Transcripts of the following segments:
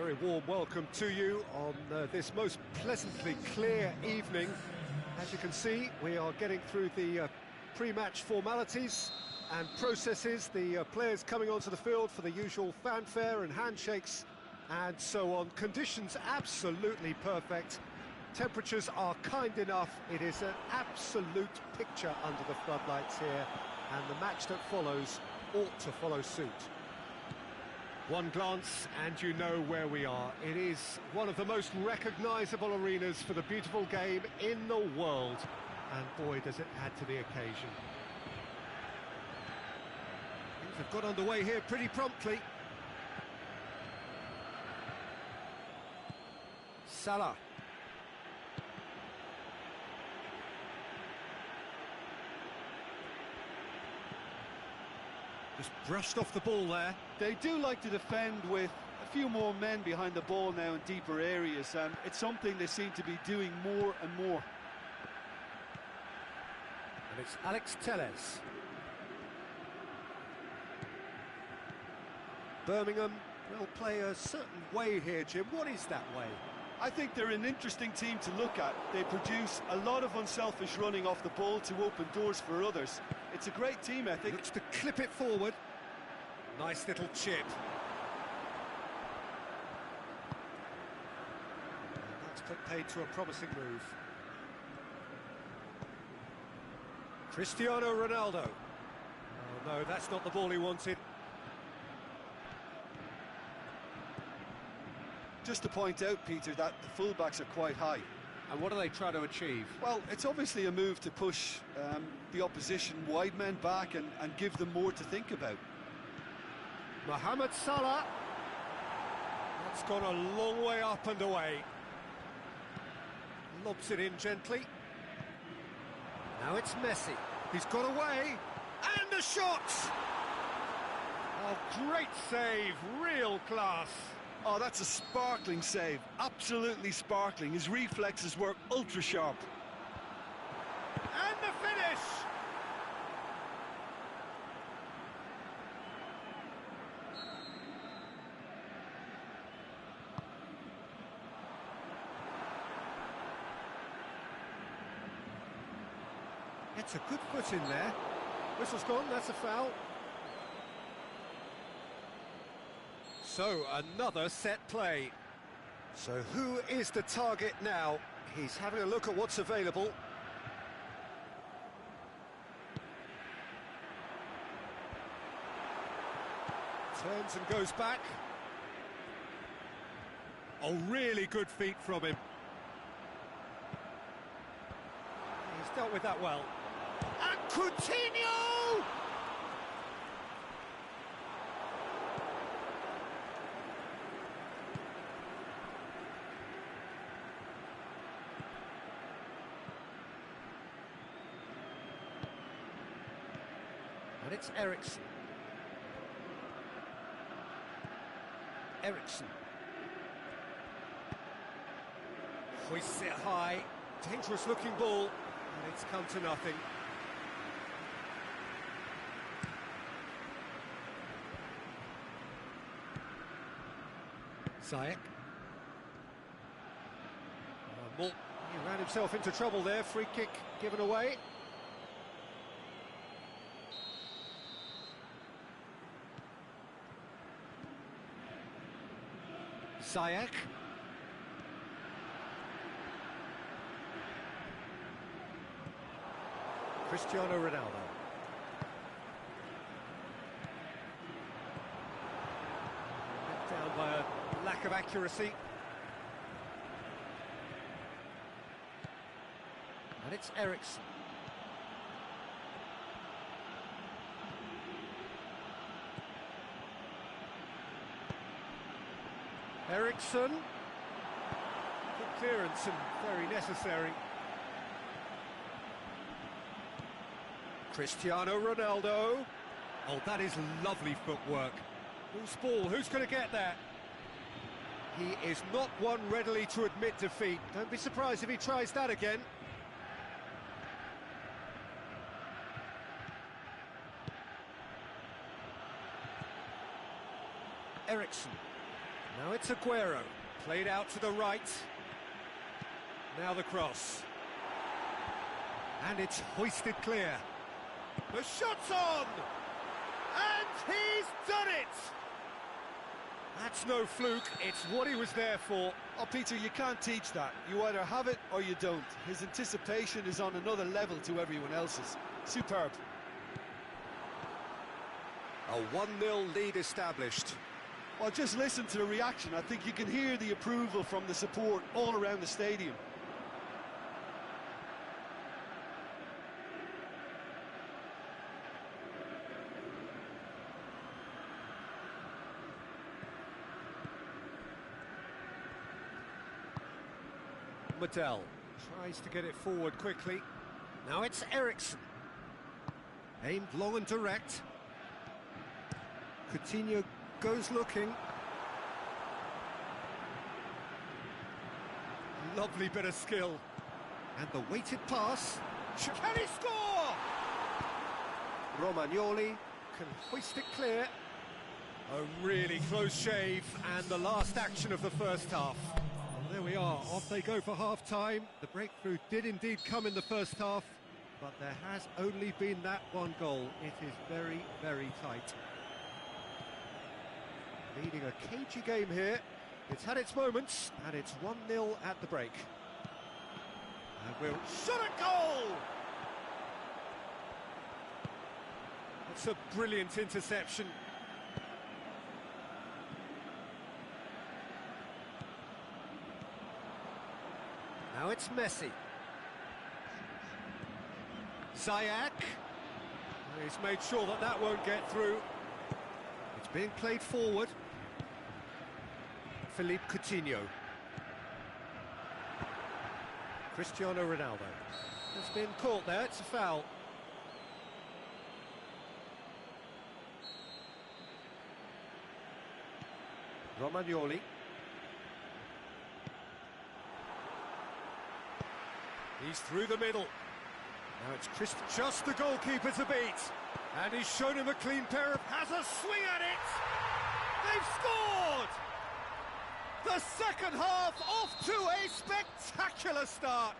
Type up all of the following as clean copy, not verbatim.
very warm welcome to you on this most pleasantly clear evening. As you can see, we are getting through the pre-match formalities and processes, the players coming onto the field for the usual fanfare and handshakes and so on. Conditions absolutely perfect. Temperatures are kind enough. It is an absolute picture under the floodlights here, and the match that follows ought to follow suit. One glance and you know where we are. It is one of the most recognisable arenas for the beautiful game in the world, and boy does it add to the occasion. Things have got underway here pretty promptly. Salah. Just brushed off the ball there. They do like to defend with a few more men behind the ball now in deeper areas, and it's something they seem to be doing more and more. And it's Alex Telles. Birmingham will play a certain way here, Jim. What is that way? I think they're an interesting team to look at. They produce a lot of unselfish running off the ball to open doors for others. It's a great team ethic. Looks to clip it forward. Nice little chip. And that's paid to a promising move. Cristiano Ronaldo. Oh no, that's not the ball he wanted. Just to point out, Peter, that the fullbacks are quite high. And what do they try to achieve? Well, it's obviously a move to push the opposition wide men back and give them more to think about. Mohamed Salah. That's gone a long way up and away. Lobs it in gently. Now it's Messi. He's got away. And a shot! Oh, great save. Real class. Oh, that's a sparkling save. Absolutely sparkling. His reflexes were ultra-sharp. And the finish! It's a good foot in there. Whistle's gone, that's a foul. So, another set play. So who is the target now? He's having a look at what's available. Turns and goes back. Oh, really good feet from him. He's dealt with that well. And Coutinho! And it's Ericsson. Hoists it high. Dangerous looking ball. And it's come to nothing. Ziyech. He ran himself into trouble there. Free kick given away. Ziyech. Cristiano Ronaldo. Let down by a lack of accuracy. And it's Ericsson. Ericsson. Good clearance and very necessary. Cristiano Ronaldo. Oh, that is lovely footwork. Loose ball, who's going to get that? He is not one readily to admit defeat. Don't be surprised if he tries that again. Ericsson. Now it's Aguero, played out to the right. Now the cross. And it's hoisted clear. The shot's on! And he's done it! That's no fluke, it's what he was there for. Oh, Peter, you can't teach that. You either have it or you don't. His anticipation is on another level to everyone else's. Superb. A 1-0 lead established. Well, just listen to the reaction. I think you can hear the approval from the support all around the stadium. Medel tries to get it forward quickly. Now it's Ericsson. Aimed long and direct. Coutinho goes looking. Lovely bit of skill. And the weighted pass. Can he score? Romagnoli can hoist it clear. A really close shave, and the last action of the first half. There we are, off they go for half-time. The breakthrough did indeed come in the first half, but there has only been that one goal. It is very, very tight. Leading a cagey game here. It's had its moments, and it's 1-0 at the break. And we'll shot a goal! It's a brilliant interception. Now it's Messi. Ziyech. He's made sure that that won't get through. It's being played forward. Philippe Coutinho. Cristiano Ronaldo. It's been caught there, it's a foul. Romagnoli. He's through the middle. Now it's just the goalkeeper to beat. And he's shown him a clean pair of... Has a swing at it! They've scored! The second half off to a spectacular start.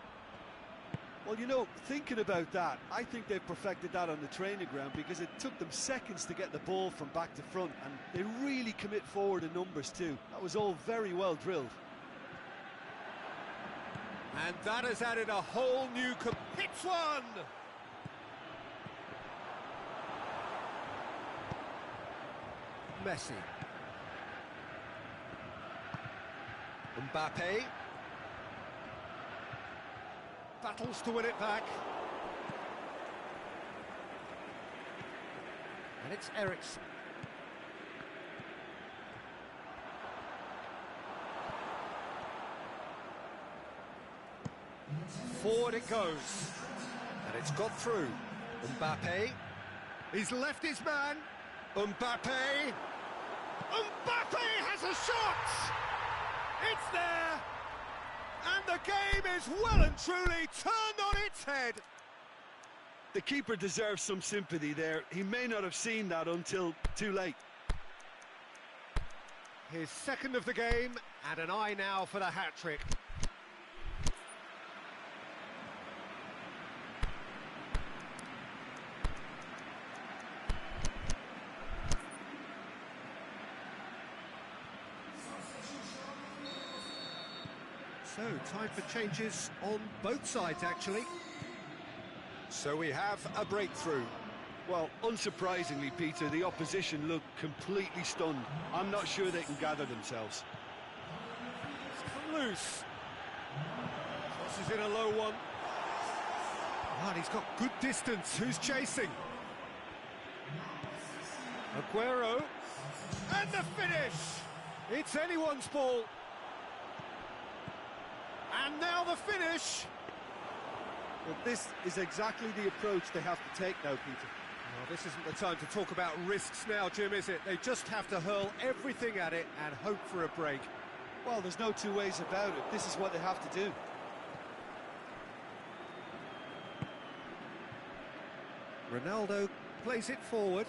Well, you know, thinking about that, I think they've perfected that on the training ground because it took them seconds to get the ball from back to front, and they really commit forward in numbers too. That was all very well drilled. And that has added a whole new... Hits one! Messi. Mbappe. Battles to win it back. And it's Ericsson. Forward it goes. And it's got through. Mbappe. He's left his man. Mbappe. Mbappe has a shot! It's there! And the game is well and truly turned on its head. The keeper deserves some sympathy there. He may not have seen that until too late. His second of the game, and an eye now for the hat-trick. So, time for changes on both sides, actually. So we have a breakthrough. Well, unsurprisingly, Peter, the opposition look completely stunned. I'm not sure they can gather themselves. It's come loose. Crosses in a low one. Oh, and he's got good distance. Who's chasing? Aguero. And the finish! It's anyone's ball. And now the finish! Well, this is exactly the approach they have to take now, Peter. Well, this isn't the time to talk about risks now, Jim, is it? They just have to hurl everything at it and hope for a break. Well, there's no two ways about it. This is what they have to do. Ronaldo plays it forward.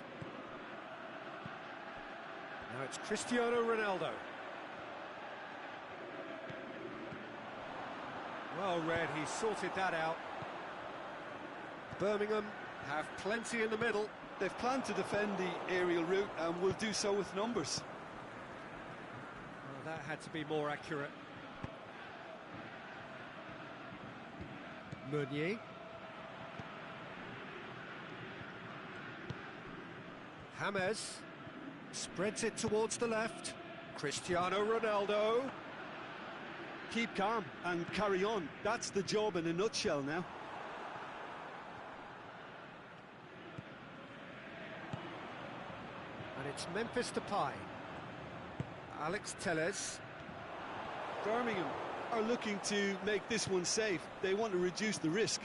Now it's Cristiano Ronaldo. Well read, he sorted that out. Birmingham have plenty in the middle. They've planned to defend the aerial route and will do so with numbers. Well, that had to be more accurate. Meunier. James spreads it towards the left. Cristiano Ronaldo. Keep calm and carry on. That's the job in a nutshell now. And it's Memphis Depay. Alex Telles. Birmingham are looking to make this one safe. They want to reduce the risk.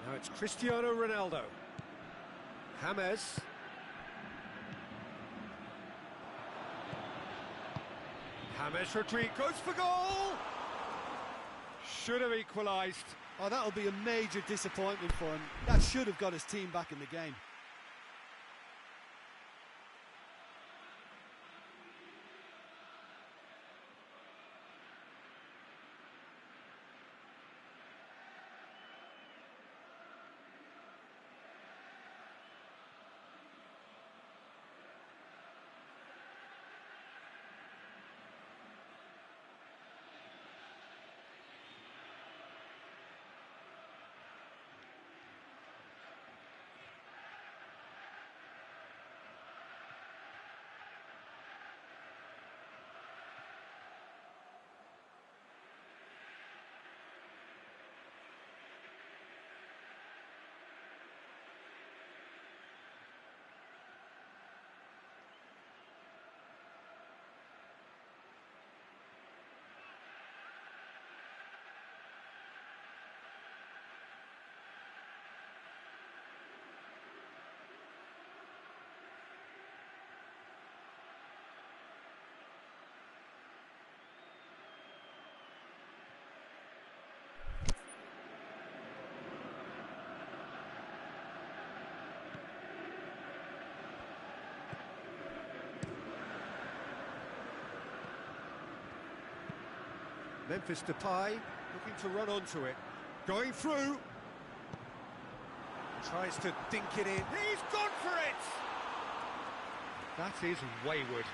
Now it's Cristiano Ronaldo. James. James Rodriguez goes for goal! Should have equalised. Oh, that'll be a major disappointment for him. That should have got his team back in the game. Memphis Depay looking to run onto it. Going through. Tries to dink it in. He's gone for it! That is wayward.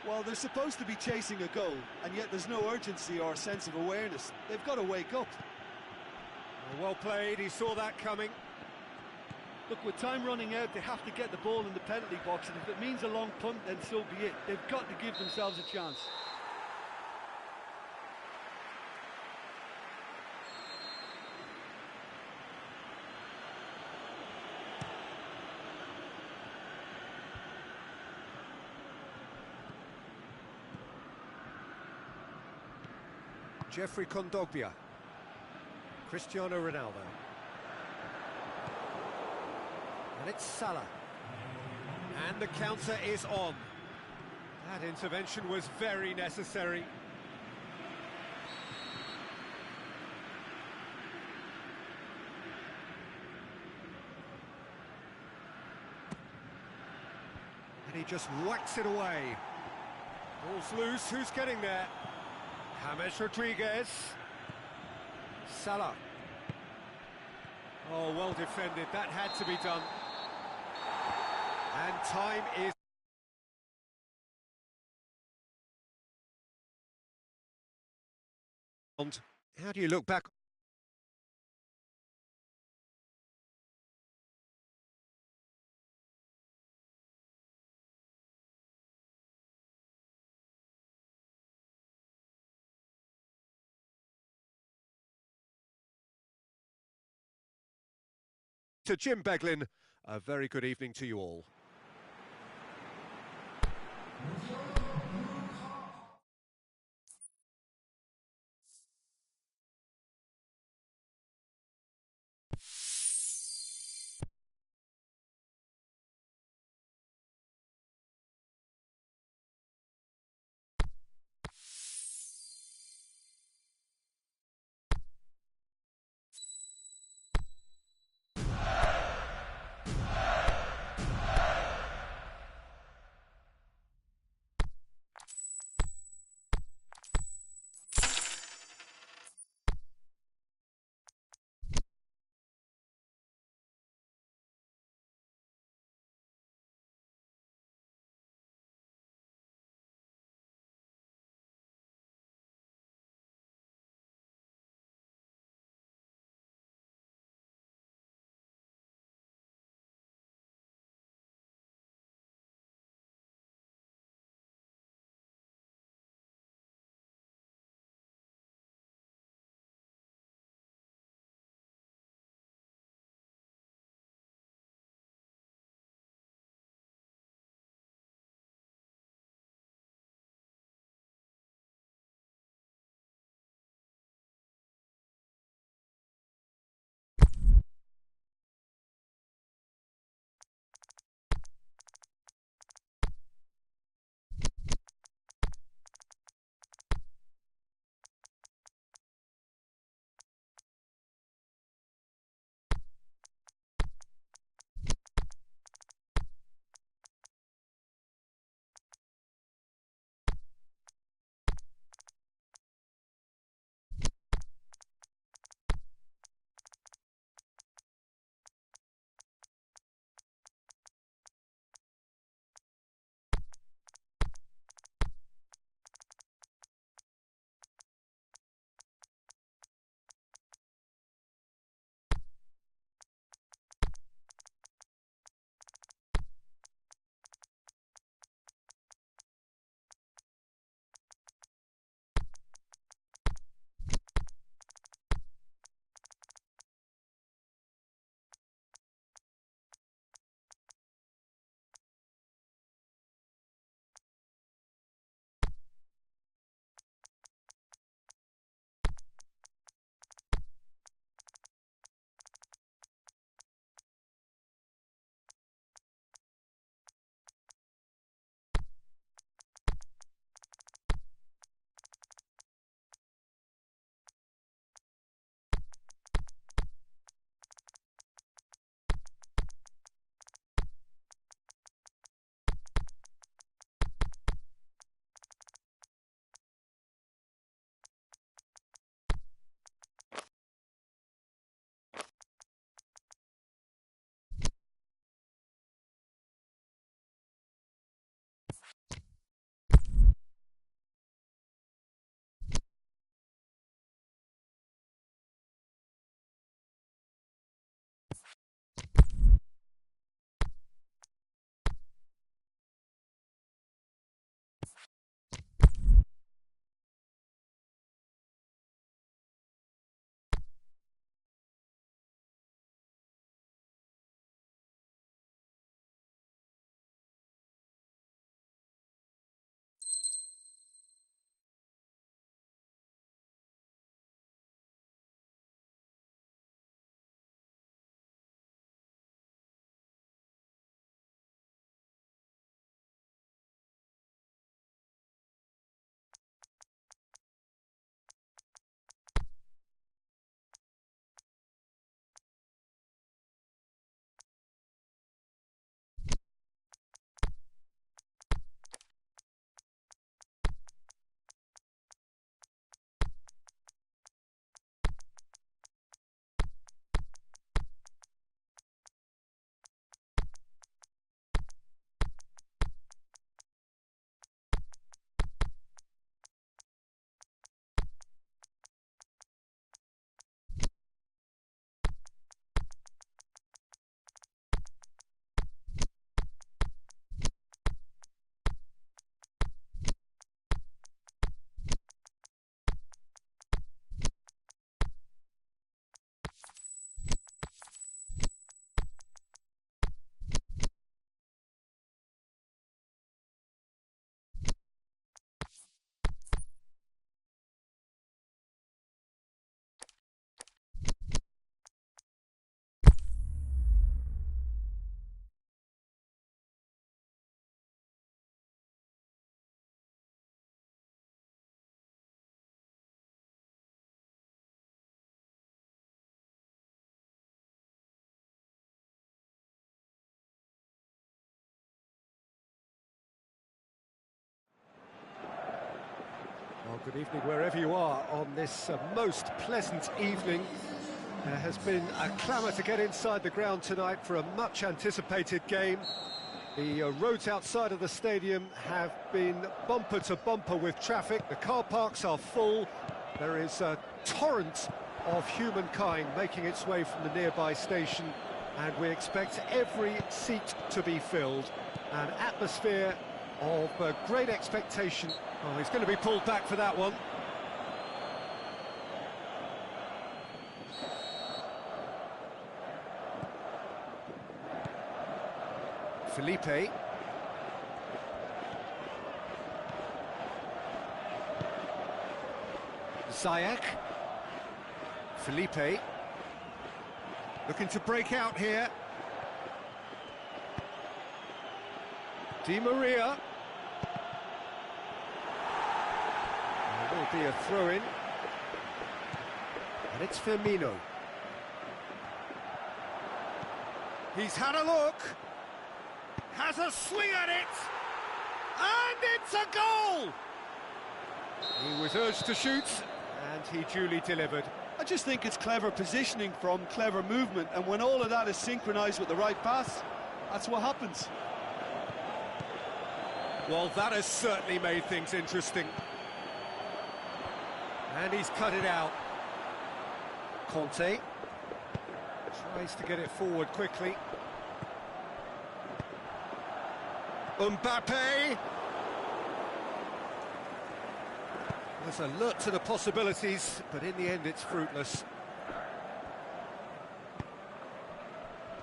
Well, they're supposed to be chasing a goal, and yet there's no urgency or sense of awareness. They've got to wake up. Well played, he saw that coming. Look, with time running out, they have to get the ball in the penalty box, and if it means a long punt, then so be it. They've got to give themselves a chance. Jeffrey Kondogbia. Cristiano Ronaldo. And it's Salah. And the counter is on. That intervention was very necessary. And he just whacks it away. Ball's loose, who's getting there? James Rodriguez. Salah. Oh, well defended, that had to be done. And time is... How do you look back? To Jim Beglin, a very good evening to you all. Good evening wherever you are on this most pleasant evening. There has been a clamour to get inside the ground tonight for a much anticipated game. The roads outside of the stadium have been bumper to bumper with traffic. The car parks are full. There is a torrent of humankind making its way from the nearby station, and we expect every seat to be filled. An atmosphere of great expectation. Oh, he's going to be pulled back for that one. Felipe. Ziyech. Felipe. Looking to break out here. Di Maria. There will be a throw-in. And it's Firmino. He's had a look. Has a swing at it. And it's a goal! He was urged to shoot, and he duly delivered. I just think it's clever positioning from clever movement, and when all of that is synchronised with the right pass, that's what happens. Well, that has certainly made things interesting. And he's cut it out. Conte tries to get it forward quickly. Mbappe. There's alert to the possibilities, but in the end it's fruitless.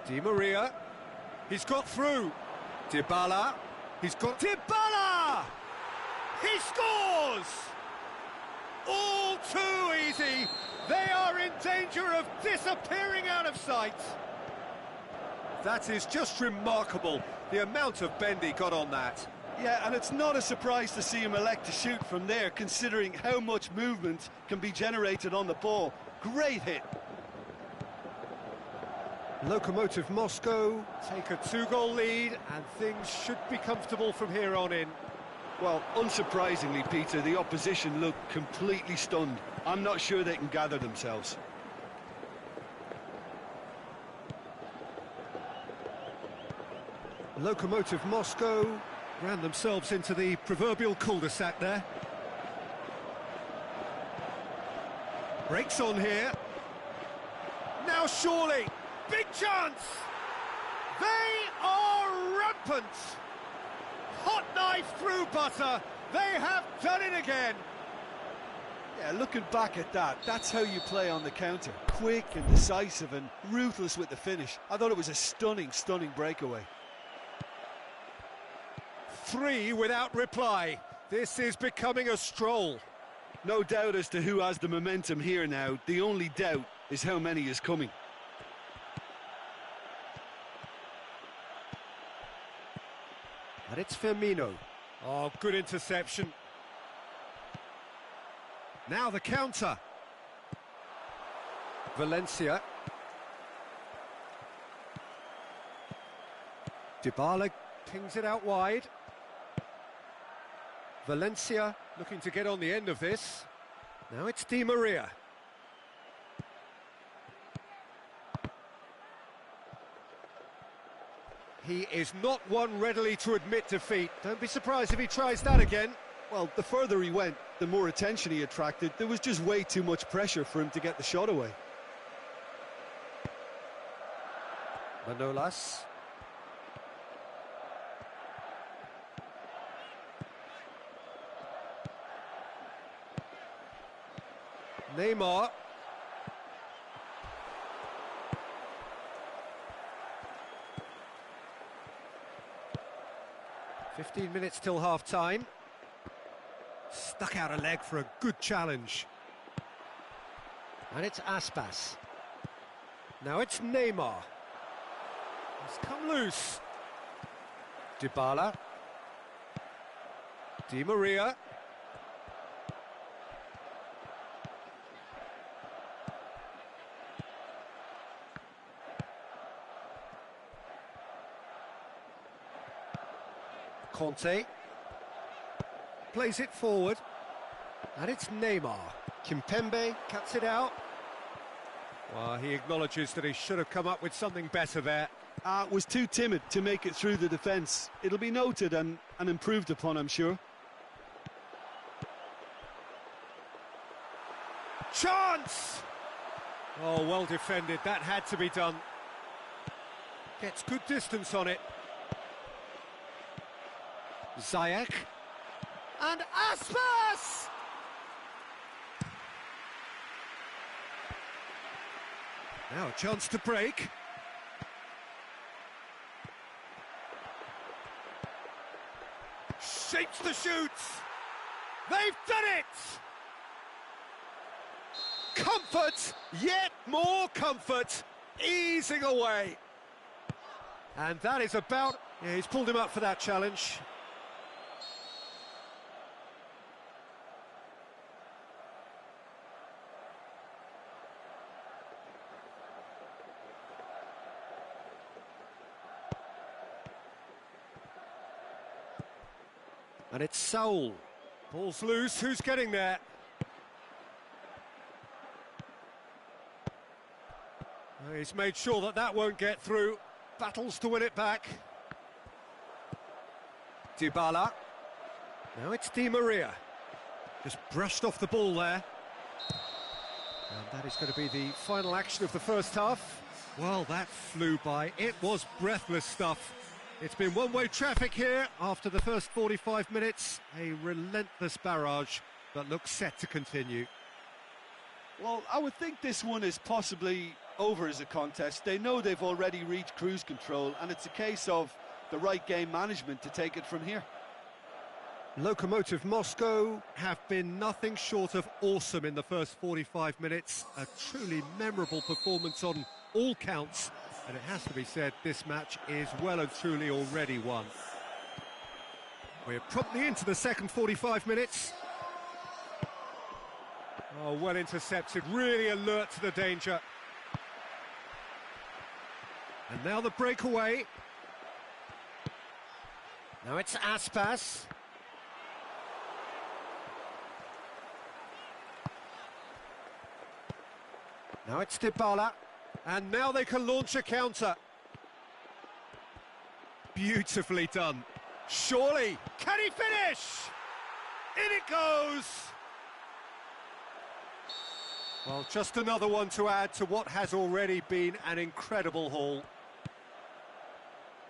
Di Maria. He's got through. Dybala. He's got... Dybala! He scores! All too easy. They are in danger of disappearing out of sight. That is just remarkable, the amount of bend he got on that. Yeah, and it's not a surprise to see him elect to shoot from there, considering how much movement can be generated on the ball. Great hit. Lokomotiv Moscow take a 2-goal lead, and things should be comfortable from here on in. Well, unsurprisingly, Peter, the opposition look completely stunned. I'm not sure they can gather themselves. Lokomotiv Moscow ran themselves into the proverbial cul-de-sac there. Breaks on here. Now surely, big chance! They are rampant! Hot knife through butter, they have done it again! Yeah, looking back at that, that's how you play on the counter. Quick and decisive and ruthless with the finish. I thought it was a stunning, stunning breakaway. 3 without reply. This is becoming a stroll. No doubt as to who has the momentum here now. The only doubt is how many is coming. And it's Firmino. Oh, good interception. Now the counter. Valencia. Dybala pings it out wide. Valencia looking to get on the end of this. Now it's Di Maria. He is not one readily to admit defeat. Don't be surprised if he tries that again. Well, the further he went, the more attention he attracted. There was just way too much pressure for him to get the shot away. Manolas. Neymar. "15 minutes till half-time." Stuck out a leg for a good challenge. And it's Aspas. Now it's Neymar. He's come loose. Dybala. Di Maria. Conte plays it forward. And it's Neymar. Kimpembe cuts it out. Well, he acknowledges that he should have come up with something better there. Was too timid to make it through the defence. It'll be noted and improved upon, I'm sure. Chance! Oh, well defended. That had to be done. Gets good distance on it. Ziyech. And Aspas! Now a chance to break. Shapes the shoot. They've done it! Comfort, yet more comfort, easing away. And that is about... Yeah, he's pulled him up for that challenge. And it's Saul. Ball's loose, who's getting there? He's made sure that that won't get through. Battles to win it back. Dybala. Now it's Di Maria. Just brushed off the ball there. And that is going to be the final action of the first half. Well, that flew by. It was breathless stuff. It's been one-way traffic here after the first 45 minutes. A relentless barrage that looks set to continue. Well, I would think this one is possibly over as a contest. They know they've already reached cruise control, and it's a case of the right game management to take it from here. Lokomotiv Moscow have been nothing short of awesome in the first 45 minutes. A truly memorable performance on all counts. And it has to be said, this match is well and truly already won. We're promptly into the second 45 minutes. Oh, well intercepted, really alert to the danger. And now the breakaway. Now it's Aspas. Now it's Dybala. And now they can launch a counter. Beautifully done. Surely, can he finish? In it goes! Well, just another one to add to what has already been an incredible haul.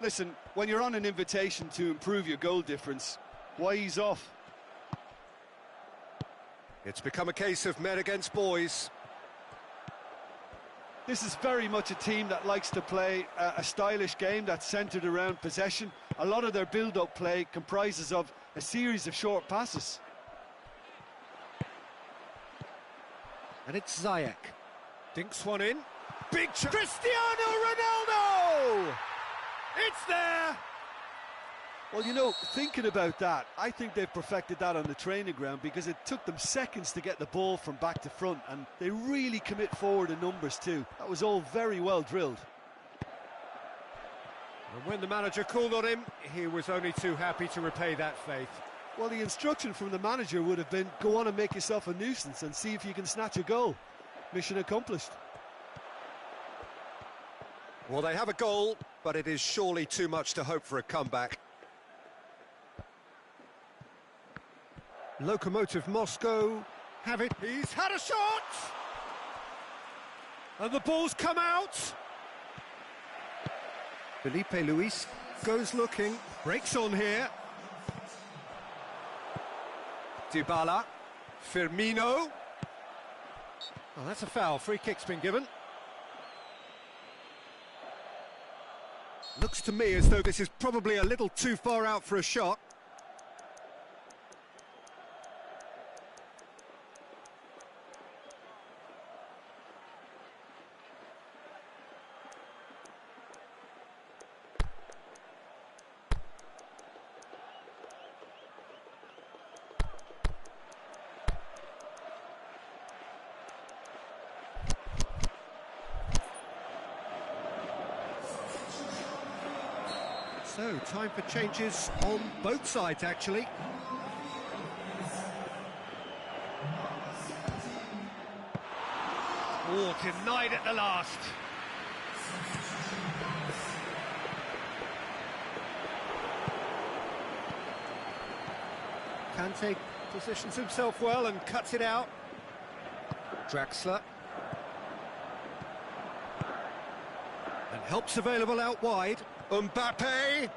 Listen, when you're on an invitation to improve your goal difference, why ease off? It's become a case of men against boys. This is very much a team that likes to play a stylish game that's centred around possession. A lot of their build-up play comprises of a series of short passes. And it's Ziyech. Dinks one in. Big chance. Cristiano Ronaldo! It's there! Well, you know, thinking about that, I think they've perfected that on the training ground because it took them seconds to get the ball from back to front, and they really commit forward in numbers too. That was all very well drilled. And when the manager called on him, he was only too happy to repay that faith. Well, the instruction from the manager would have been, go on and make yourself a nuisance and see if you can snatch a goal. Mission accomplished. Well, they have a goal, but it is surely too much to hope for a comeback. Lokomotiv Moscow have it. He's had a shot! And the ball's come out! Felipe Luis goes looking, breaks on here. Dybala, Firmino. Oh, that's a foul, free kick's been given. Looks to me as though this is probably a little too far out for a shot. So, time for changes on both sides, actually. Oh, denied at the last. Kante positions himself well and cuts it out. Draxler. And help's available out wide. Mbappe!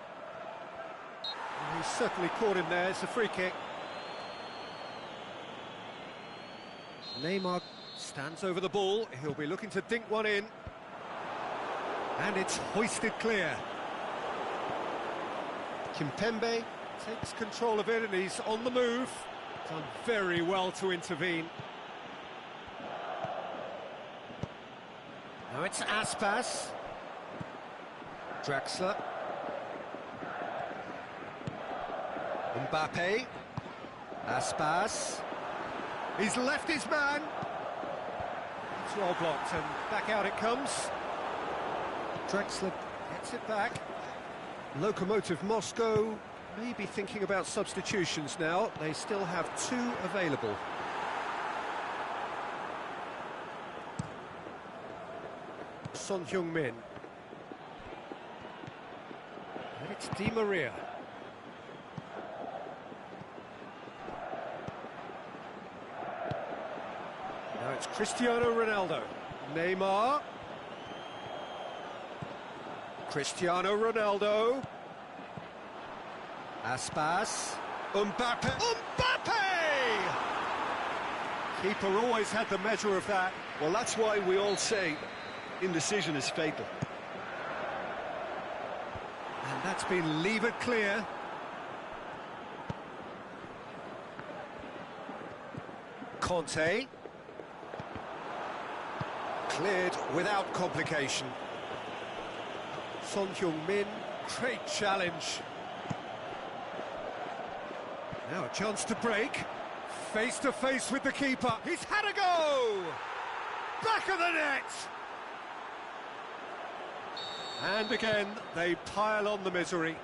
He's certainly caught him there, it's a free kick. Neymar stands over the ball, he'll be looking to dink one in. And it's hoisted clear. Kimpembe takes control of it and he's on the move. Done very well to intervene. Now it's Aspas. Draxler. Mbappe. Aspas. He's left his man. It's well blocked and back out it comes. Draxler gets it back. Lokomotiv Moscow may be thinking about substitutions now. They still have 2 available. Son Heung-min. And it's Di Maria. Now it's Cristiano Ronaldo. Neymar. Cristiano Ronaldo. Aspas. Mbappe. Mbappe! Keeper always had the measure of that. Well, that's why we all say indecision is fatal. And that's been levered clear. Conte. Cleared without complication. Son Heung-min, great challenge. Now a chance to break. Face to face with the keeper. He's had a go! Back of the net! And again, they pile on the misery.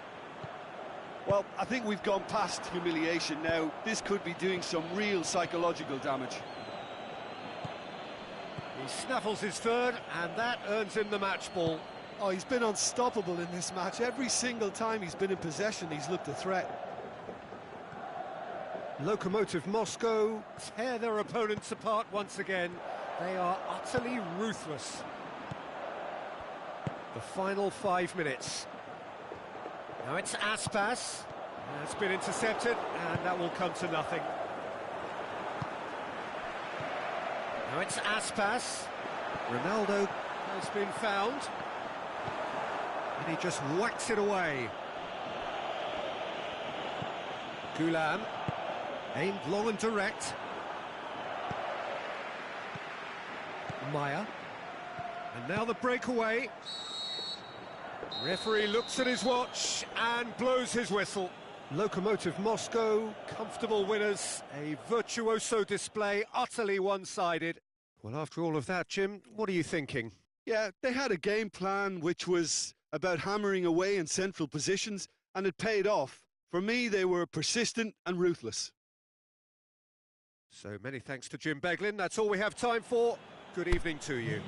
Well, I think we've gone past humiliation now. This could be doing some real psychological damage. He snaffles his third, and that earns him the match ball. Oh, he's been unstoppable in this match. Every single time he's been in possession, he's looked a threat. Lokomotiv Moscow tear their opponents apart once again. They are utterly ruthless. The final 5 minutes. Now it's Aspas. That's been intercepted, and that will come to nothing. Now it's Aspas. Ronaldo has been found. And he just whacks it away. Gulam. Aimed long and direct. Maya. And now the breakaway. Referee looks at his watch and blows his whistle. Lokomotiv Moscow, comfortable winners. A virtuoso display, utterly one-sided. Well, after all of that, Jim, what are you thinking? Yeah, they had a game plan which was about hammering away in central positions, and it paid off. For me, they were persistent and ruthless. So many thanks to Jim Beglin. That's all we have time for. Good evening to you.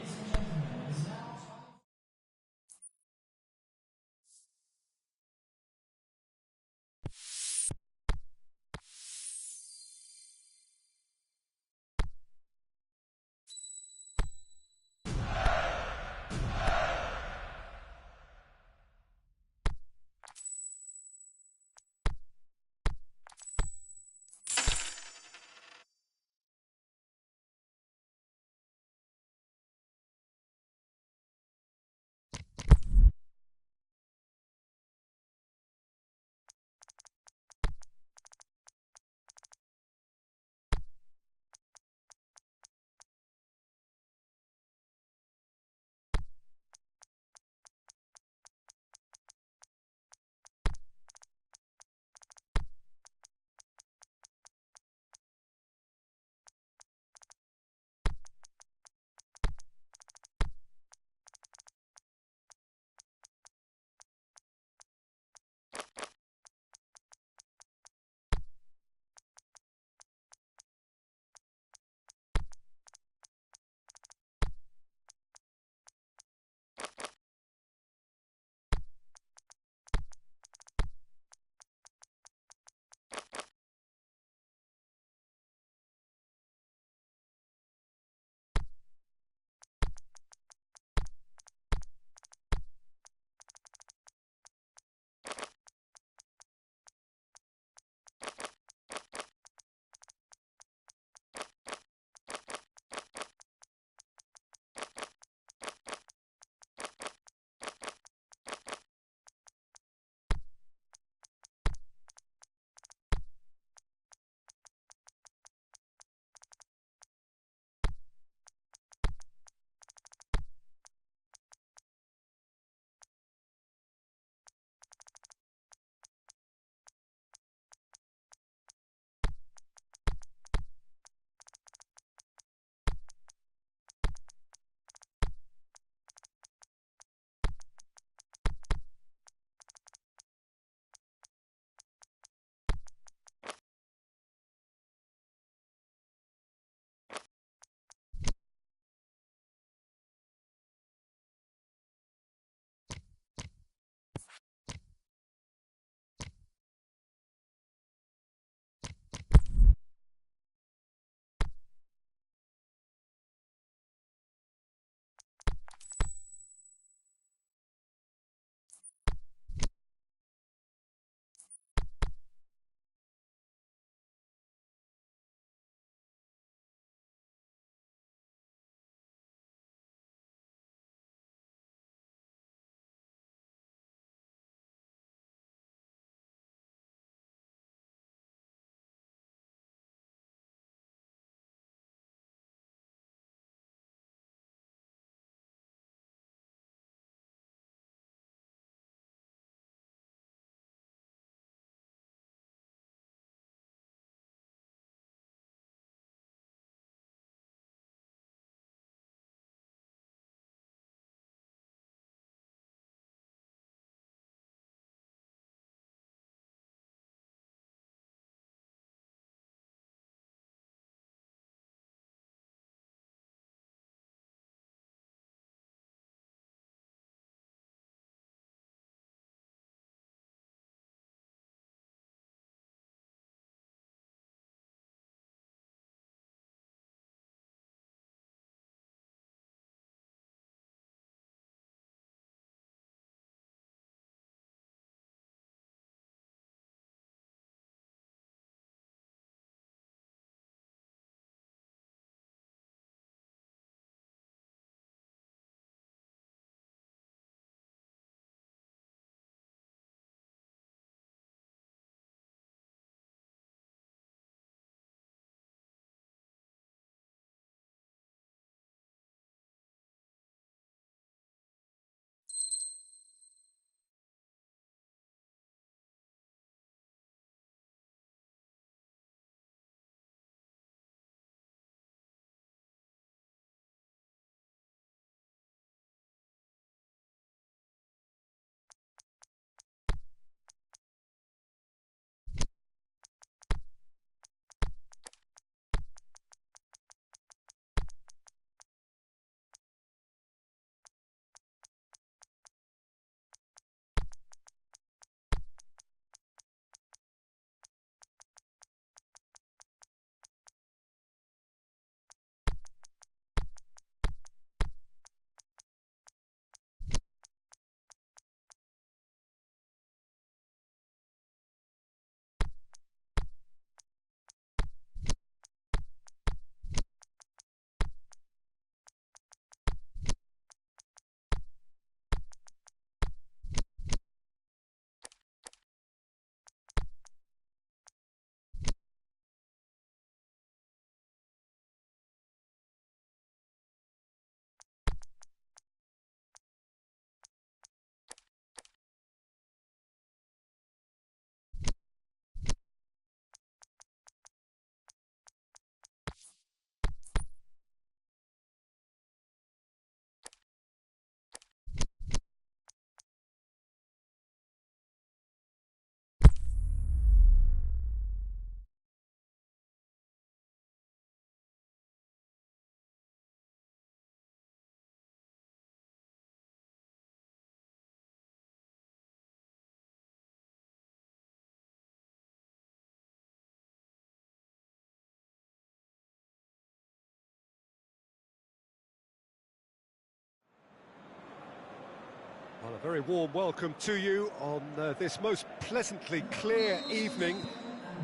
A very warm welcome to you on this most pleasantly clear evening.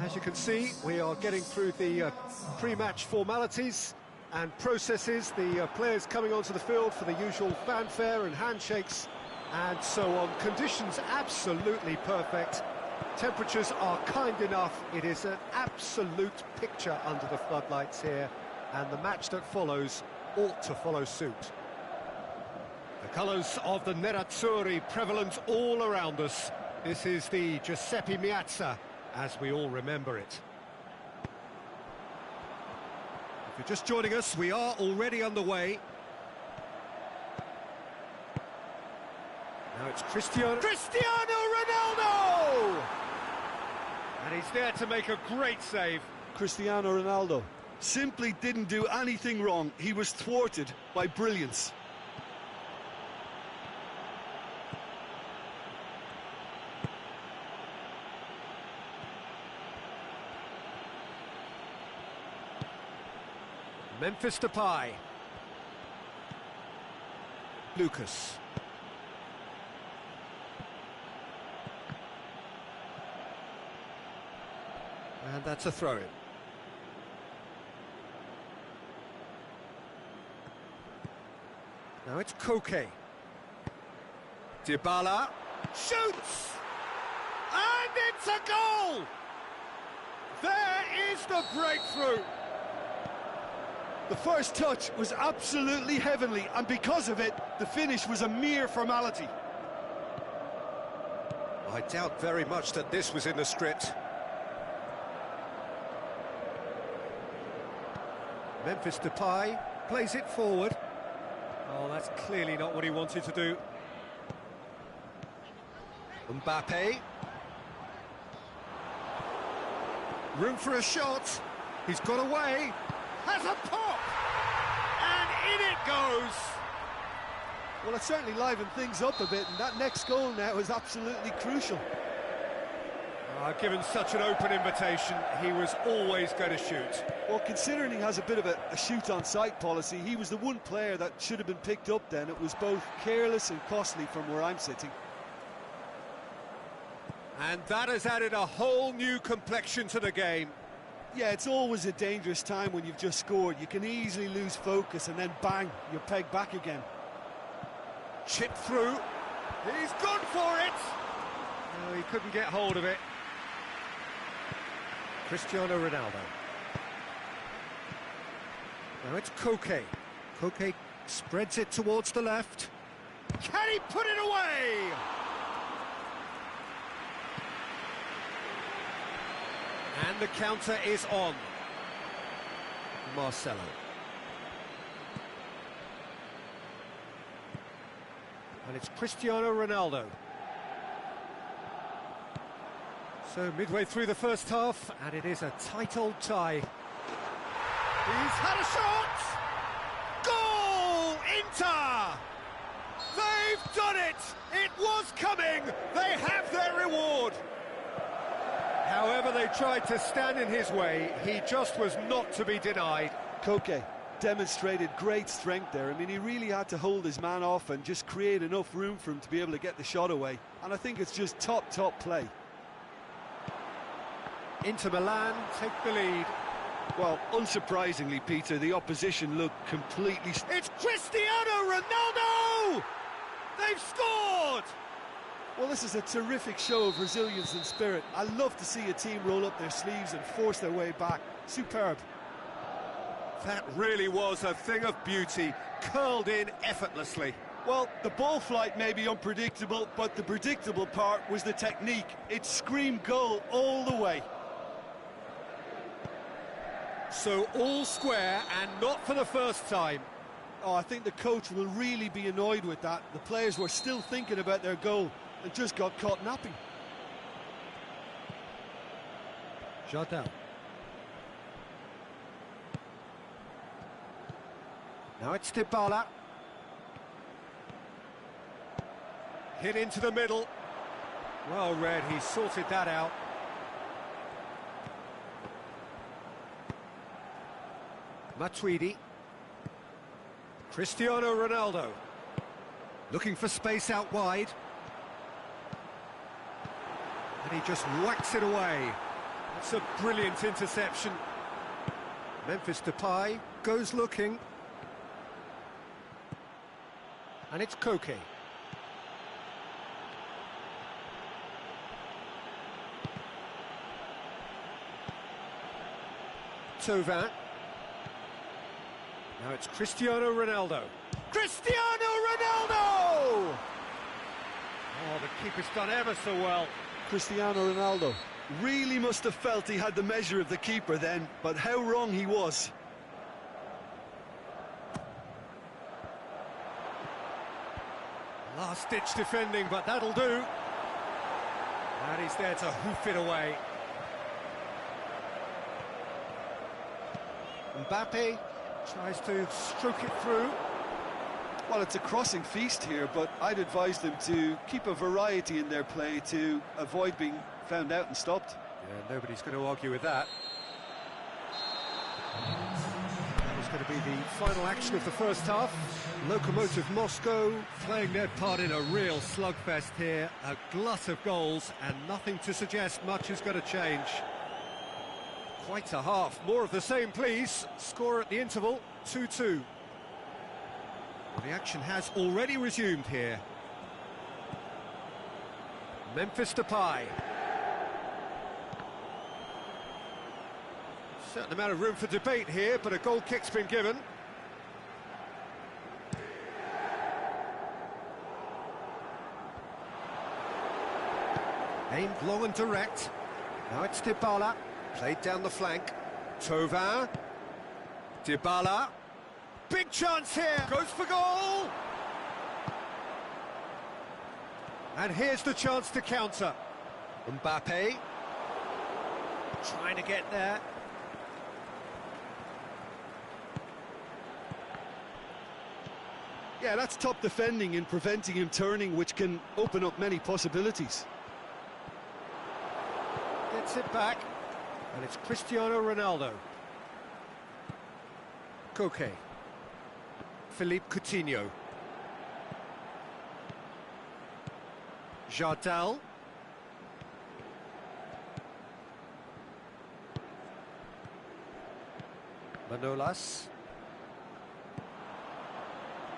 As you can see, we are getting through the pre-match formalities and processes, the players coming onto the field for the usual fanfare and handshakes and so on. Conditions absolutely perfect. Temperatures are kind enough. It is an absolute picture under the floodlights here, and the match that follows ought to follow suit. The colours of the Nerazzurri prevalent all around us. This is the Giuseppe Meazza, as we all remember it. If you're just joining us, we are already underway. Now it's Cristiano Ronaldo! And he's there to make a great save. Cristiano Ronaldo simply didn't do anything wrong. He was thwarted by brilliance. Memphis Depay. Lucas. And that's a throw-in. Now it's Koke. Dybala shoots! And it's a goal! There is the breakthrough! The first touch was absolutely heavenly, and because of it, the finish was a mere formality. I doubt very much that this was in the script. Memphis Depay plays it forward. Oh, that's clearly not what he wanted to do. Mbappe. Room for a shot. He's got away. Has a pop! And in it goes! Well, it certainly livened things up a bit, and that next goal now is absolutely crucial. Given such an open invitation, he was always going to shoot. Well, considering he has a bit of a shoot-on-sight policy, he was the one player that should have been picked up then. It was both careless and costly from where I'm sitting. And that has added a whole new complexion to the game. Yeah, it's always a dangerous time when you've just scored. You can easily lose focus and then bang, you're pegged back again. Chip through. He's gone for it! Oh, he couldn't get hold of it. Cristiano Ronaldo. Now it's Koke. Koke spreads it towards the left. Can he put it away? And the counter is on. Marcelo. And it's Cristiano Ronaldo. So midway through the first half, and it is a tight old tie. He's had a shot! Goal! Inter! They've done it! It was coming! They have their reward! However they tried to stand in his way, he just was not to be denied. Koke demonstrated great strength there. I mean, he really had to hold his man off and just create enough room for him to be able to get the shot away. And I think it's just top play. Inter Milan take the lead. Well, unsurprisingly, Peter, the opposition looked completely... It's Cristiano Ronaldo! They've scored! Well, this is a terrific show of resilience and spirit. I love to see a team roll up their sleeves and force their way back. Superb. That really was a thing of beauty, curled in effortlessly. Well, the ball flight may be unpredictable, but the predictable part was the technique. It screamed goal all the way. So all square, and not for the first time. Oh, I think the coach will really be annoyed with that. The players were still thinking about their goal and just got caught napping. Jardel. Now it's Dybala. Hit into the middle. Well read, he sorted that out. Matuidi. Cristiano Ronaldo. Looking for space out wide. And he just whacks it away. That's a brilliant interception. Memphis Depay goes looking. And it's Koke. Tauvin. Now it's Cristiano Ronaldo. Cristiano Ronaldo! Oh, the keeper's done ever so well. Cristiano Ronaldo really must have felt he had the measure of the keeper then, but how wrong he was. Last-ditch defending, but that'll do. And he's there to hoof it away. Mbappe tries to stroke it through. Well, it's a crossing feast here, but I'd advise them to keep a variety in their play to avoid being found out and stopped. Yeah, nobody's going to argue with that. That is going to be the final action of the first half. Lokomotiv Moscow playing their part in a real slugfest here. A glut of goals and nothing to suggest much is going to change. Quite a half. More of the same, please. Score at the interval, 2-2. Well, the action has already resumed here. Memphis Depay. Certain amount of room for debate here, but a goal kick's been given. Aimed long and direct. Now it's Dybala. Played down the flank. Tauvin. Dybala. Big chance here. Goes for goal. And here's the chance to counter. Mbappe. Trying to get there. Yeah, that's top defending and preventing him turning, which can open up many possibilities. Gets it back. And it's Cristiano Ronaldo. Koke. Philippe Coutinho. Jardel. Manolas.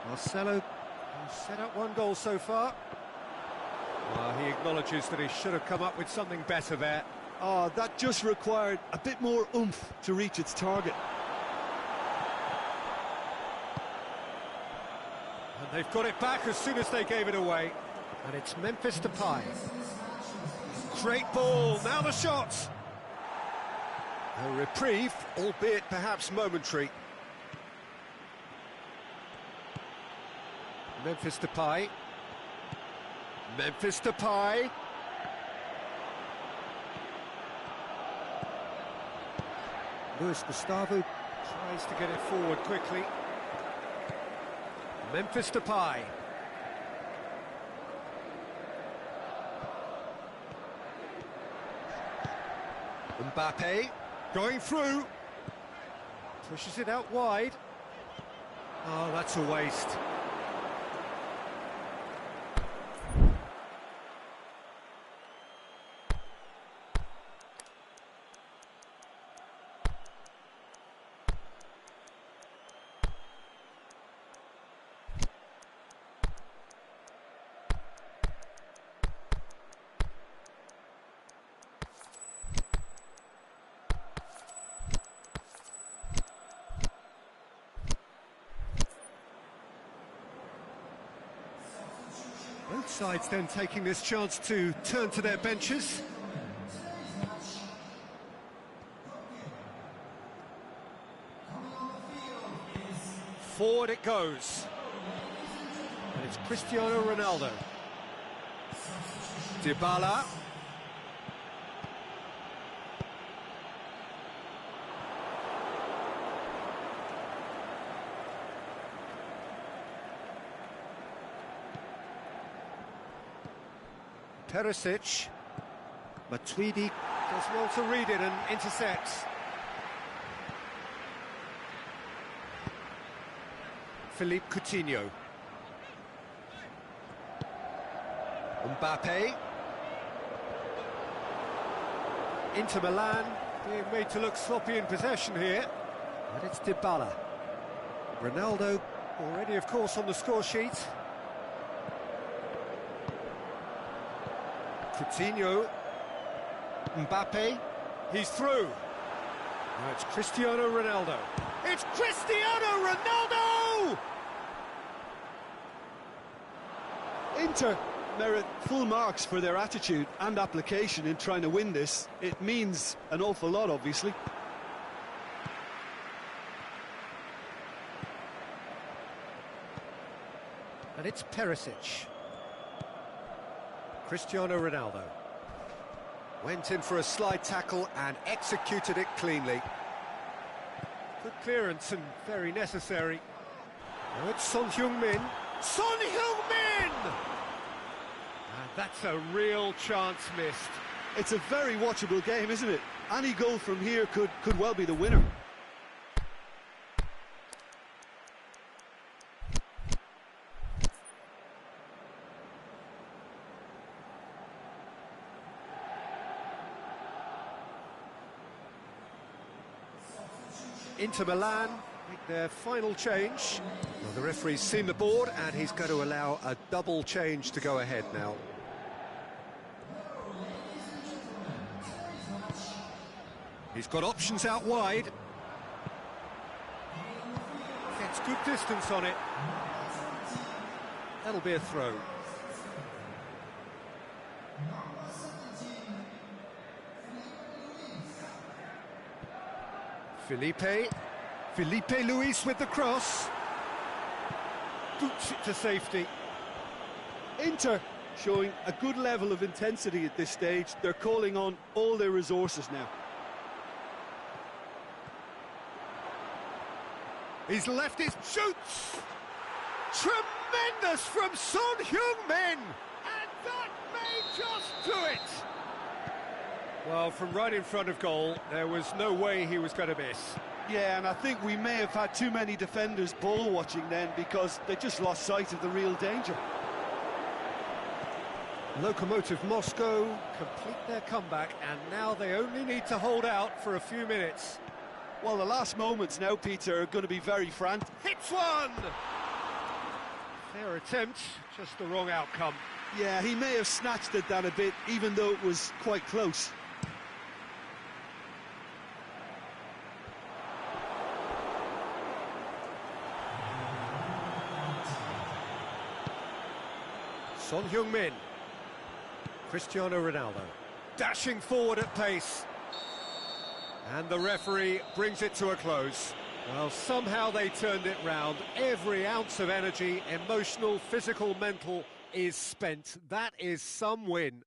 Marcelo set up one goal so far. Well, he acknowledges that he should have come up with something better there. Oh, that just required a bit more oomph to reach its target. And they've got it back as soon as they gave it away. And it's Memphis Depay. Great ball, now the shot! A reprieve, albeit perhaps momentary. Memphis Depay. Memphis Depay. Luis Gustavo tries to get it forward quickly. Memphis Depay. Mbappe going through. Pushes it out wide. Oh, that's a waste. Both sides then taking this chance to turn to their benches. Forward it goes. And it's Cristiano Ronaldo. Dybala. Perisic. Matuidi does well to read it and intercepts. Philippe Coutinho. Mbappe. Inter Milan being made to look sloppy in possession here. And it's Dybala. Ronaldo already, of course, on the score sheet. Coutinho. Mbappe. He's through. Now it's Cristiano Ronaldo. It's Cristiano Ronaldo! Inter merit full marks for their attitude and application in trying to win this. It means an awful lot, obviously. And it's Perisic. Cristiano Ronaldo. Went in for a slide tackle and executed it cleanly. Good clearance and very necessary. Now it's Son Heung-min. Son Heung-min! And that's a real chance missed. It's a very watchable game, isn't it? Any goal from here could well be the winner. Inter Milan make their final change. Well, the referee's seen the board and he's going to allow a double change to go ahead now. He's got options out wide. Gets good distance on it. That'll be a throw. Felipe Luis with the cross. Boots it to safety. Inter showing a good level of intensity at this stage. They're calling on all their resources now. He's left his shoots. Tremendous from Son Heung-min. And that may just do it. Well, from right in front of goal, there was no way he was going to miss. Yeah, and I think we may have had too many defenders ball watching then because they just lost sight of the real danger. Lokomotiv Moscow complete their comeback, and now they only need to hold out for a few minutes. Well, the last moments now, Peter, are going to be very frantic. Hits one! Fair attempt, just the wrong outcome. Yeah, he may have snatched at that a bit, even though it was quite close. Son Heung-min. Cristiano Ronaldo. Dashing forward at pace. And the referee brings it to a close. Well, somehow they turned it round. Every ounce of energy, emotional, physical, mental, is spent. That is some win.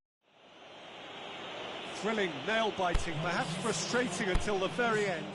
Thrilling, nail-biting, perhaps frustrating until the very end.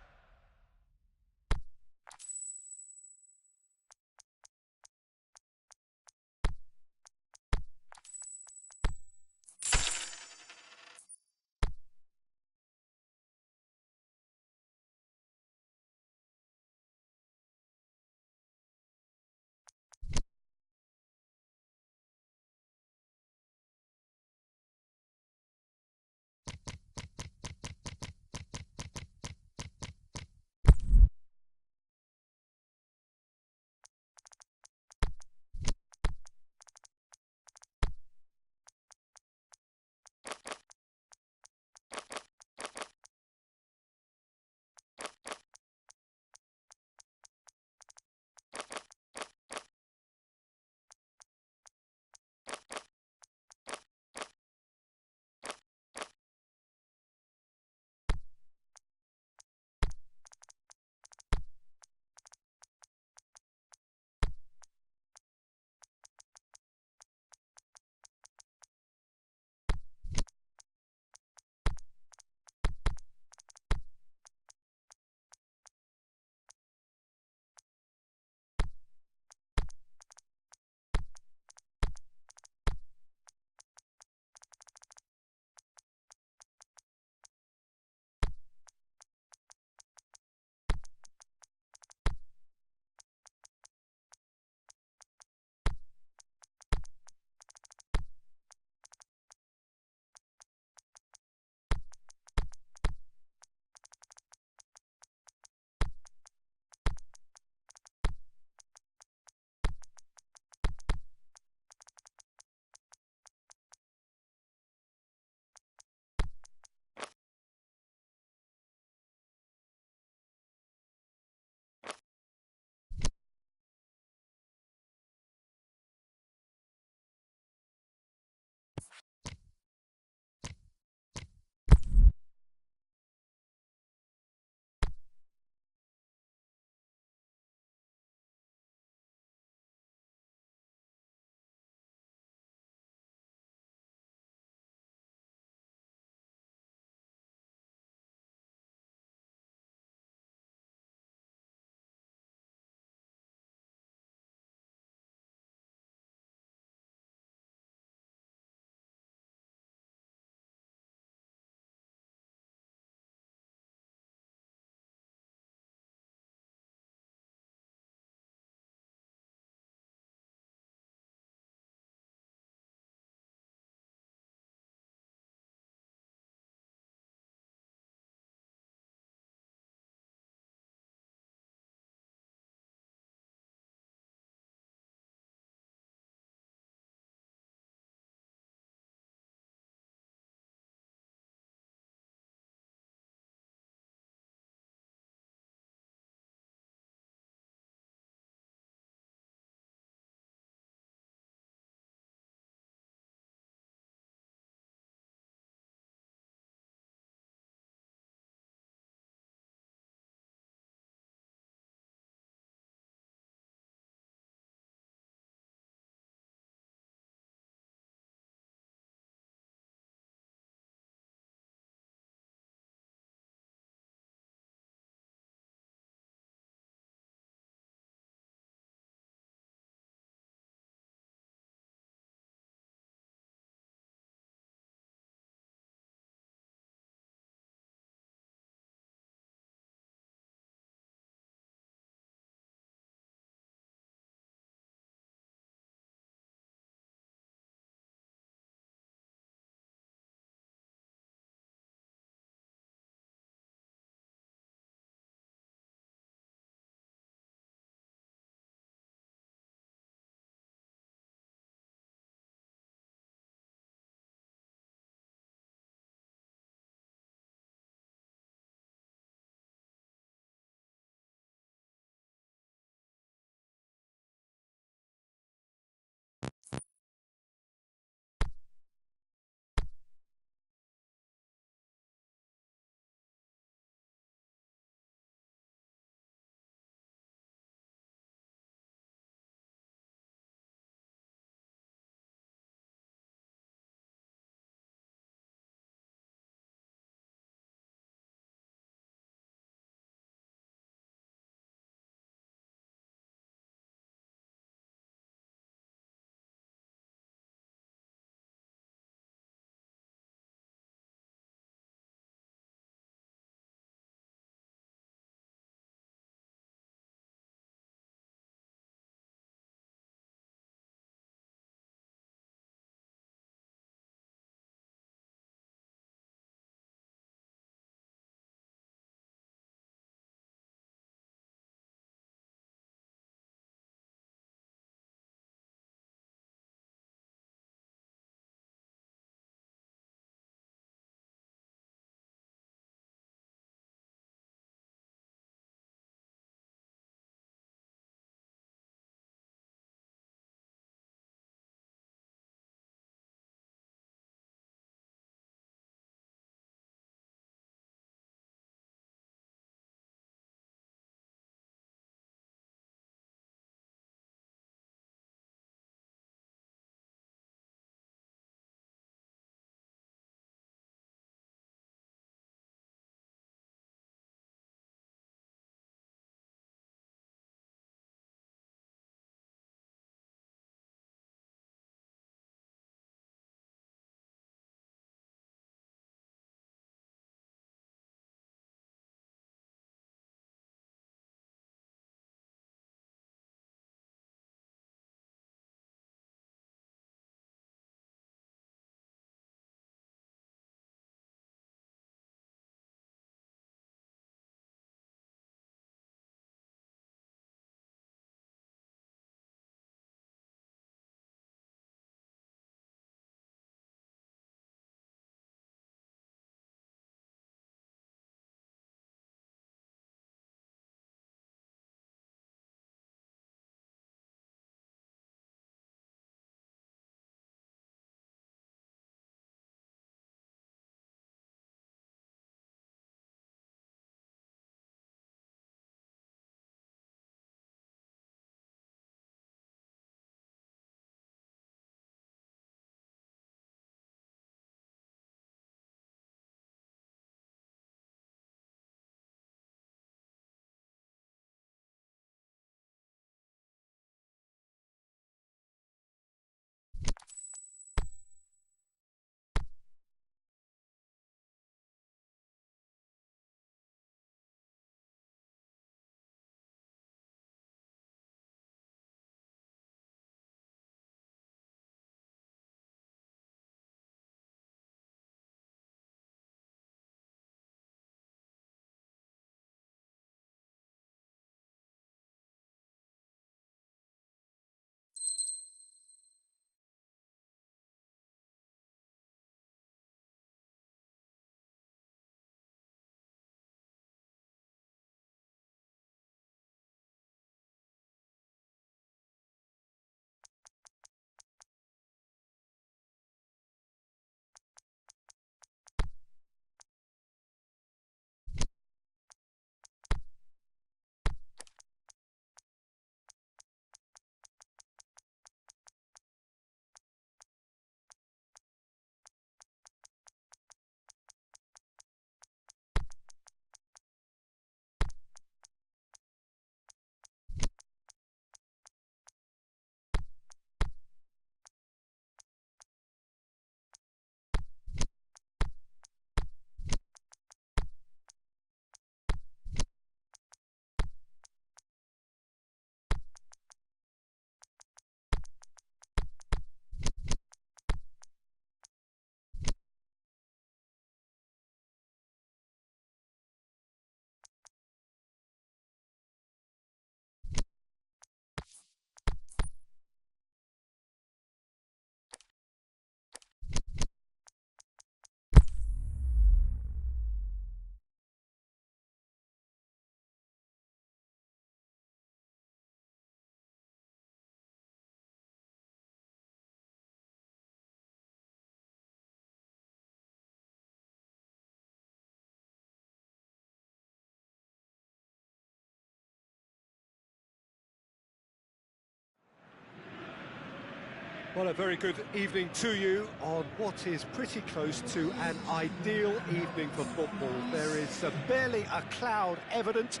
Well, a very good evening to you on what is pretty close to an ideal evening for football. There is barely a cloud evident.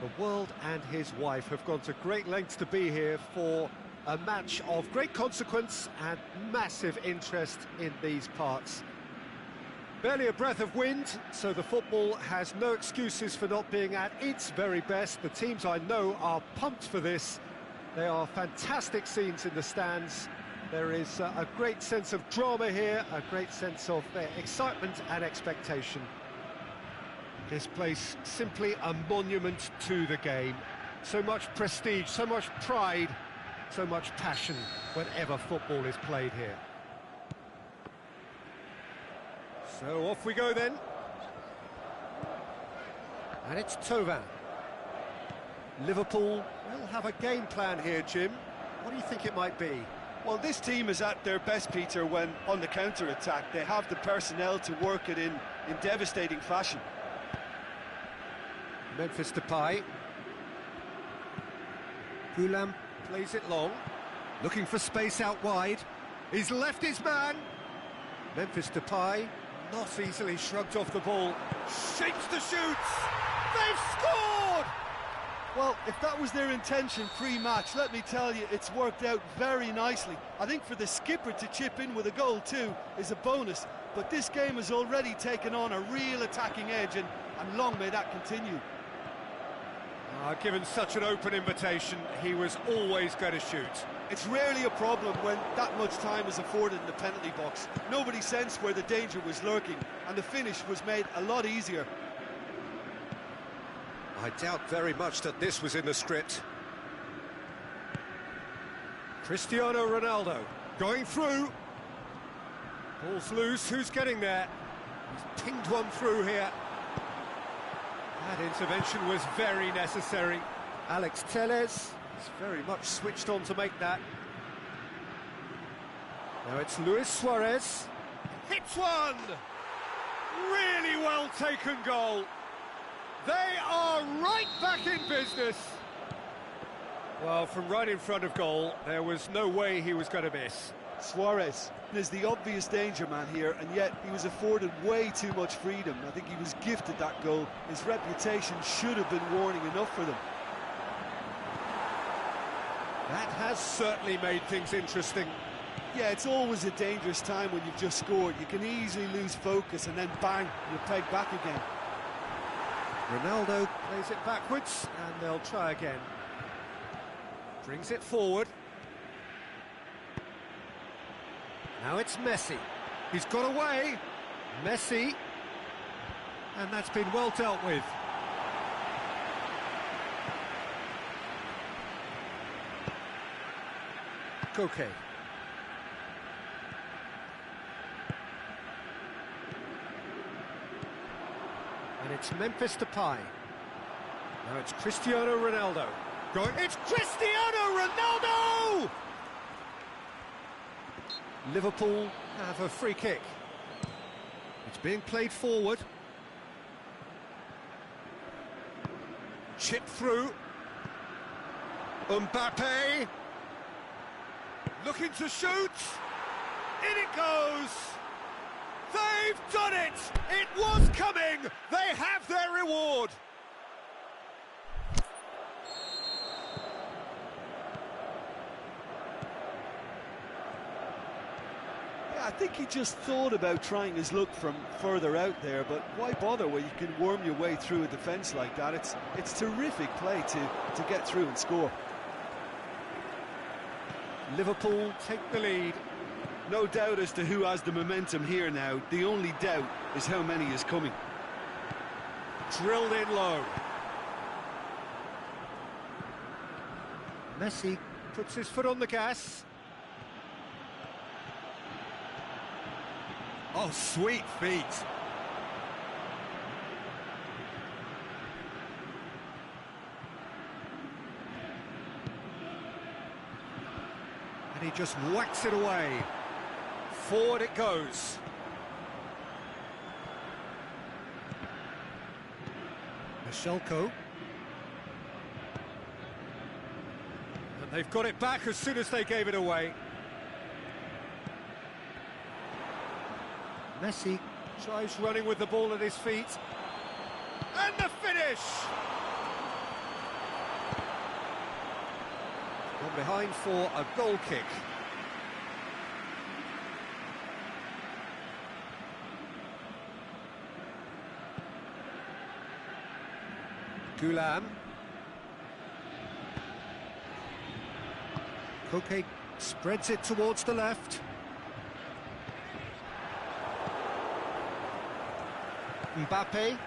The world and his wife have gone to great lengths to be here for a match of great consequence and massive interest in these parts. Barely a breath of wind, so the football has no excuses for not being at its very best. The teams I know are pumped for this. They are fantastic scenes in the stands. There is a great sense of drama here, a great sense of excitement and expectation. This place simply a monument to the game. So much prestige, so much pride, so much passion whenever football is played here. So off we go then. And it's Thauvin. Liverpool will have a game plan here, Jim. What do you think it might be? Well, this team is at their best, Peter, when on the counter-attack. They have the personnel to work it in devastating fashion. Memphis Depay. Goulam plays it long, looking for space out wide. He's left his man. Memphis Depay, not easily shrugged off the ball. Shapes the shoots. They've scored! Well, if that was their intention pre-match, let me tell you, it's worked out very nicely. I think for the skipper to chip in with a goal too is a bonus, but this game has already taken on a real attacking edge, and long may that continue. Given such an open invitation, he was always going to shoot. It's rarely a problem when that much time is afforded in the penalty box. Nobody sensed where the danger was lurking, and the finish was made a lot easier. I doubt very much that this was in the script. Cristiano Ronaldo going through. Ball's loose, who's getting there? He's pinged one through here. That intervention was very necessary. Alex Telles is very much switched on to make that. Now it's Luis Suarez. Hits one! Really well taken goal. They are right back in business. Well, from right in front of goal, there was no way he was going to miss. Suarez is the obvious danger man here, and yet he was afforded way too much freedom. I think he was gifted that goal. His reputation should have been warning enough for them. That has certainly made things interesting. Yeah, it's always a dangerous time when you've just scored. You can easily lose focus and then bang, you're pegged back again. Ronaldo plays it backwards, and they'll try again. Brings it forward. Now it's Messi. He's got away. Messi. And that's been well dealt with. Koke. And it's Memphis Depay. Now it's Cristiano Ronaldo. Going, it's Cristiano Ronaldo! Liverpool have a free kick. It's being played forward. Chip through. Mbappe. Looking to shoot. In it goes. They've done it! It was coming! They have their reward! Yeah, I think he just thought about trying his luck from further out there, but why bother when you can worm your way through a defence like that? It's terrific play to get through and score. Liverpool take the lead. No doubt as to who has the momentum here now. The only doubt is how many is coming. Drilled in low. Messi puts his foot on the gas. Oh, sweet feet. And he just whacks it away. Forward it goes. Michelko. And they've got it back as soon as they gave it away. Messi tries running with the ball at his feet. And the finish! Gone behind for a goal kick. Gulam. Koke spreads it towards the left. Mbappe.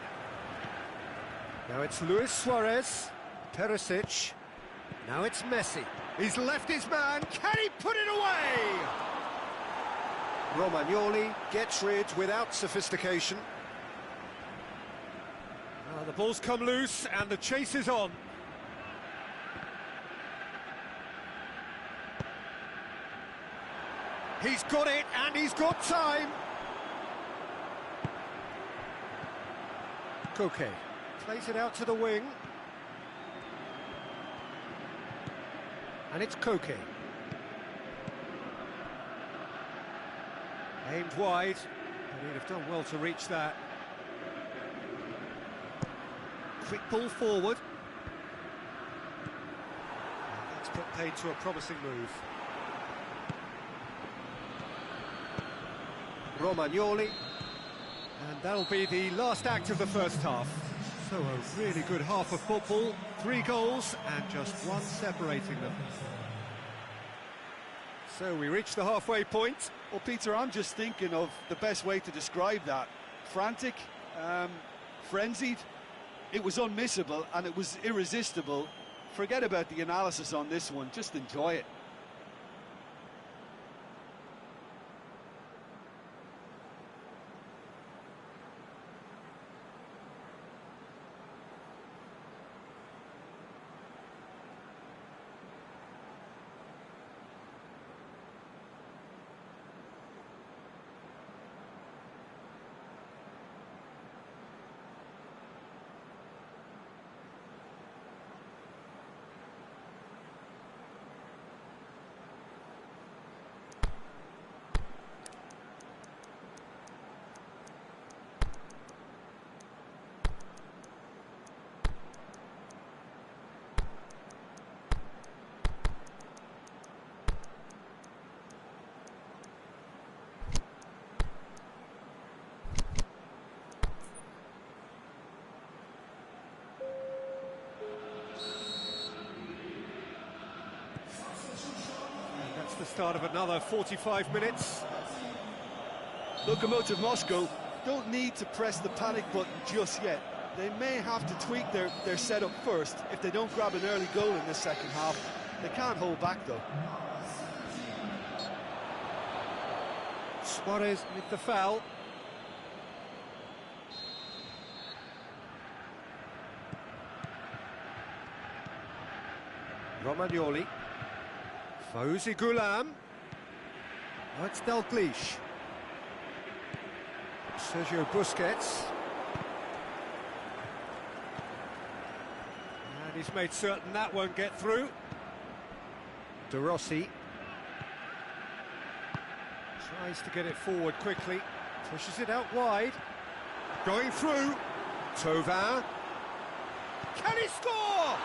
Now it's Luis Suarez. Perisic. Now it's Messi. He's left his man. Can he put it away? Romagnoli gets rid without sophistication. The ball's come loose and the chase is on. He's got it and he's got time. Koke plays it out to the wing. And it's Koke. Aimed wide, and he'd have done well to reach that. Quick ball forward. And that's put paid to a promising move. Romagnoli. And that'll be the last act of the first half. So a really good half of football. 3 goals and just one separating them. So we reach the halfway point. Well, Peter, I'm just thinking of the best way to describe that. Frantic, frenzied. It was unmissable and it was irresistible. Forget about the analysis on this one, just enjoy it. The start of another 45 minutes. Lokomotiv Moscow don't need to press the panic button just yet. They may have to tweak their setup first if they don't grab an early goal in the second half. They can't hold back though. Suarez with the foul. Romagnoli. Fauzi Gulam. Oh, it's Dalglish. Sergio Busquets. And he's made certain that won't get through. De Rossi. Tries to get it forward quickly. Pushes it out wide. Going through. Thauvin. Can he score?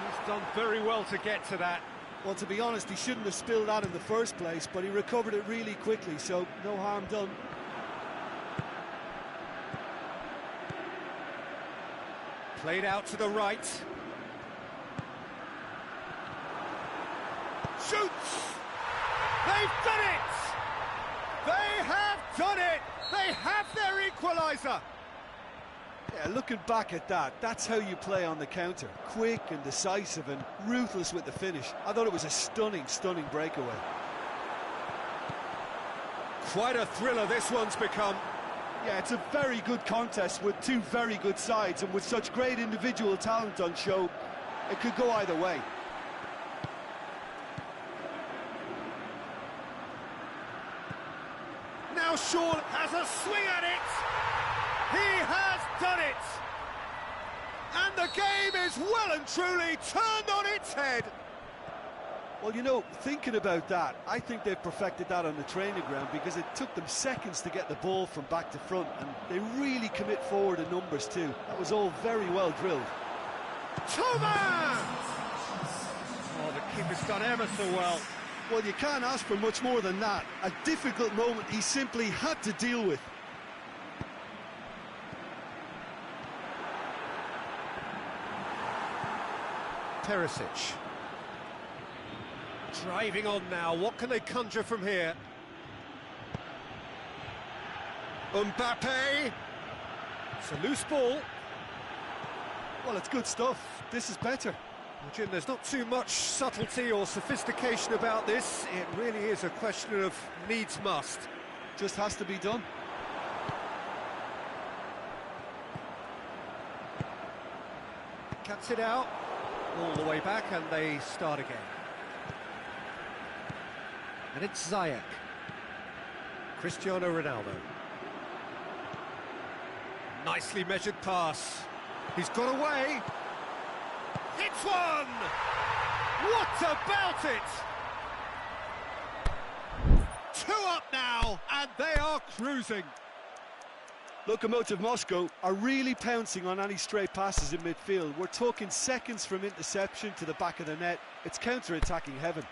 He's done very well to get to that. Well, to be honest, he shouldn't have spilled that in the first place, but he recovered it really quickly, so no harm done. Played out to the right. Shoots! They've done it! They have done it! They have their equaliser! Yeah, looking back at that, that's how you play on the counter. Quick and decisive and ruthless with the finish. I thought it was a stunning, stunning breakaway. Quite a thriller this one's become. Yeah, it's a very good contest with two very good sides, and with such great individual talent on show, it could go either way. Now Shaw has a swing at it. He has done it. And the game is well and truly turned on its head. Well, you know, thinking about that, I think they've perfected that on the training ground because it took them seconds to get the ball from back to front, and they really commit forward in numbers too. That was all very well drilled. Toma! Oh, the keeper's done ever so well. Well, you can't ask for much more than that. A difficult moment he simply had to deal with. Perisic. Driving on now, what can they conjure from here? Mbappe! It's a loose ball. Well, it's good stuff. This is better. Well, Jim, there's not too much subtlety or sophistication about this. It really is a question of needs must. Just has to be done. Cuts it out, all the way back, and they start again. And it's Ziyech. Cristiano Ronaldo. Nicely measured pass. He's got away. It's one! What about it? 2 up now, and they are cruising. Lokomotiv Moscow are really pouncing on any stray passes in midfield. We're talking seconds from interception to the back of the net. It's counter-attacking heaven.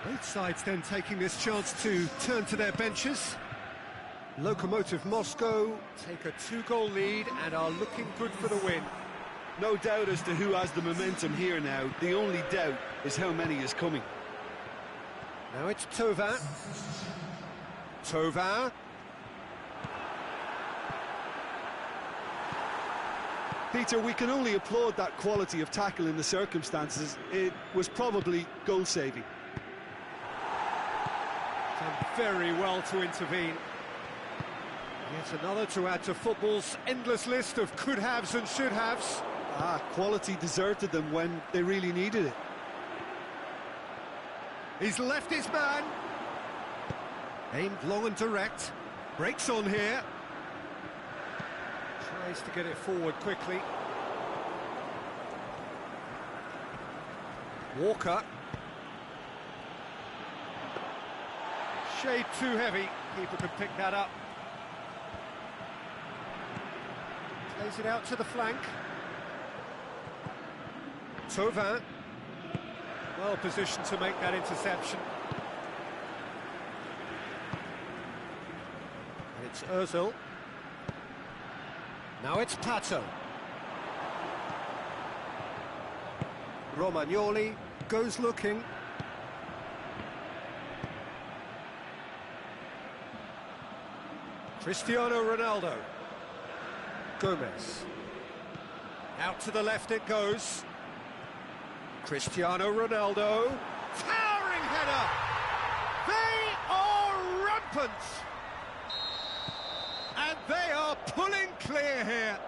Both sides then taking this chance to turn to their benches. Lokomotiv Moscow take a 2-goal lead and are looking good for the win. No doubt as to who has the momentum here now. The only doubt is how many is coming. Now it's Thauvin. Thauvin. Peter, we can only applaud that quality of tackle in the circumstances. It was probably goal-saving. Done very well to intervene. Yet another to add to football's endless list of could-haves and should-haves. Quality deserted them when they really needed it. He's left his man. Aimed long and direct. Breaks on here. Tries to get it forward quickly. Walker. Shade too heavy. Keeper could pick that up. Plays it out to the flank. Thauvin. Well positioned to make that interception. And it's Ozil. Now it's Pato. Romagnoli goes looking. Cristiano Ronaldo. Gomez. Out to the left it goes. Cristiano Ronaldo. Towering header! They are rampant! And they are pulling clear here.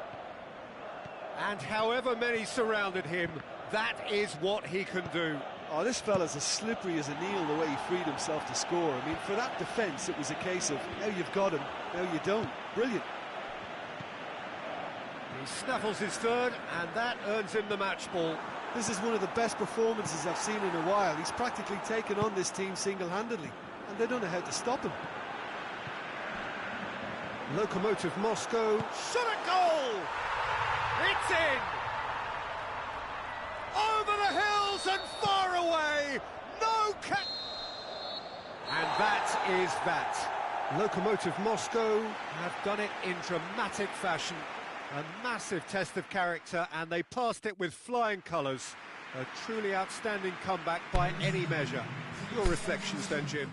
And however many surrounded him, that is what he can do. Oh, this fella's as slippery as an eel the way he freed himself to score. I mean, for that defence, it was a case of, now you've got him, now you don't. Brilliant. He snaffles his third, and that earns him the match ball. This is one of the best performances I've seen in a while. He's practically taken on this team single-handedly, and they don't know how to stop him. Lokomotiv Moscow, shot at goal! It's in! Over the hills and far away! No cut! And that is that. Lokomotiv Moscow have done it in dramatic fashion. A massive test of character, and they passed it with flying colours. A truly outstanding comeback by any measure. Your reflections then, Jim?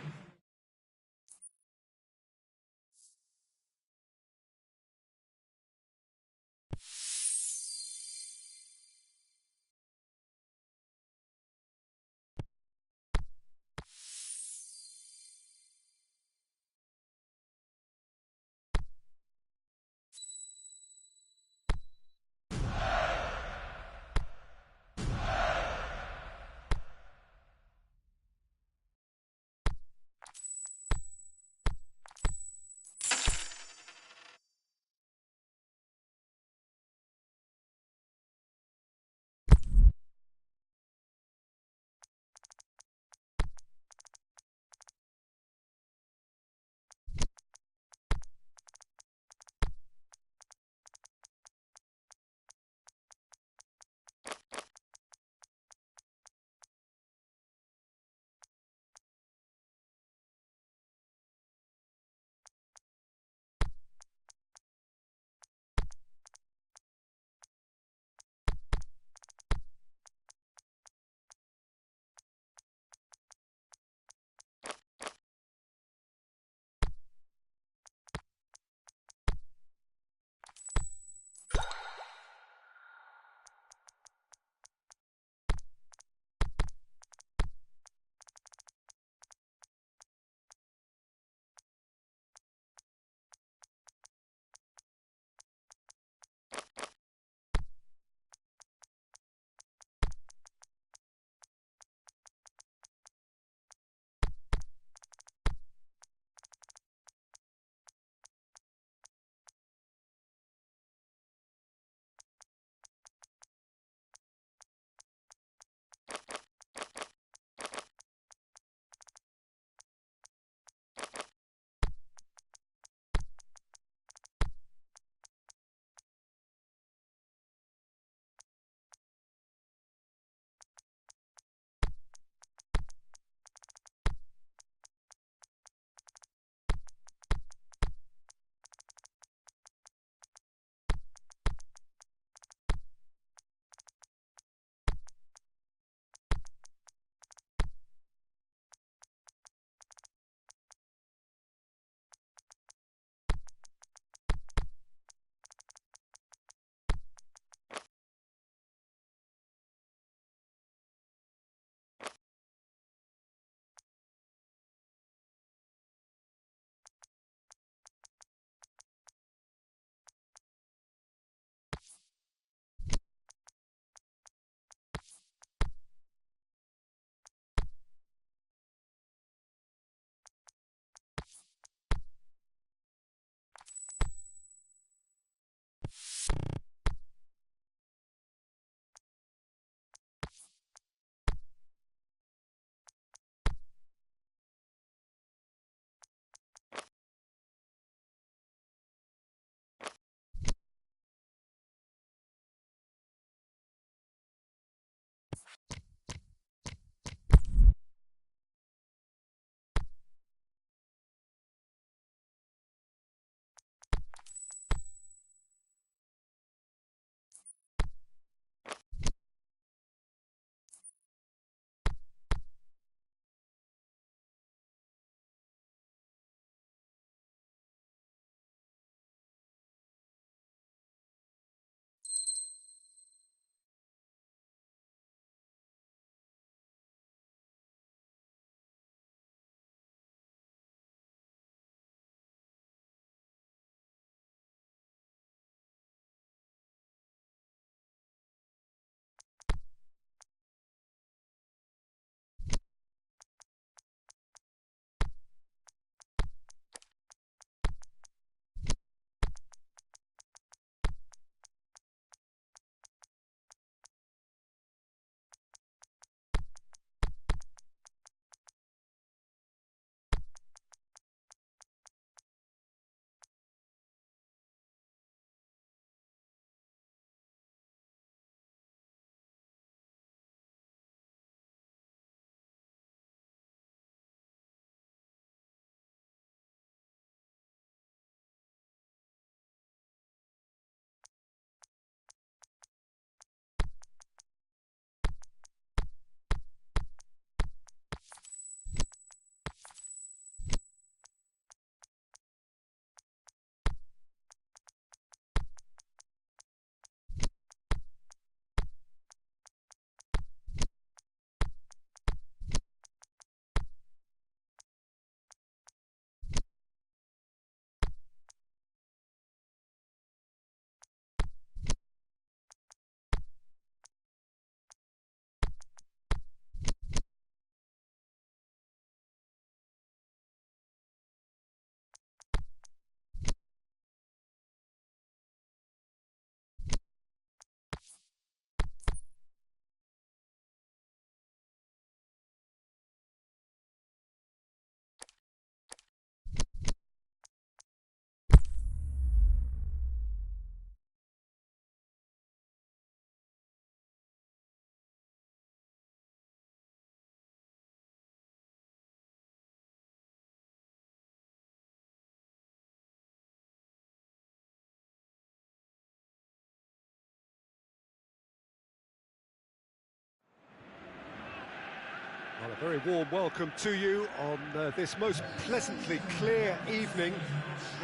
Very warm welcome to you on this most pleasantly clear evening.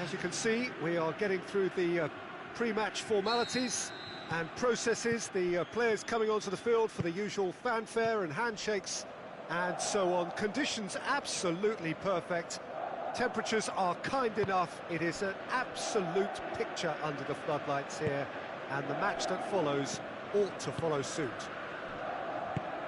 As you can see, we are getting through the pre-match formalities and processes, the players coming onto the field for the usual fanfare and handshakes and so on. Conditions absolutely perfect. Temperatures are kind enough. It is an absolute picture under the floodlights here, and the match that follows ought to follow suit.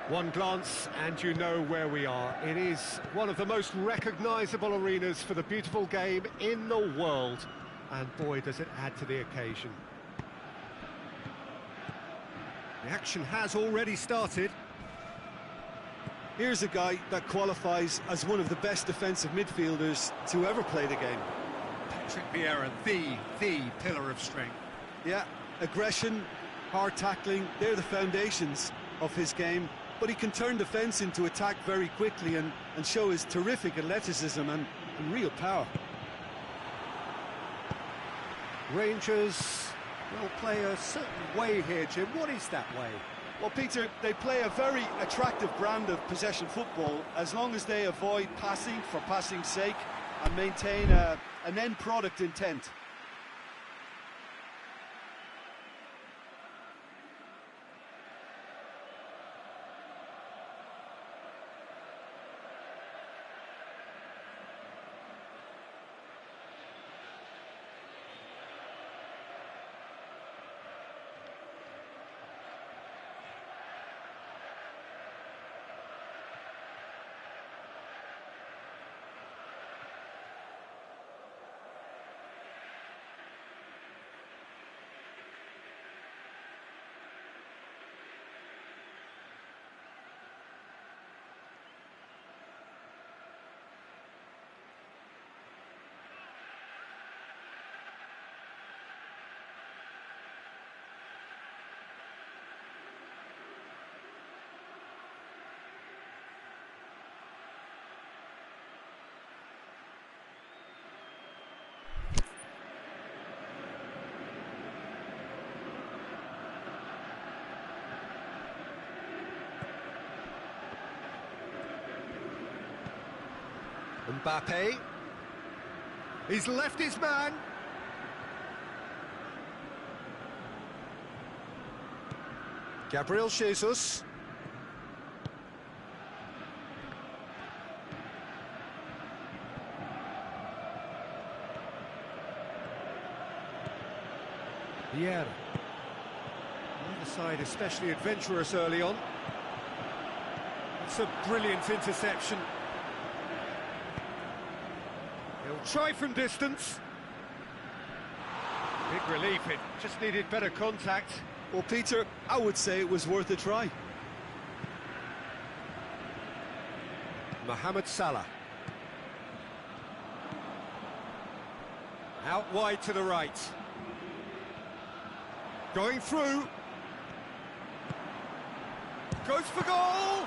One glance and you know where we are. It is one of the most recognisable arenas for the beautiful game in the world, and boy does it add to the occasion. The action has already started. Here's a guy that qualifies as one of the best defensive midfielders to ever play the game. Patrick Vieira, the pillar of strength. Yeah, aggression, hard tackling, they're the foundations of his game. But he can turn defence into attack very quickly and show his terrific athleticism and real power. Rangers will play a certain way here, Jim. What is that way? Well, Peter, they play a very attractive brand of possession football as long as they avoid passing for passing's sake and maintain an end product intent. Mbappe, he's left his man. Gabriel Jesus. Vieira. Neither side especially adventurous early on. It's a brilliant interception. He'll try from distance. Big relief, it just needed better contact. Well, Peter, I would say it was worth a try. Mohamed Salah. Out wide to the right. Going through. Goes for goal!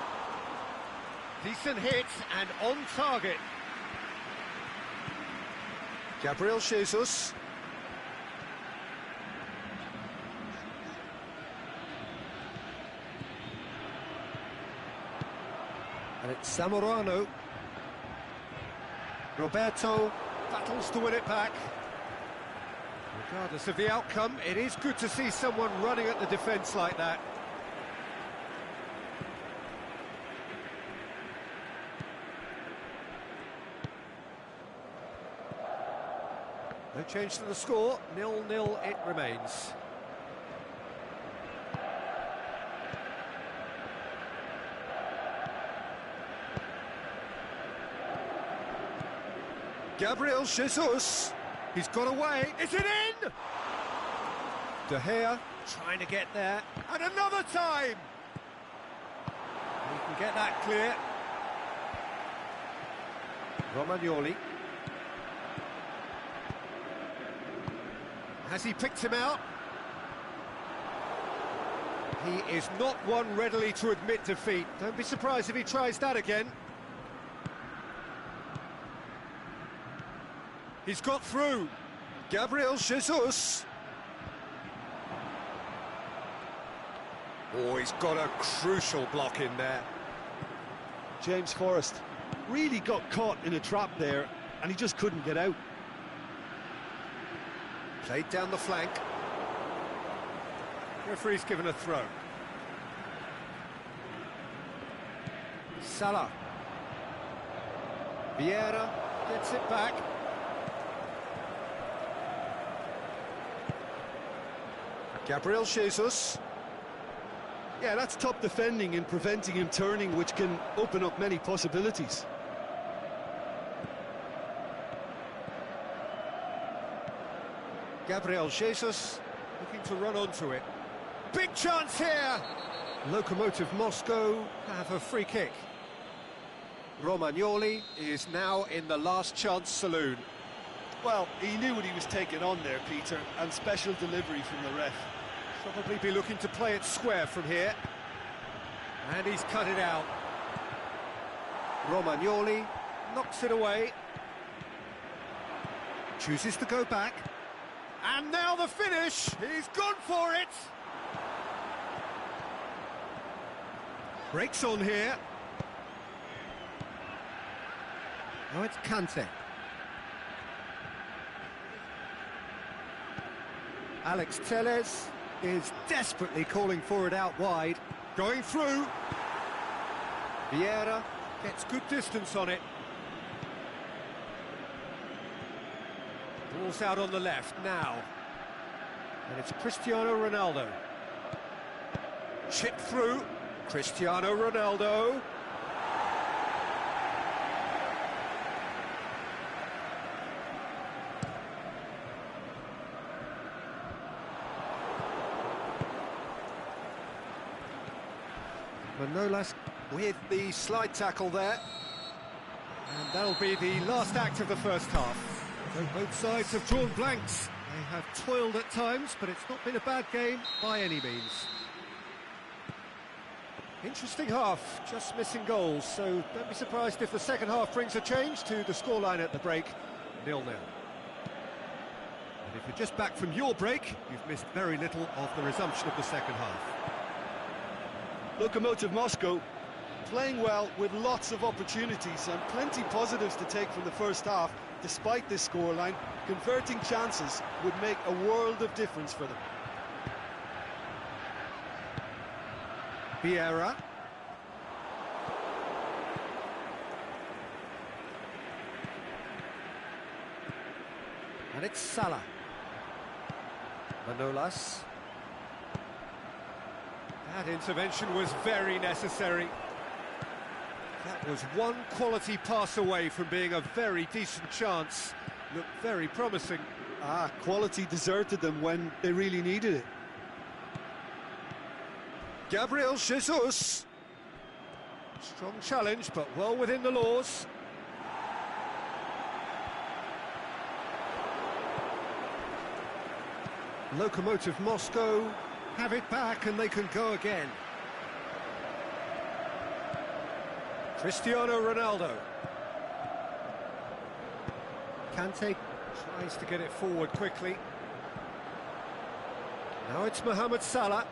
Decent hit and on target. Gabriel Jesus. And it's Zamorano. Roberto battles to win it back. Regardless of the outcome, it is good to see someone running at the defence like that. No change to the score, 0-0 it remains. Gabriel Jesus, he's got away, is it in? De Gea trying to get there, and another time! He can get that clear. Romagnoli. Has he picked him out? He is not one readily to admit defeat. Don't be surprised if he tries that again. He's got through. Gabriel Jesus. Oh, he's got a crucial block in there. James Forrest. Really got caught in a trap there, and he just couldn't get out. Played down the flank. Referee's given a throw. Salah. Vieira gets it back. Gabriel Jesus. Yeah, that's top defending and preventing him turning, which can open up many possibilities. Gabriel Jesus looking to run onto it. Big chance here! Lokomotiv Moscow have a free kick. Romagnoli is now in the last chance saloon. Well, he knew what he was taking on there, Peter, and special delivery from the ref. Probably be looking to play it square from here. And he's cut it out. Romagnoli knocks it away. Chooses to go back. And now the finish! He's gone for it! Breaks on here. Now it's Kante. Alex Telles is desperately calling for it out wide. Going through. Vieira gets good distance on it. Ball's out on the left now. And it's Cristiano Ronaldo. Chip through. Cristiano Ronaldo. Manolas with the slide tackle there. And that'll be the last act of the first half. So both sides have drawn blanks. They have toiled at times, but it's not been a bad game by any means. Interesting half, just missing goals, so don't be surprised if the second half brings a change to the scoreline at the break, 0-0. And if you're just back from your break, you've missed very little of the resumption of the second half. Lokomotiv Moscow playing well with lots of opportunities and plenty positives to take from the first half. Despite this scoreline, converting chances would make a world of difference for them. Vieira. And it's Salah. Manolas. That intervention was very necessary. That was one quality pass away from being a very decent chance. Looked very promising. Quality deserted them when they really needed it. Gabriel Jesus. Strong challenge, but well within the laws. Lokomotiv Moscow have it back and they can go again. Cristiano Ronaldo. Kante tries to get it forward quickly. Now it's Mohamed Salah.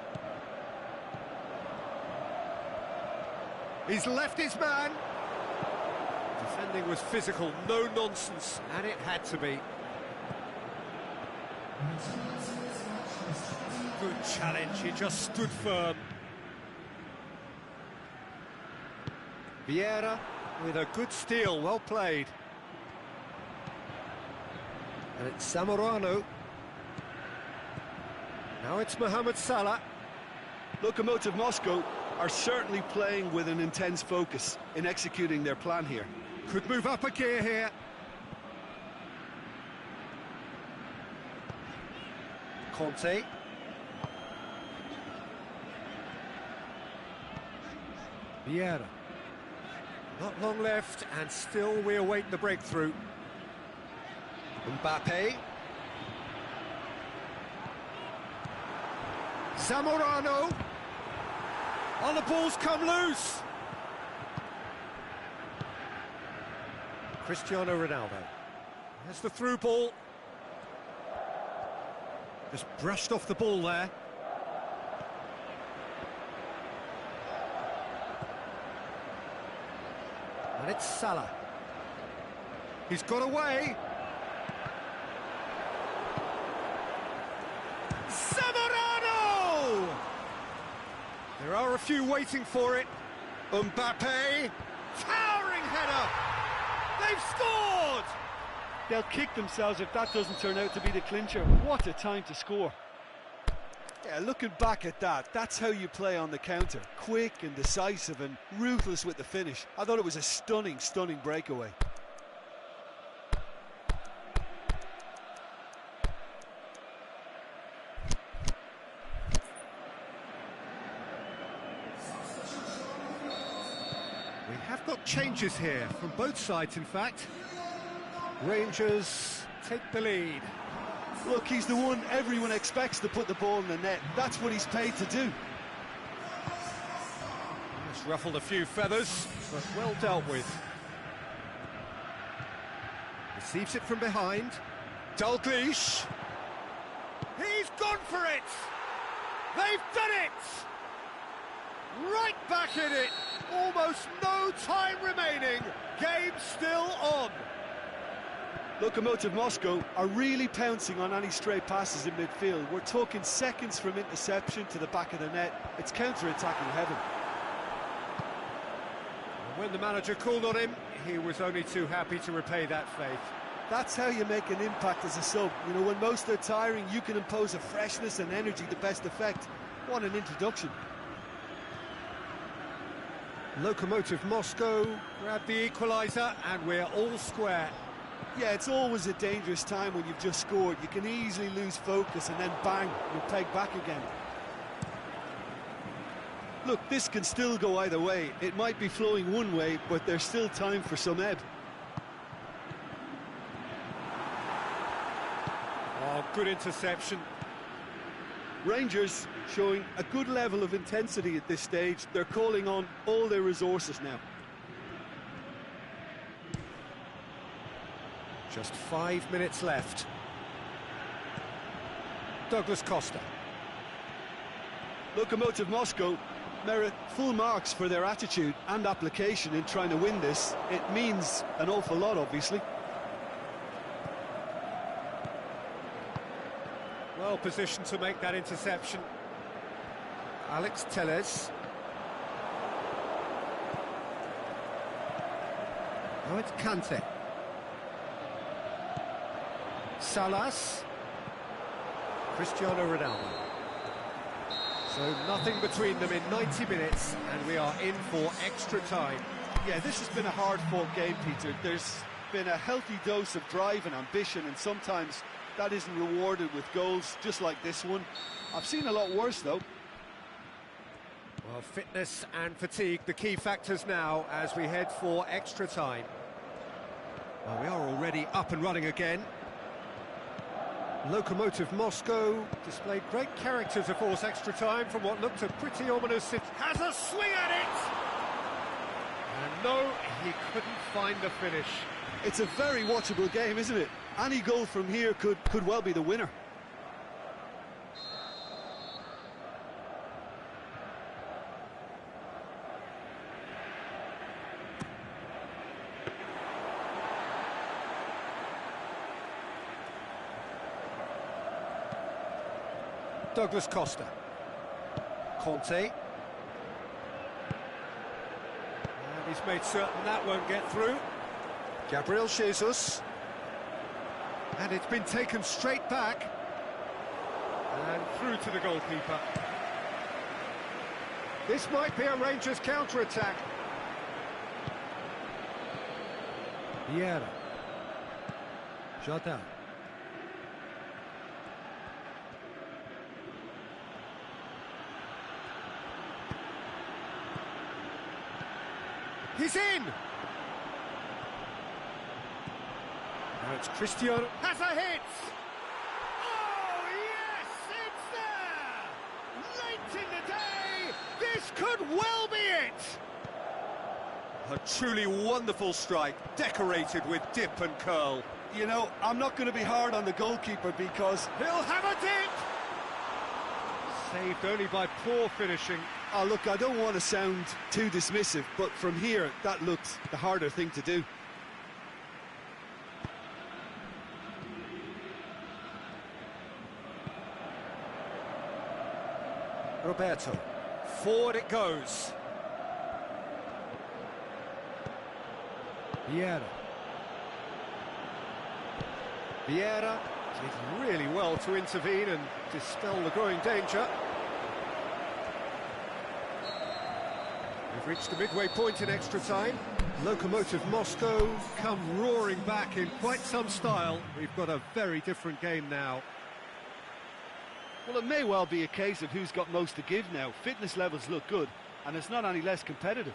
He's left his man. Defending was physical, no nonsense, and it had to be. Good challenge, he just stood firm. Vieira with a good steal, well played. And it's Zamorano. Now it's Mohamed Salah. Lokomotiv Moscow are certainly playing with an intense focus in executing their plan here. Could move up a gear here. Conte. Vieira. Not long left, and still we await the breakthrough. Mbappe. Zamorano. Oh, the ball's come loose. Cristiano Ronaldo. There's the through ball. Just brushed off the ball there. And it's Salah. He's got away. Zamorano! There are a few waiting for it. Mbappe. Towering header. They've scored! They'll kick themselves if that doesn't turn out to be the clincher. What a time to score. Yeah, looking back at that, that's how you play on the counter. Quick and decisive and ruthless with the finish. I thought it was a stunning, stunning breakaway. We have got changes here, from both sides in fact. Rangers take the lead. Look, he's the one everyone expects to put the ball in the net. That's what he's paid to do. It's ruffled a few feathers, but well dealt with. Receives it from behind. Dalglish. He's gone for it! They've done it! Right back in it! Almost no time remaining. Game still on. Lokomotiv Moscow are really pouncing on any stray passes in midfield. We're talking seconds from interception to the back of the net. It's counter-attacking heaven. When the manager called on him, he was only too happy to repay that faith. That's how you make an impact as a sub. You know, when most are tiring, you can impose a freshness and energy to best effect. What an introduction. Lokomotiv Moscow grabbed the equaliser, and we're all square. Yeah, it's always a dangerous time when you've just scored. You can easily lose focus and then bang, you're pegged back again. Look, this can still go either way. It might be flowing one way, but there's still time for some ebb. Oh, good interception. Rangers showing a good level of intensity at this stage. They're calling on all their resources now. Just 5 minutes left. Douglas Costa. Lokomotiv Moscow merit full marks for their attitude and application in trying to win this. It means an awful lot, obviously. Well positioned to make that interception. Alex Telles. Now it's Kante. Salas. Cristiano Ronaldo. So nothing between them in 90 minutes, and we are in for extra time. Yeah, this has been a hard-fought game, Peter. There's been a healthy dose of drive and ambition, and sometimes that isn't rewarded with goals, just like this one. I've seen a lot worse, though. Well, fitness and fatigue, the key factors now as we head for extra time. Well, we are already up and running again. Lokomotiv Moscow displayed great character to force extra time from what looked a pretty ominous... Has a swing at it! And no, he couldn't find the finish. It's a very watchable game, isn't it? Any goal from here could well be the winner. Douglas Costa. Conte. And he's made certain that won't get through. Gabriel Jesus. And it's been taken straight back. And through to the goalkeeper. This might be a Rangers counter-attack. Vieira. Jota. He's in! Now it's Cristiano. Has a hit! Oh, yes! It's there! Late in the day! This could well be it! A truly wonderful strike, decorated with dip and curl. You know, I'm not going to be hard on the goalkeeper because he'll have a dip! Saved only by poor finishing. Oh, look, I don't want to sound too dismissive, but from here, that looked the harder thing to do. Roberto. Forward it goes. Vieira. Vieira did really well to intervene and dispel the growing danger. We've reached the midway point in extra time. Lokomotiv Moscow come roaring back in quite some style. We've got a very different game now. Well, it may well be a case of who's got most to give now. Fitness levels look good, and it's not any less competitive.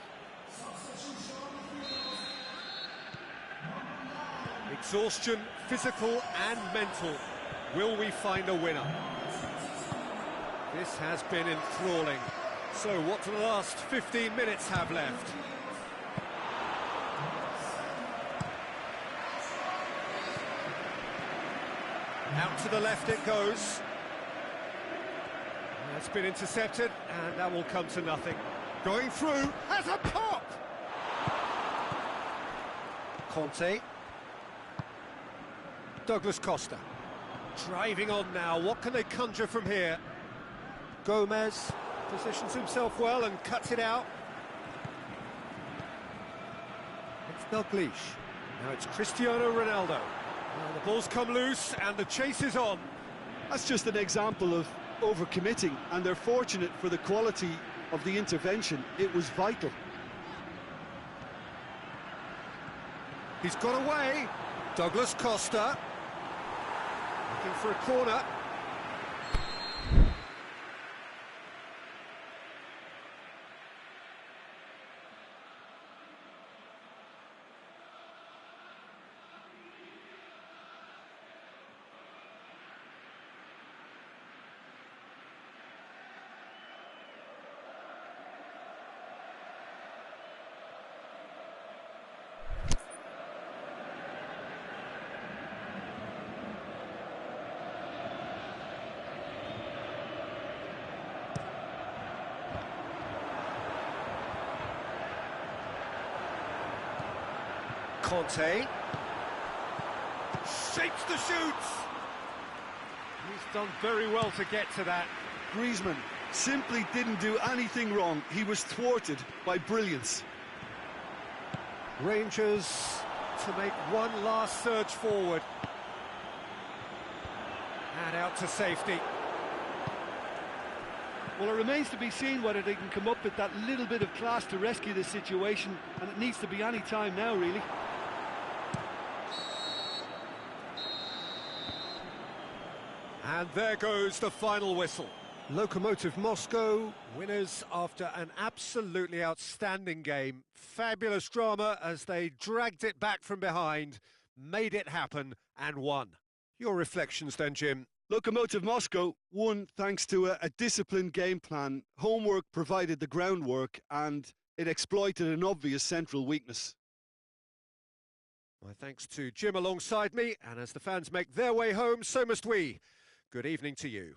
Exhaustion, physical and mental. Will we find a winner? This has been enthralling. So what do the last 15 minutes have left? Out to the left it goes. That's been intercepted, and that will come to nothing. Going through, has a pop! Conte. Douglas Costa. Driving on now, what can they conjure from here? Gomez positions himself well and cuts it out. It's Dalglish. Now it's Cristiano Ronaldo. Now the ball's come loose and the chase is on. That's just an example of overcommitting, and they're fortunate for the quality of the intervention. It was vital. He's got away. Douglas Costa. Looking for a corner. Conte shapes the shoots. He's done very well to get to that. Griezmann simply didn't do anything wrong. He was thwarted by brilliance. Rangers to make one last surge forward. And out to safety. Well, it remains to be seen whether they can come up with that little bit of class to rescue this situation, and it needs to be any time now, really. And there goes the final whistle. Lokomotiv Moscow, winners after an absolutely outstanding game. Fabulous drama as they dragged it back from behind, made it happen and won. Your reflections then, Jim? Lokomotiv Moscow won thanks to a disciplined game plan. Homework provided the groundwork, and it exploited an obvious central weakness. My thanks to Jim alongside me, and as the fans make their way home, so must we. Good evening to you.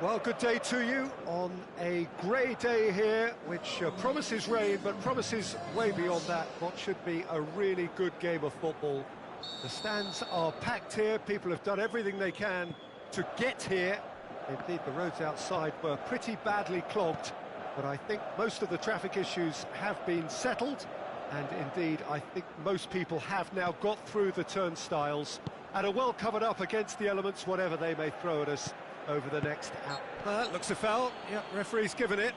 Well, good day to you on a grey day here, which promises rain, but promises way beyond that what should be a really good game of football. The stands are packed here, people have done everything they can to get here. Indeed, the roads outside were pretty badly clogged, but I think most of the traffic issues have been settled, and indeed, I think most people have now got through the turnstiles and are well covered up against the elements, whatever they may throw at us over the next hour. Looks a foul. Yep, referee's given it.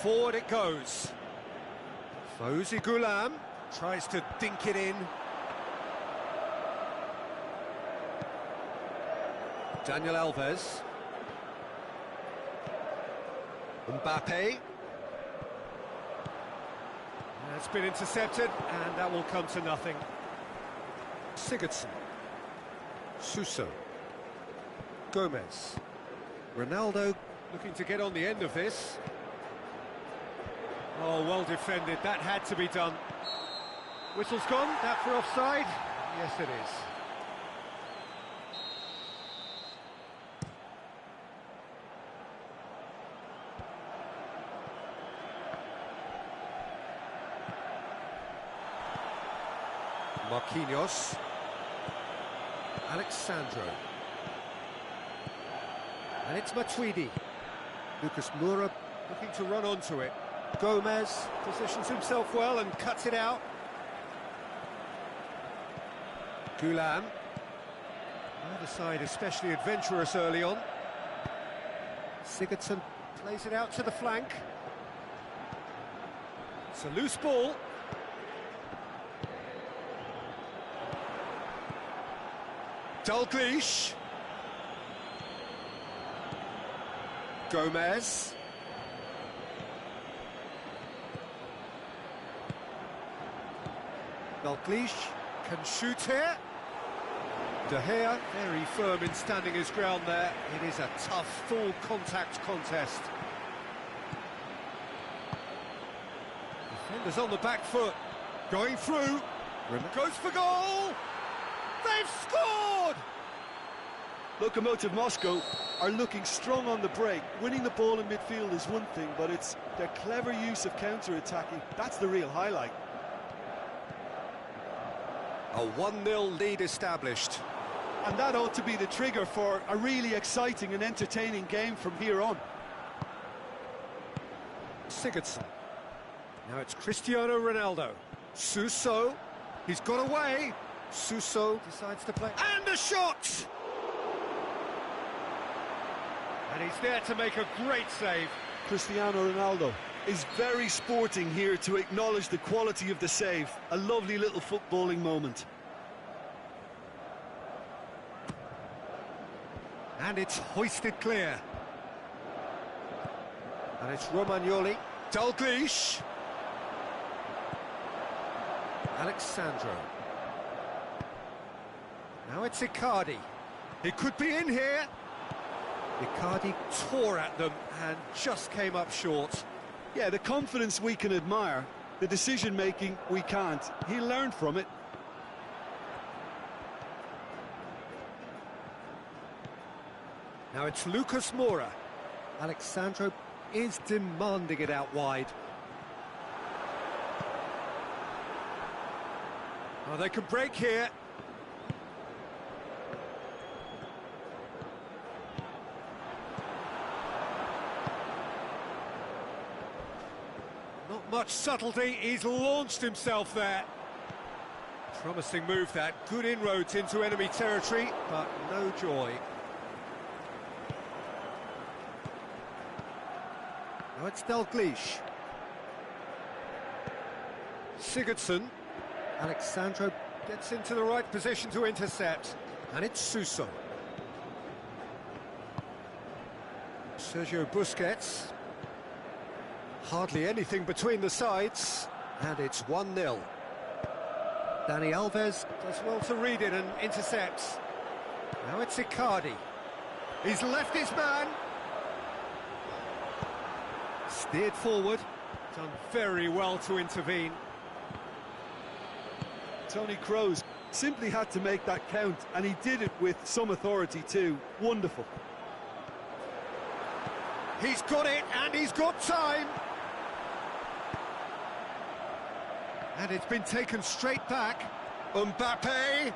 Forward it goes. Fawzi Ghulam tries to dink it in. Daniel Alves. Mbappe. It's been intercepted, and that will come to nothing. Sigurdsson. Suso. Gomez. Ronaldo looking to get on the end of this. Oh, well defended. That had to be done. Whistle's gone. That for offside? Yes, it is. Marquinhos. Alexandro. And it's Matuidi. Lucas Moura looking to run onto it. Gomez positions himself well and cuts it out. Ghulam. Either side especially adventurous early on. Sigurdsson plays it out to the flank. It's a loose ball. Dalglish. Gomez. Dalglish can shoot here. De Gea very firm in standing his ground there. It is a tough, full contact contest. Defenders on the back foot. Going through. Goes for goal. They've scored! Lokomotiv Moscow are looking strong on the break. Winning the ball in midfield is one thing, but it's their clever use of counter-attacking. That's the real highlight. A 1-0 lead established. And that ought to be the trigger for a really exciting and entertaining game from here on. Sigurdsson. Now it's Cristiano Ronaldo. Suso. He's got away. Suso decides to play. And a shot! And he's there to make a great save. Cristiano Ronaldo is very sporting here to acknowledge the quality of the save. A lovely little footballing moment. And it's hoisted clear. And it's Romagnoli. Dalglish. Alexandro. Now it's Icardi. He could be in here. Icardi tore at them and just came up short. Yeah, the confidence we can admire, the decision-making we can't. He learned from it. Now it's Lucas Moura. Alexandro is demanding it out wide. Oh, they can break here. Not much subtlety, he's launched himself there. Promising move that, good inroads into enemy territory, but no joy. Now it's Dalglish. Sigurdsson. Alexandro gets into the right position to intercept. And it's Suso. Sergio Busquets. Hardly anything between the sides. And it's 1-0. Dani Alves does well to read it and intercepts. Now it's Icardi. He's left his man. Steered forward. Done very well to intervene. Tony Kroos simply had to make that count, and he did it with some authority too. Wonderful. He's got it, and he's got time. And it's been taken straight back. Mbappe.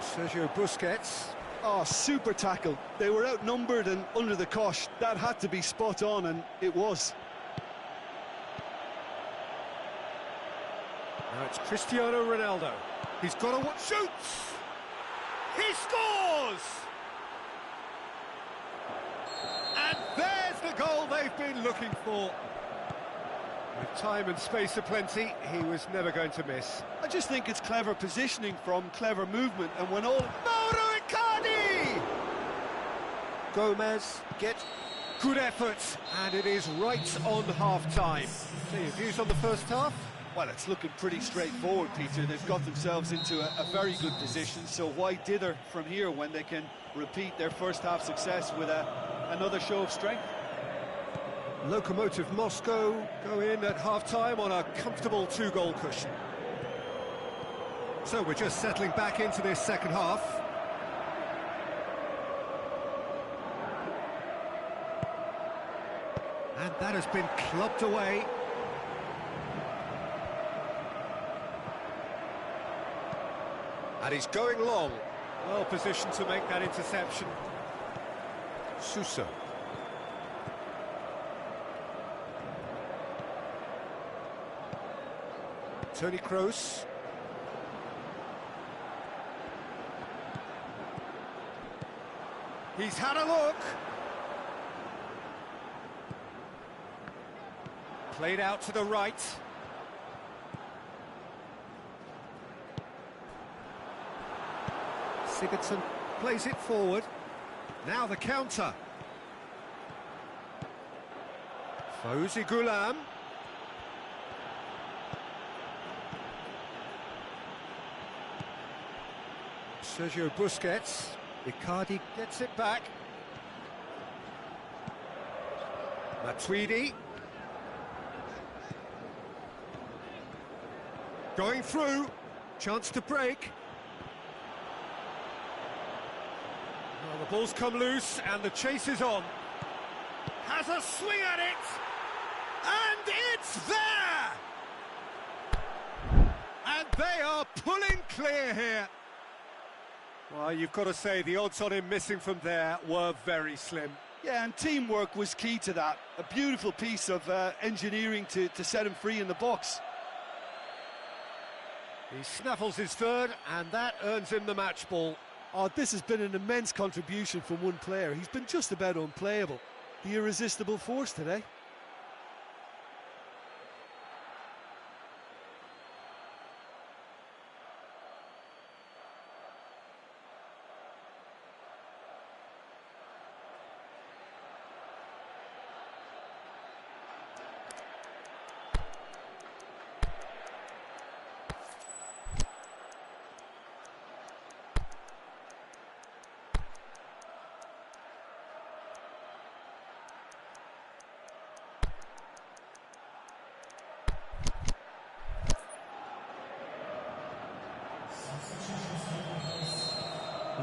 Sergio Busquets. Oh, super tackle. They were outnumbered and under the cosh. That had to be spot on, and it was. Now it's Cristiano Ronaldo. He's got a shoots. He scores. And there's the goal they've been looking for. With time and space aplenty, he was never going to miss. I just think it's clever positioning from clever movement, and when all... Mauro Icardi! Gomez gets good effort, and it is right on half-time. So your views on the first half? Well, it's looking pretty straightforward, Peter. They've got themselves into a very good position, so why dither from here when they can repeat their first-half success with another show of strength? Lokomotiv Moscow go in at half-time on a comfortable two-goal cushion. So we're just settling back into this second half. And that has been clubbed away. And he's going long. Well positioned to make that interception. Suso. Tony Kroos. He's had a look. Played out to the right. Sigurdsson plays it forward. Now the counter. Fauzi Ghulam. Sergio Busquets. Icardi gets it back. Matuidi. Going through. Chance to break. Well, the ball's come loose and the chase is on. Has a swing at it. And it's there! And they are pulling clear here. Well, you've got to say the odds on him missing from there were very slim. Yeah, and teamwork was key to that. A beautiful piece of engineering to set him free in the box. He snaffles his third, and that earns him the match ball. Oh, this has been an immense contribution from one player. He's been just about unplayable. The irresistible force today.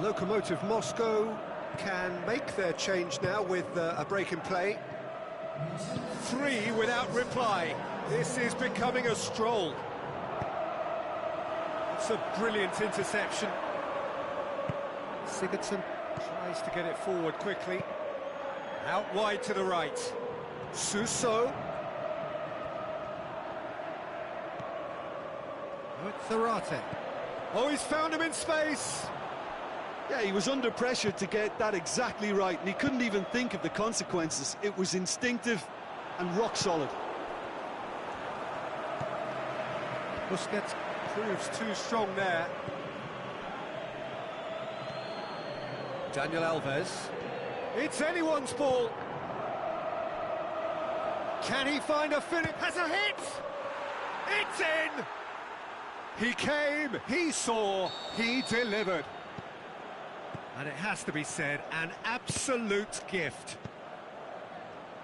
Lokomotiv Moscow can make their change now with a break in play. 3 without reply. This is becoming a stroll. It's a brilliant interception. Sigurdsson tries to get it forward quickly. Out wide to the right. Suso. It's Zarate. Oh, he's found him in space. Yeah, he was under pressure to get that exactly right, and he couldn't even think of the consequences. It was instinctive and rock solid. Busquets proves too strong there. Daniel Alves. It's anyone's ball. Can he find a finish? Has a hit! It's in! He came, he saw, he delivered. And it has to be said, an absolute gift.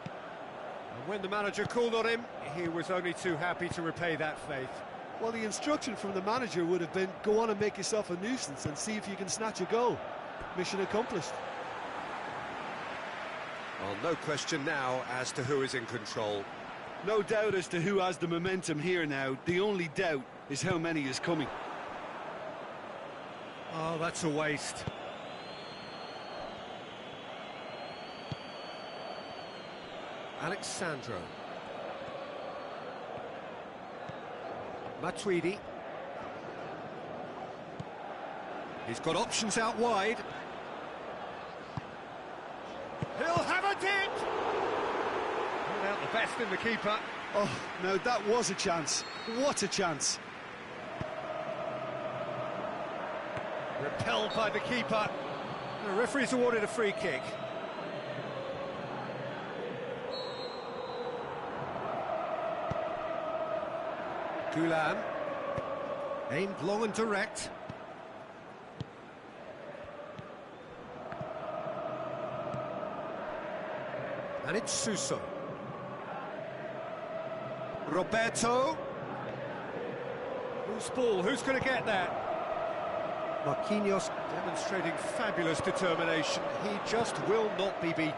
And when the manager called on him, he was only too happy to repay that faith. Well, the instruction from the manager would have been, go on and make yourself a nuisance and see if you can snatch a goal. Mission accomplished. Well, no question now as to who is in control. No doubt as to who has the momentum here now. The only doubt is how many is coming. Oh, that's a waste. Alexandro. Matuidi. He's got options out wide. He'll have a dip! Pulled out the best in the keeper. Oh, no, that was a chance. What a chance. Repelled by the keeper. The referee's awarded a free kick. Gulam. Aimed long and direct. And it's Suso. Roberto. Who's ball? Who's going to get that? Marquinhos demonstrating fabulous determination. He just will not be beaten.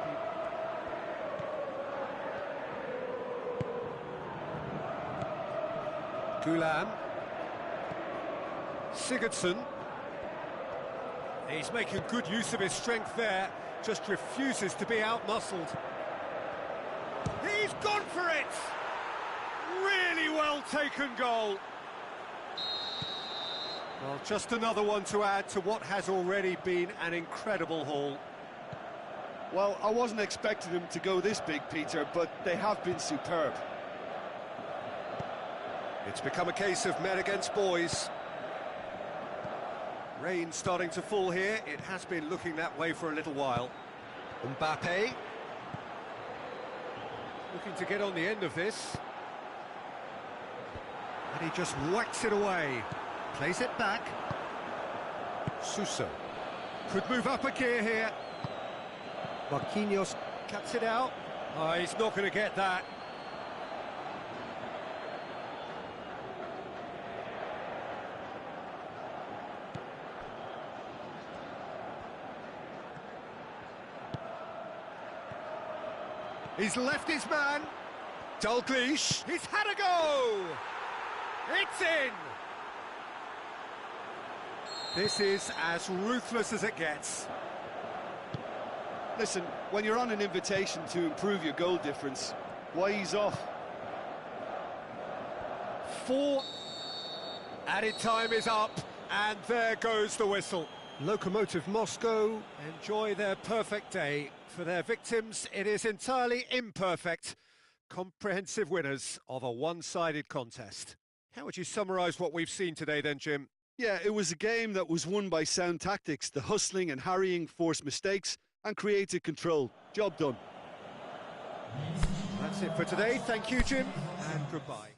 Gulam. Sigurdsson. He's making good use of his strength there, just refuses to be out-muscled. He's gone for it! Really well taken goal. Well, just another one to add to what has already been an incredible haul. Well, I wasn't expecting them to go this big, Peter, but they have been superb. It's become a case of men against boys. Rain starting to fall here. It has been looking that way for a little while. Mbappe. Looking to get on the end of this. And he just whacks it away. Plays it back. Suso. Could move up a gear here. Marquinhos cuts it out. Oh, he's not going to get that. He's left his man. Dalglish. He's had a go. It's in. This is as ruthless as it gets. Listen, when you're on an invitation to improve your goal difference, why ease off? 4 added time is up, and there goes the whistle. Lokomotiv Moscow enjoy their perfect day. For their victims, it is entirely imperfect. Comprehensive winners of a one-sided contest. How would you summarise what we've seen today then, Jim? Yeah, it was a game that was won by sound tactics. The hustling and harrying forced mistakes and created control. Job done. That's it for today. Thank you, Jim, and goodbye.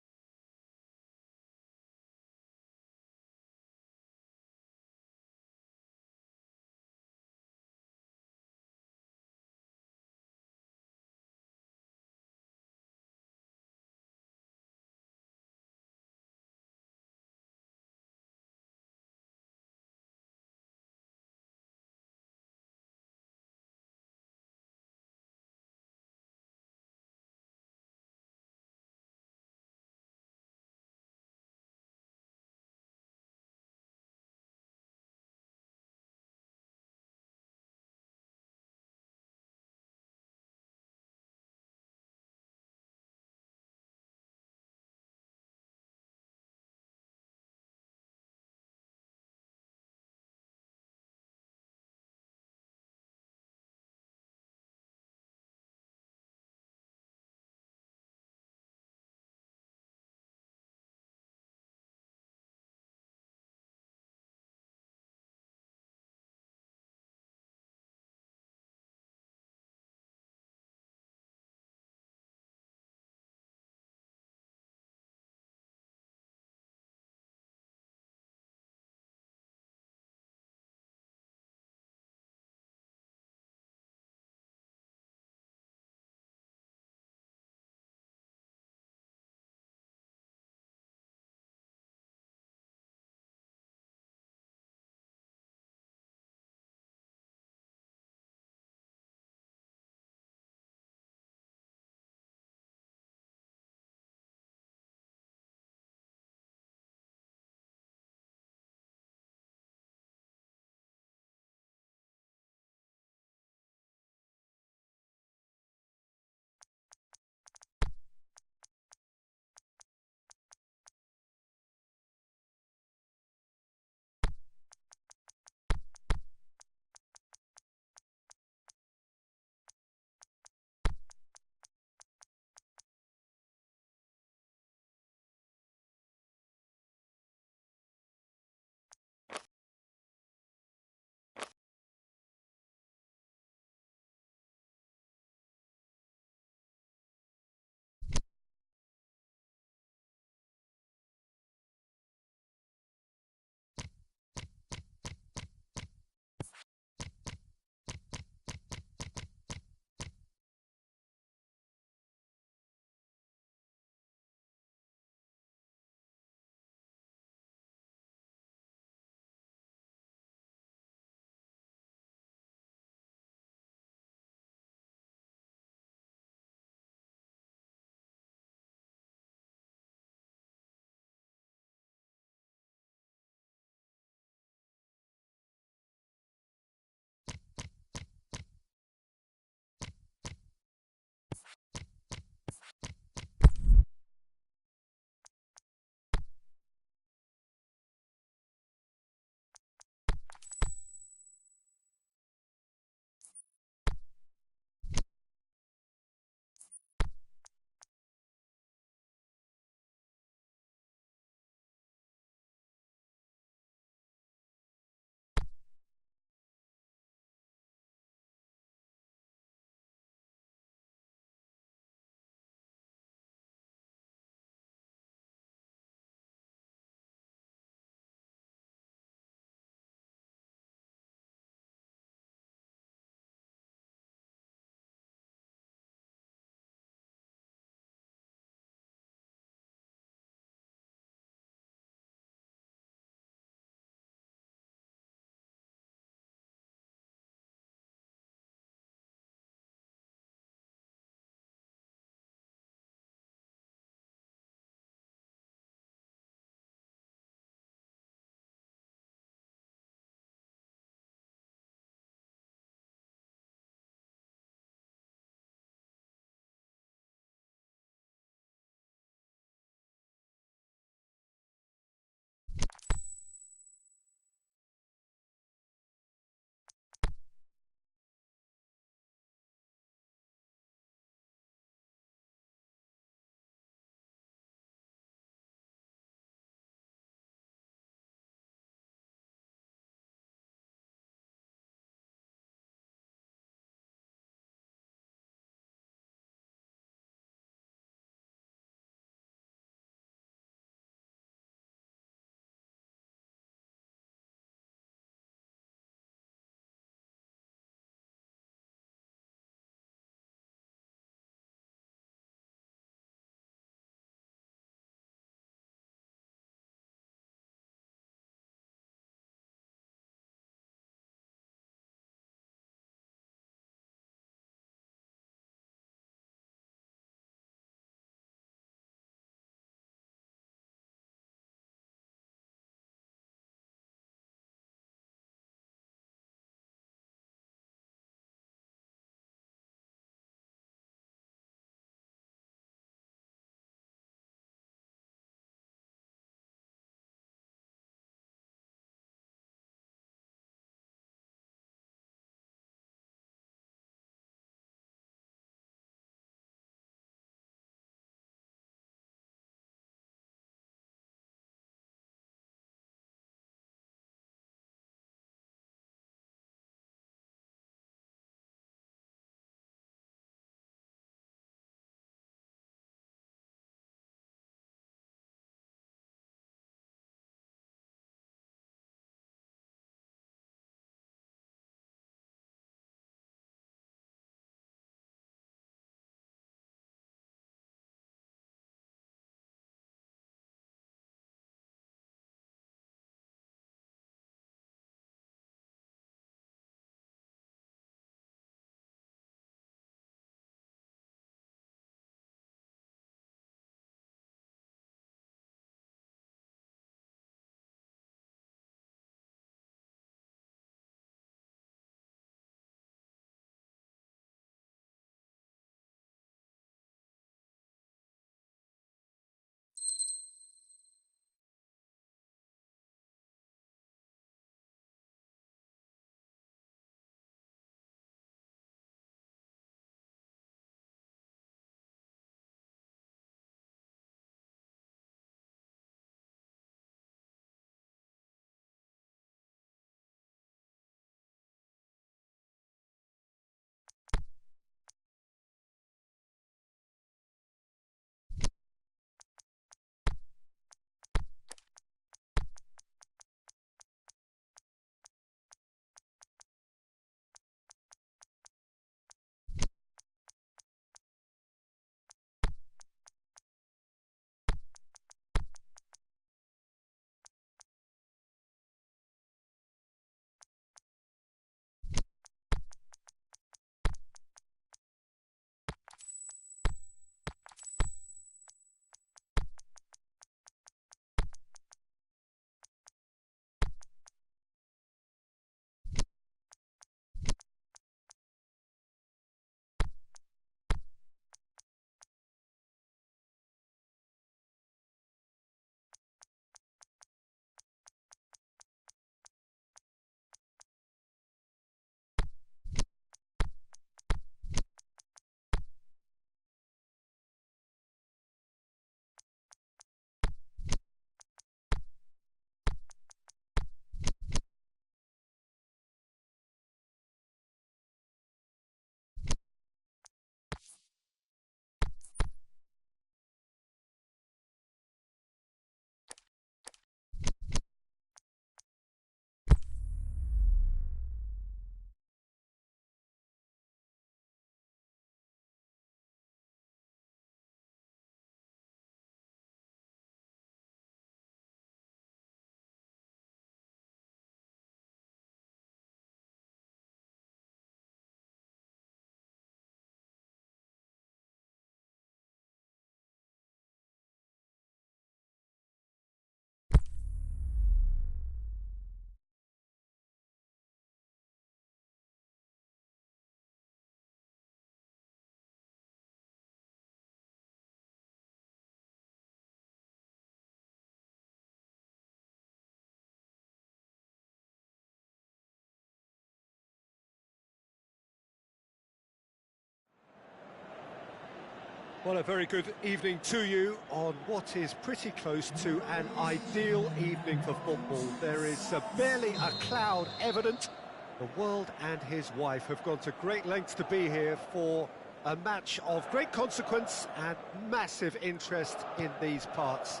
Well, a very good evening to you on what is pretty close to an ideal evening for football. There is barely a cloud evident. The world and his wife have gone to great lengths to be here for a match of great consequence and massive interest in these parts.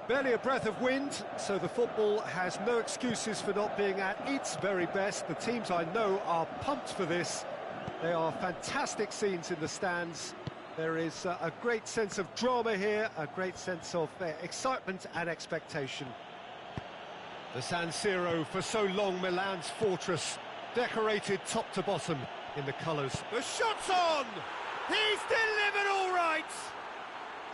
Barely a breath of wind, so the football has no excuses for not being at its very best. The teams I know are pumped for this. They are fantastic scenes in the stands. There is a great sense of drama here, a great sense of excitement and expectation. The San Siro, for so long Milan's fortress, decorated top to bottom in the colours. The shot's on! He's delivered all right!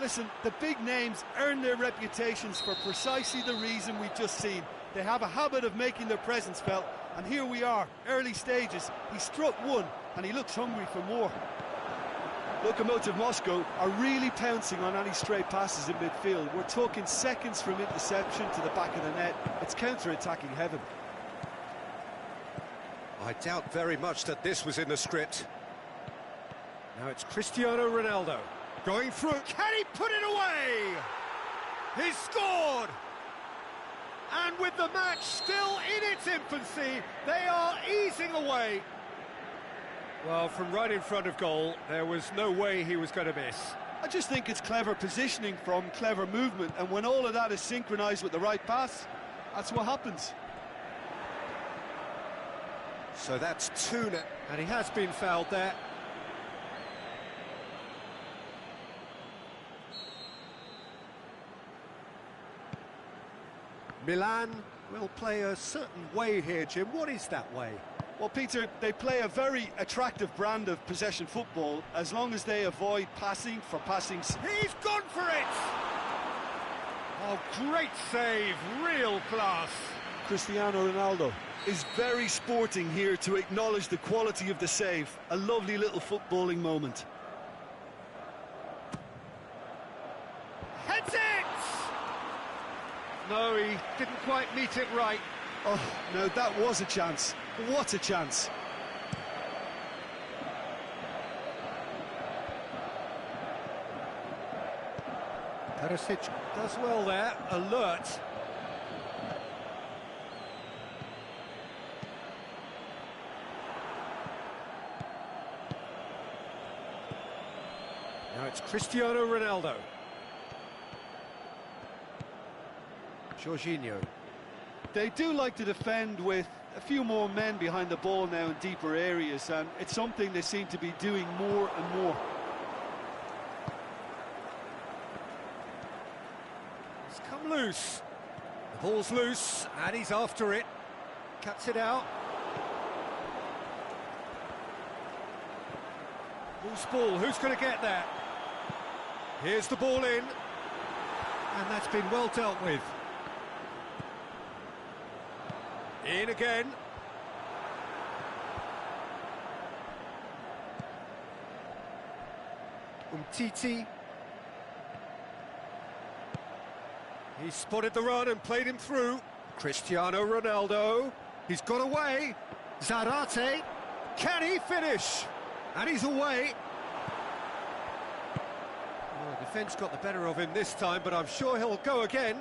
Listen, the big names earn their reputations for precisely the reason we've just seen. They have a habit of making their presence felt, and here we are, early stages. He struck one, and he looks hungry for more. Lokomotiv Moscow are really pouncing on any stray passes in midfield. We're talking seconds from interception to the back of the net. It's counter-attacking heaven. I doubt very much that this was in the script. Now it's Cristiano Ronaldo going through. Can he put it away? He's scored! And with the match still in its infancy, they are easing away. Well, from right in front of goal, there was no way he was going to miss. I just think it's clever positioning from clever movement, and when all of that is synchronised with the right pass, that's what happens. So that's 2-0, and he has been fouled there. Milan will play a certain way here, Jim. What is that way? Well, Peter, they play a very attractive brand of possession football as long as they avoid passing for passing's. He's gone for it! Oh, great save, real class. Cristiano Ronaldo is very sporting here to acknowledge the quality of the save. A lovely little footballing moment. Heads it! No, he didn't quite meet it right. Oh, no, that was a chance. What a chance. Perisic does well there, alert. Now it's Cristiano Ronaldo. Jorginho. They do like to defend with a few more men behind the ball now in deeper areas, and it's something they seem to be doing more and more. It's come loose. The ball's loose, and he's after it. Cuts it out. Loose ball, who's going to get that? Here's the ball in. And that's been well dealt with. In again. Umtiti. He spotted the run and played him through. Cristiano Ronaldo. He's got away. Zarate. Can he finish? And he's away. Well, the defence got the better of him this time, but I'm sure he'll go again.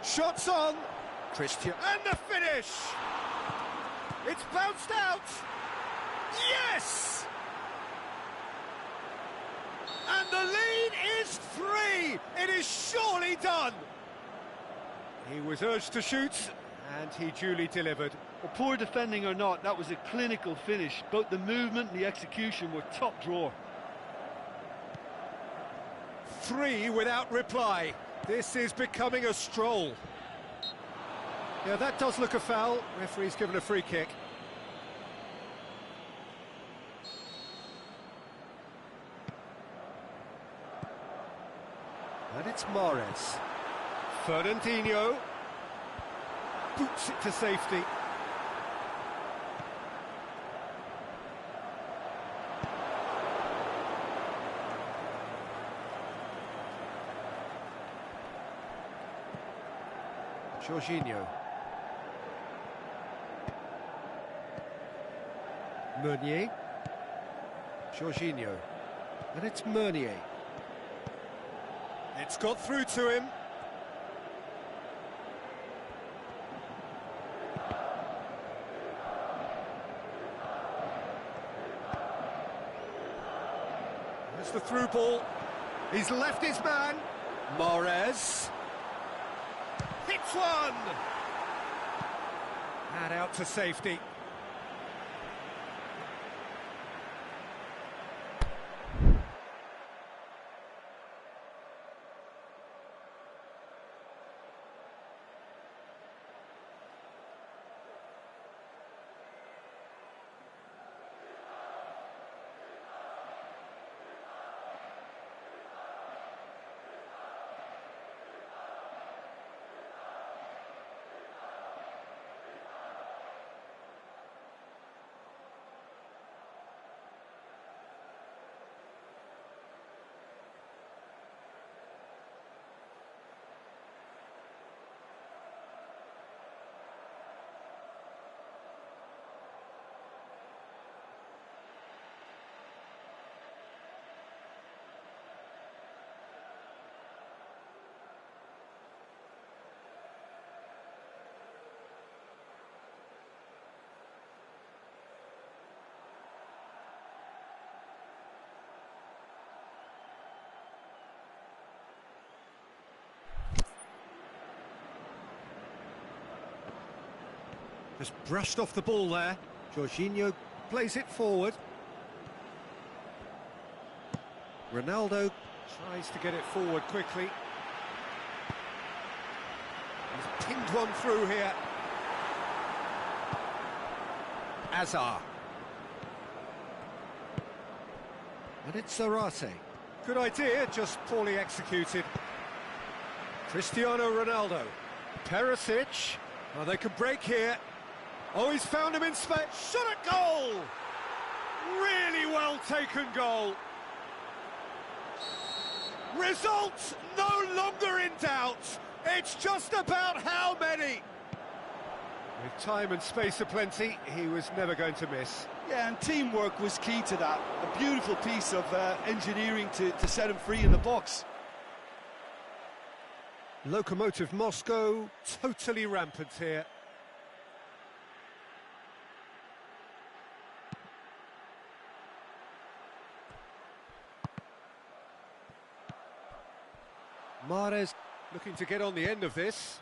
Shots on. Cristiano. And the finish! It's bounced out! Yes! And the lead is 3! It is surely done! He was urged to shoot, and he duly delivered. Well, poor defending or not, that was a clinical finish. Both the movement and the execution were top drawer. 3 without reply. This is becoming a stroll. Yeah, that does look a foul. Referee's given a free kick. And it's Mahrez. Fernandinho. Boots it to safety. Jorginho. Meunier. Jorginho. And it's Meunier. It's got through to him. There's the through ball. He's left his man. Mahrez. Hits one! And out to safety. Just brushed off the ball there. Jorginho plays it forward. Ronaldo tries to get it forward quickly. He's pinged one through here. Azar. And it's Zarate. Good idea, just poorly executed. Cristiano Ronaldo. Perisic. Oh, they can break here. Oh, he's found him in space. Shot at goal! Really well taken goal. Result no longer in doubt. It's just about how many. With time and space aplenty, he was never going to miss. Yeah, and teamwork was key to that. A beautiful piece of engineering to set him free in the box. Lokomotiv Moscow, totally rampant here. Mahrez looking to get on the end of this.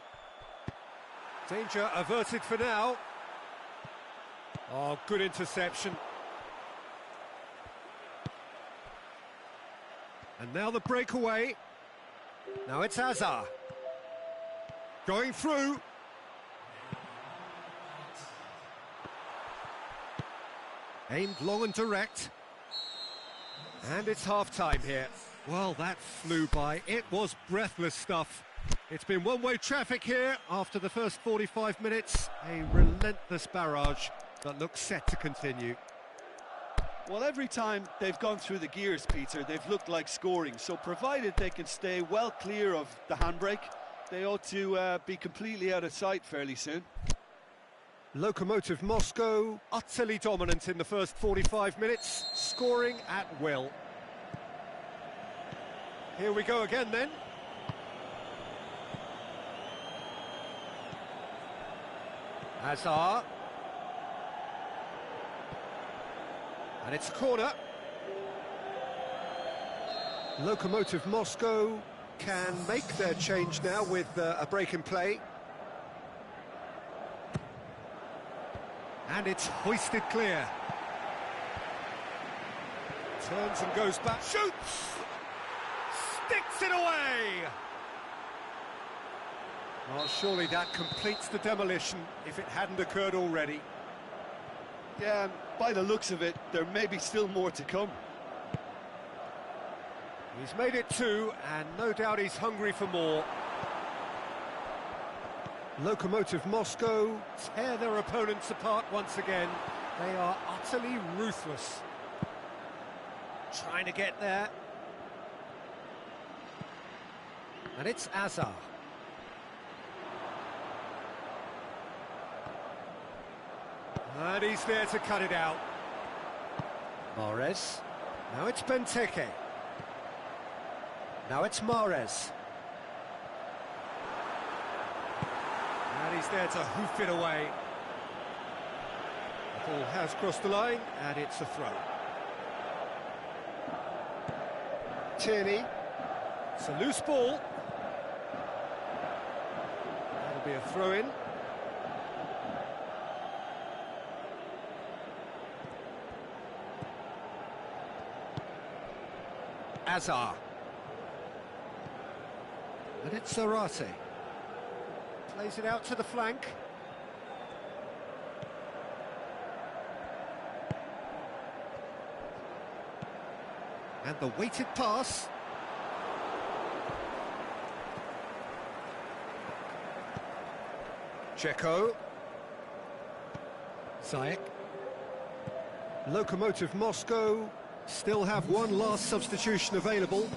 Danger averted for now. Oh, good interception. And now the breakaway. Now it's Azar. Going through. Aimed long and direct. And it's half-time here. Well, that flew by. It was breathless stuff. It's been one-way traffic here after the first 45 minutes. A relentless barrage that looks set to continue. Well, every time they've gone through the gears, Peter, they've looked like scoring. So provided they can stay well clear of the handbrake, they ought to be completely out of sight fairly soon. Lokomotiv Moscow, utterly dominant in the first 45 minutes, scoring at will. Here we go again then. Azar. And it's a corner. Lokomotiv Moscow can make their change now with a break in play. And it's hoisted clear. Turns and goes back. Shoots! Sticks it away! Well, surely that completes the demolition if it hadn't occurred already. Yeah, and by the looks of it, there may be still more to come. He's made it two, and no doubt he's hungry for more. Lokomotiv Moscow tear their opponents apart once again. They are utterly ruthless. Trying to get there. And it's Azar. And he's there to cut it out. Mahrez. Now it's Benteke. Now it's Mahrez. And he's there to hoof it away. The ball has crossed the line, and it's a throw. Tierney. It's a loose ball. That'll be a throw-in. Azar. And it's Zarate. Plays it out to the flank. And the weighted pass. Dzeko. Ziyech. Lokomotiv Moscow still have one last substitution available.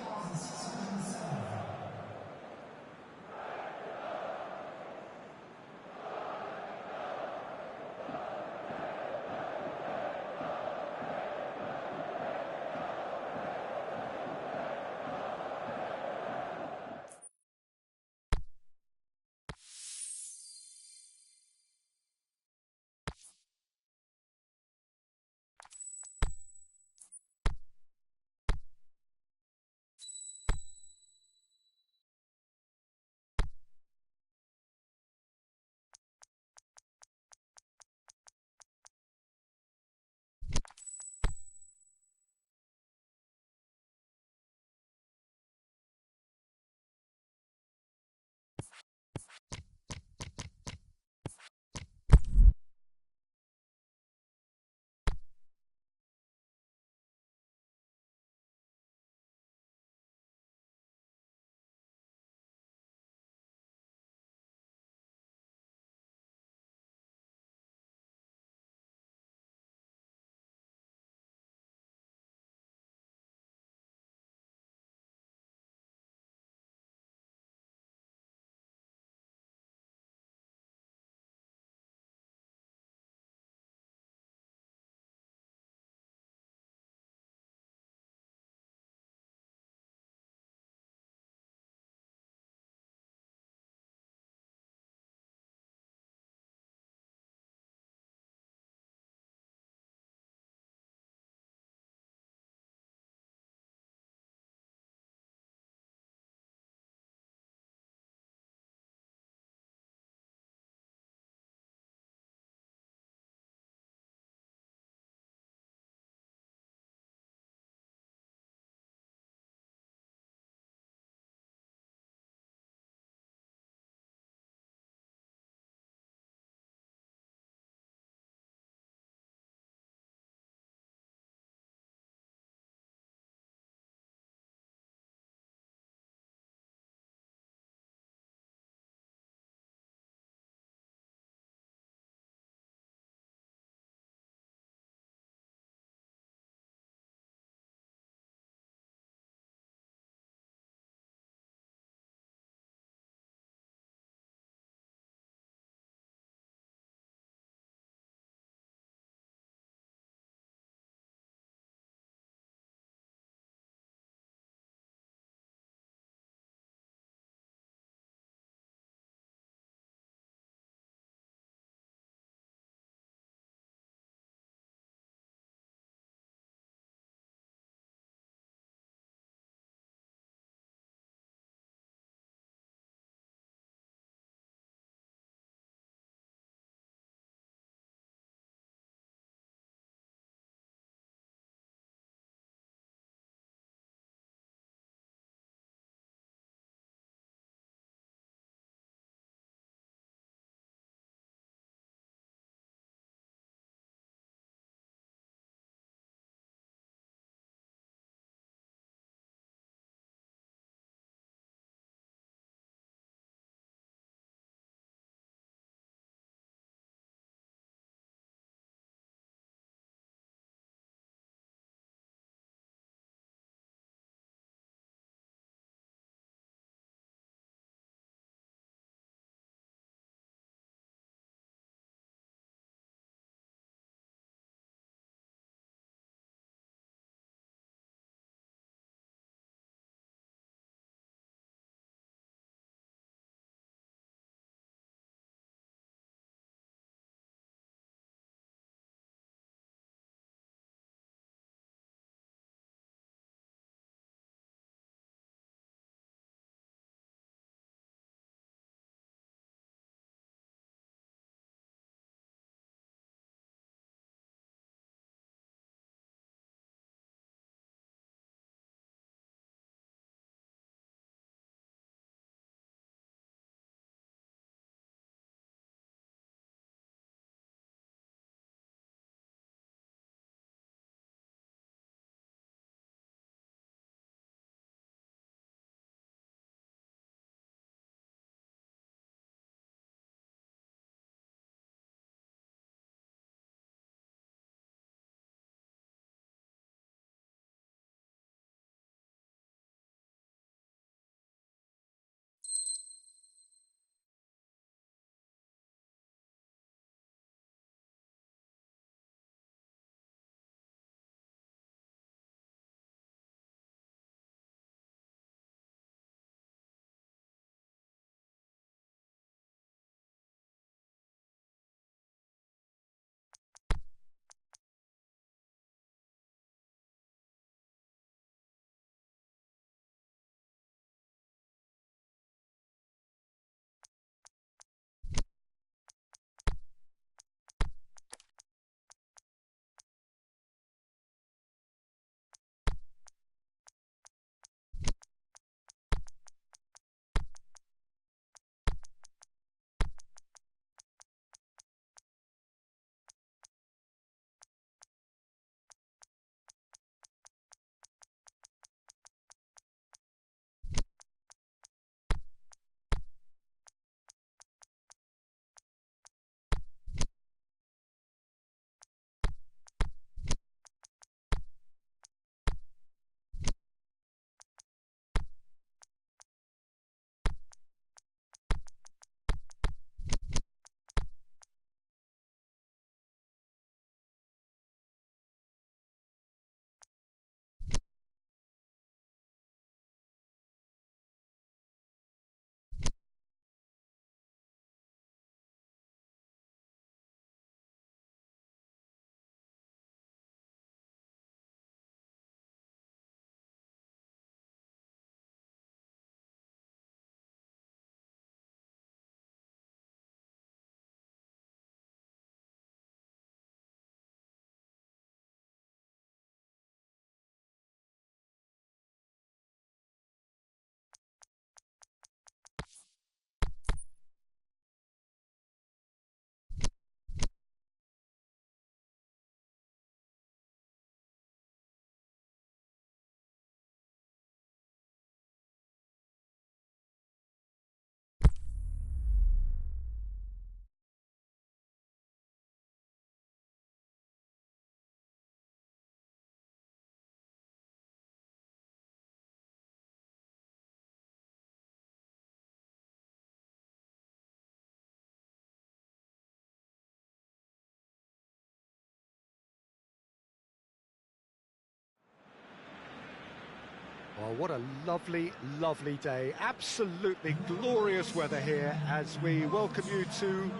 Well, what a lovely, lovely day. Absolutely glorious weather here as we welcome you to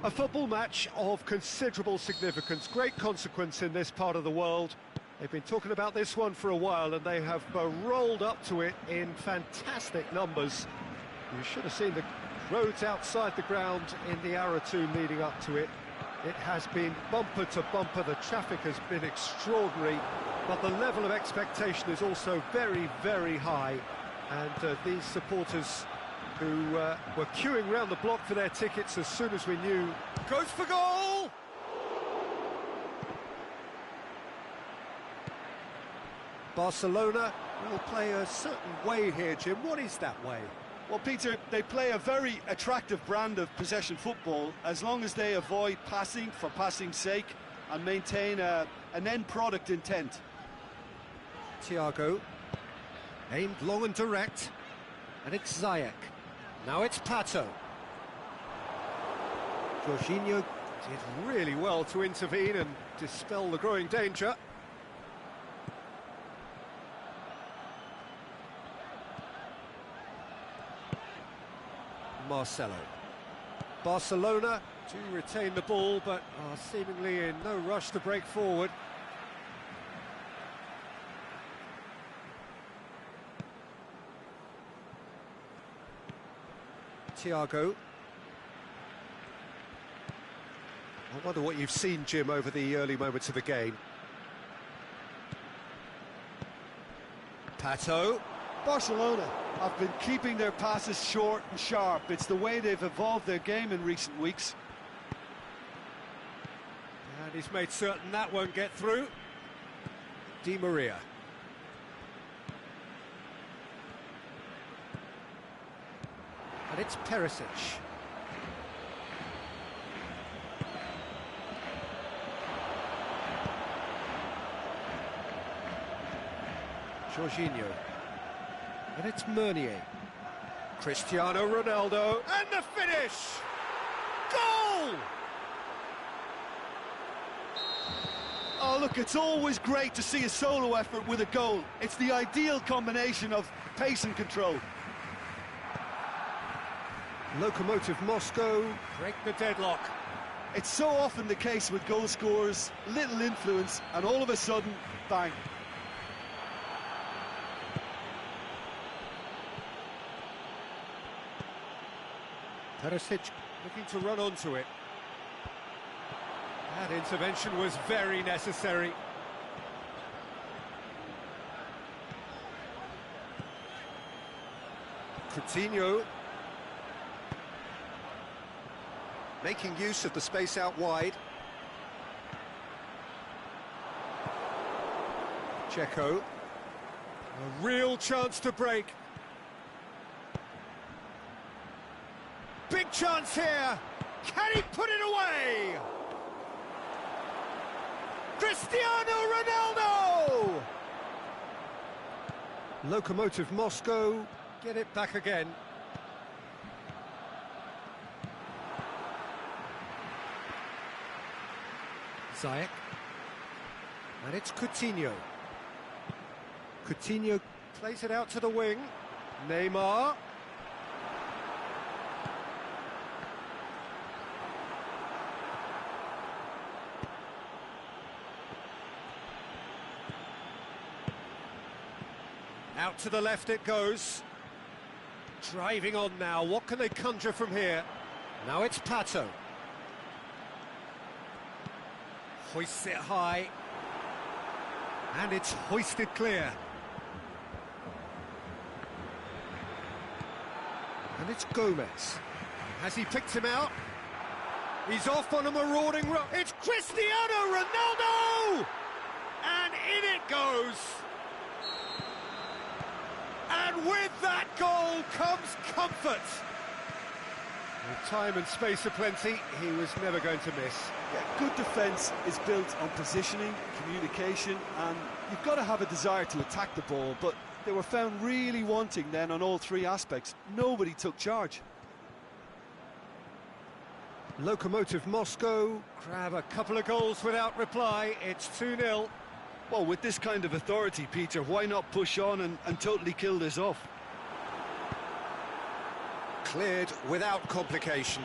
a football match of considerable significance, great consequence in this part of the world. They've been talking about this one for a while and they have rolled up to it in fantastic numbers. You should have seen the roads outside the ground in the hour or two leading up to it. It has been bumper to bumper, the traffic has been extraordinary, but the level of expectation is also very, very high. And these supporters who were queuing round the block for their tickets as soon as we knew. Goes for goal! Barcelona will play a certain way here, Jim. What is that way? Well, Peter, they play a very attractive brand of possession football as long as they avoid passing for passing's sake and maintain an end product intent. Thiago, aimed long and direct, and it's Ziyech. Now it's Pato. Jorginho did really well to intervene and dispel the growing danger. Marcelo. Barcelona do retain the ball, but are seemingly in no rush to break forward. Thiago. I wonder what you've seen, Jim, over the early moments of the game. Pato. Barcelona have been keeping their passes short and sharp. It's the way they've evolved their game in recent weeks. And he's made certain that won't get through. Di Maria. And it's Perisic. Jorginho. And it's Meunier. Cristiano Ronaldo, and the finish! Goal! Oh, look, it's always great to see a solo effort with a goal. It's the ideal combination of pace and control. Lokomotiv Moscow break the deadlock. It's so often the case with goal scorers, little influence, and all of a sudden, bang. Perisic looking to run onto it. That intervention was very necessary. Coutinho making use of the space out wide. Checo, a real chance to break. Big chance here. Can he put it away? Cristiano Ronaldo! Lokomotiv Moscow get it back again. Ziyech. And it's Coutinho. Coutinho plays it out to the wing. Neymar. Out to the left it goes. Driving on now. What can they conjure from here? Now it's Pato. Hoists it high. And it's hoisted clear. And it's Gomez. Has he picked him out? He's off on a marauding run. It's Cristiano Ronaldo! And in it goes. And with that goal comes comfort. With time and space aplenty, he was never going to miss. Yeah, good defence is built on positioning, communication, and you've got to have a desire to attack the ball, but they were found really wanting then on all three aspects. Nobody took charge. Lokomotiv Moscow grab a couple of goals without reply. It's 2-0. Well, with this kind of authority, Peter, why not push on and totally kill this off? Cleared without complication.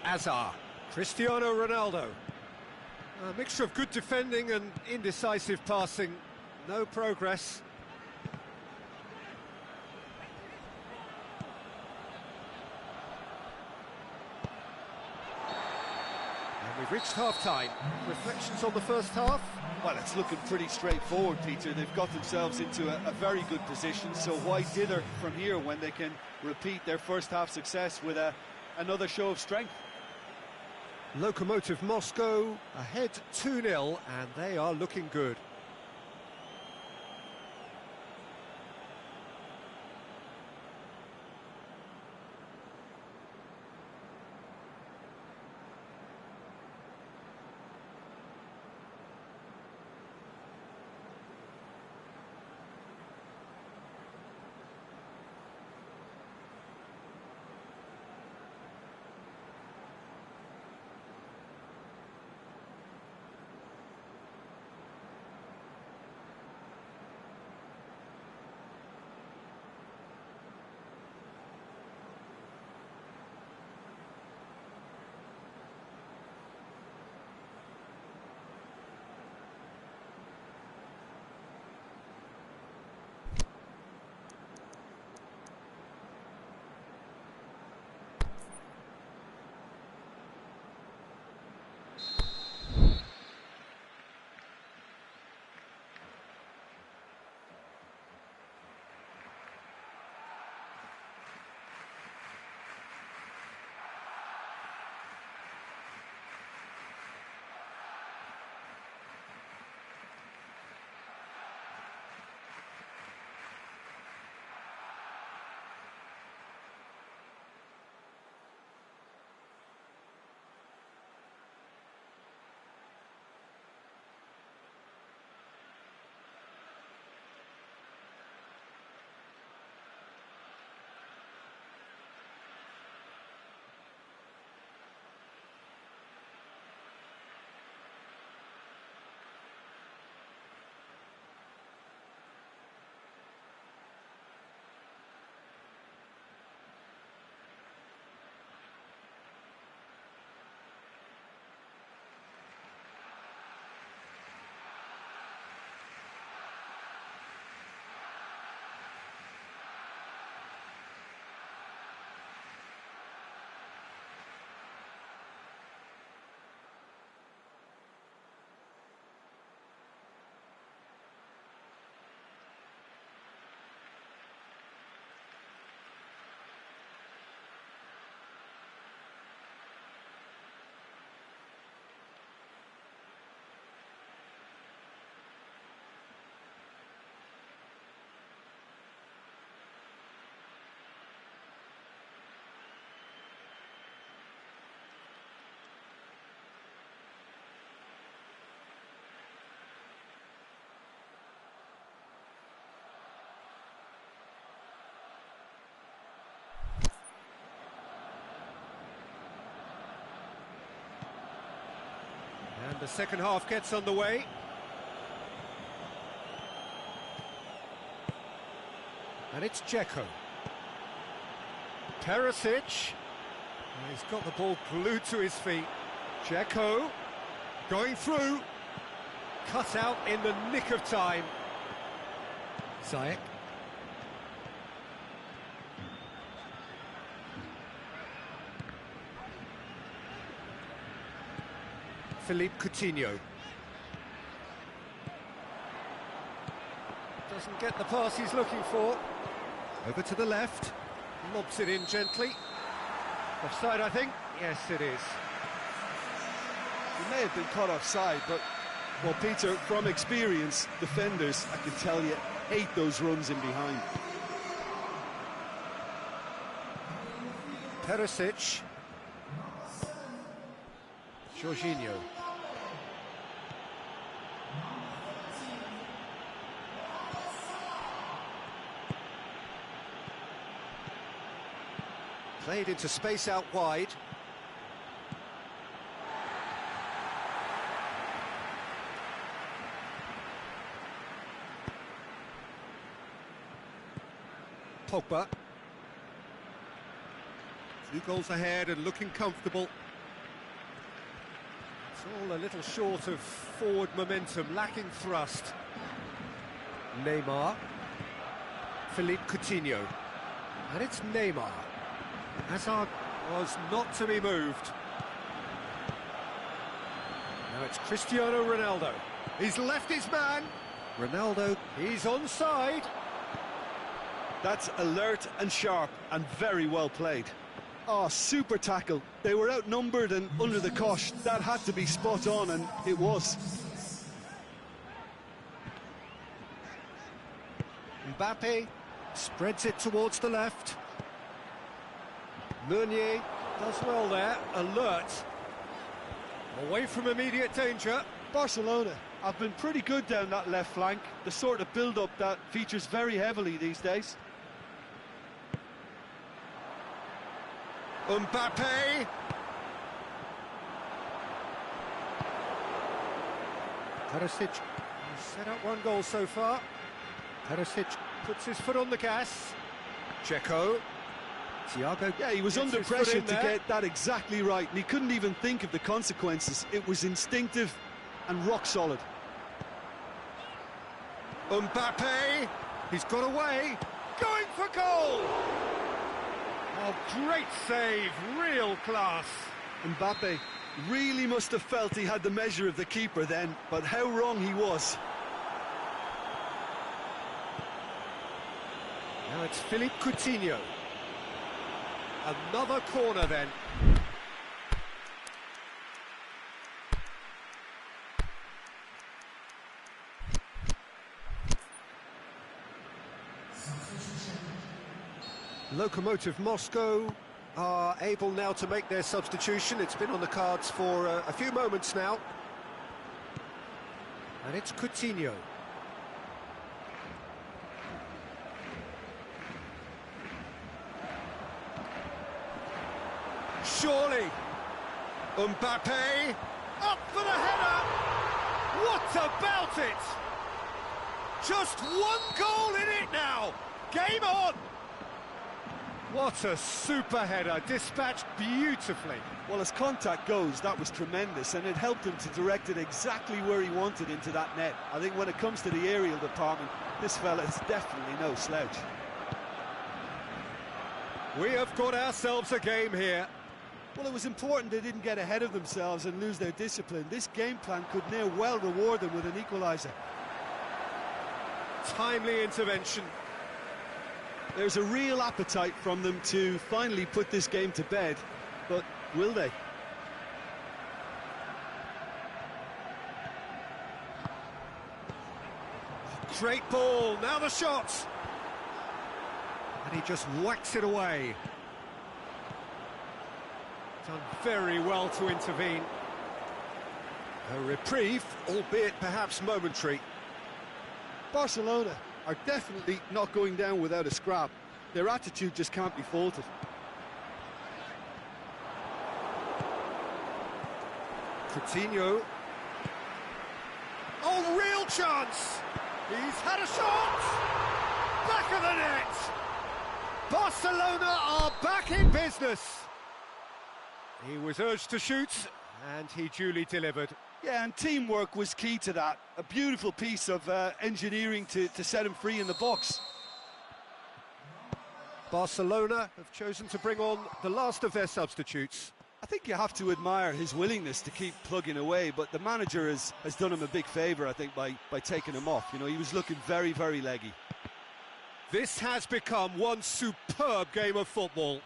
Azar, Cristiano Ronaldo. A mixture of good defending and indecisive passing. No progress. And we've reached half-time. Reflections on the first half? Well, it's looking pretty straightforward, Peter. They've got themselves into a very good position, so why dither from here when they can repeat their first half success with another show of strength? Lokomotiv Moscow ahead 2-0, and they are looking good. And the second half gets underway. And it's Dzeko. Perisic. He's got the ball glued to his feet. Dzeko going through. Cut out in the nick of time. Ziyech. Philippe Coutinho. Doesn't get the pass he's looking for. Over to the left. Lobs it in gently. Offside, I think. Yes, it is. He may have been caught offside, but, well, Peter, from experience, defenders, I can tell you, hate those runs in behind. Perisic. Jorginho. Played into space out wide. Pogba. 2 goals ahead and looking comfortable. It's all a little short of forward momentum, lacking thrust. Neymar. Philippe Coutinho. And it's Neymar. Hazard was not to be moved. Now it's Cristiano Ronaldo. He's left his man. Ronaldo, he's onside. That's alert and sharp and very well played. Oh, super tackle. They were outnumbered and under the cosh. That had to be spot on, and it was. Mbappe spreads it towards the left. Meunier does well there, alert. Away from immediate danger. Barcelona have been pretty good down that left flank, the sort of build-up that features very heavily these days. Mbappe. Perisic has set up 1 goal so far. Perisic puts his foot on the gas. Checo. Thiago. Yeah, he was under pressure to get that exactly right, and he couldn't even think of the consequences. It was instinctive and rock solid. Mbappe. He's got away. Going for goal. Oh, great save, real class. Mbappe really must have felt he had the measure of the keeper then, but how wrong he was. Now it's Philippe Coutinho. Another corner then. Lokomotiv Moscow are able now to make their substitution. It's been on the cards for a few moments now. And it's Coutinho. Surely. Mbappe. Up for the header. What about it? Just 1 goal in it now. Game on. What a super header, dispatched beautifully. Well, as contact goes, that was tremendous, and it helped him to direct it exactly where he wanted into that net. I think when it comes to the aerial department, this fella is definitely no slouch. We have got ourselves a game here. Well, it was important they didn't get ahead of themselves and lose their discipline. This game plan could now well reward them with an equaliser. Timely intervention. There's a real appetite from them to finally put this game to bed, but will they? Great ball, now the shot! And he just whacks it away. Done very well to intervene. A reprieve, albeit perhaps momentary. Barcelona are definitely not going down without a scrap. Their attitude just can't be faulted. Coutinho. Oh, real chance! He's had a shot! Back of the net! Barcelona are back in business! He was urged to shoot, and he duly delivered. Yeah, and teamwork was key to that. A beautiful piece of engineering to set him free in the box. Barcelona have chosen to bring on the last of their substitutes. I think you have to admire his willingness to keep plugging away, but the manager has done him a big favour, I think, by taking him off. You know, he was looking very, very leggy. This has become one superb game of football.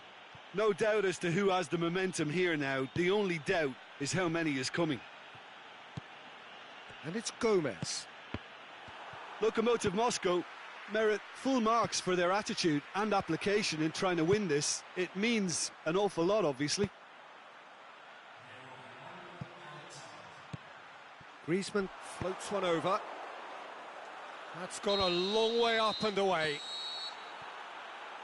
No doubt as to who has the momentum here now. The only doubt is how many is coming. And it's Gomez. Lokomotiv Moscow merit full marks for their attitude and application in trying to win this. It means an awful lot, obviously. Griezmann floats one over. That's gone a long way up and away.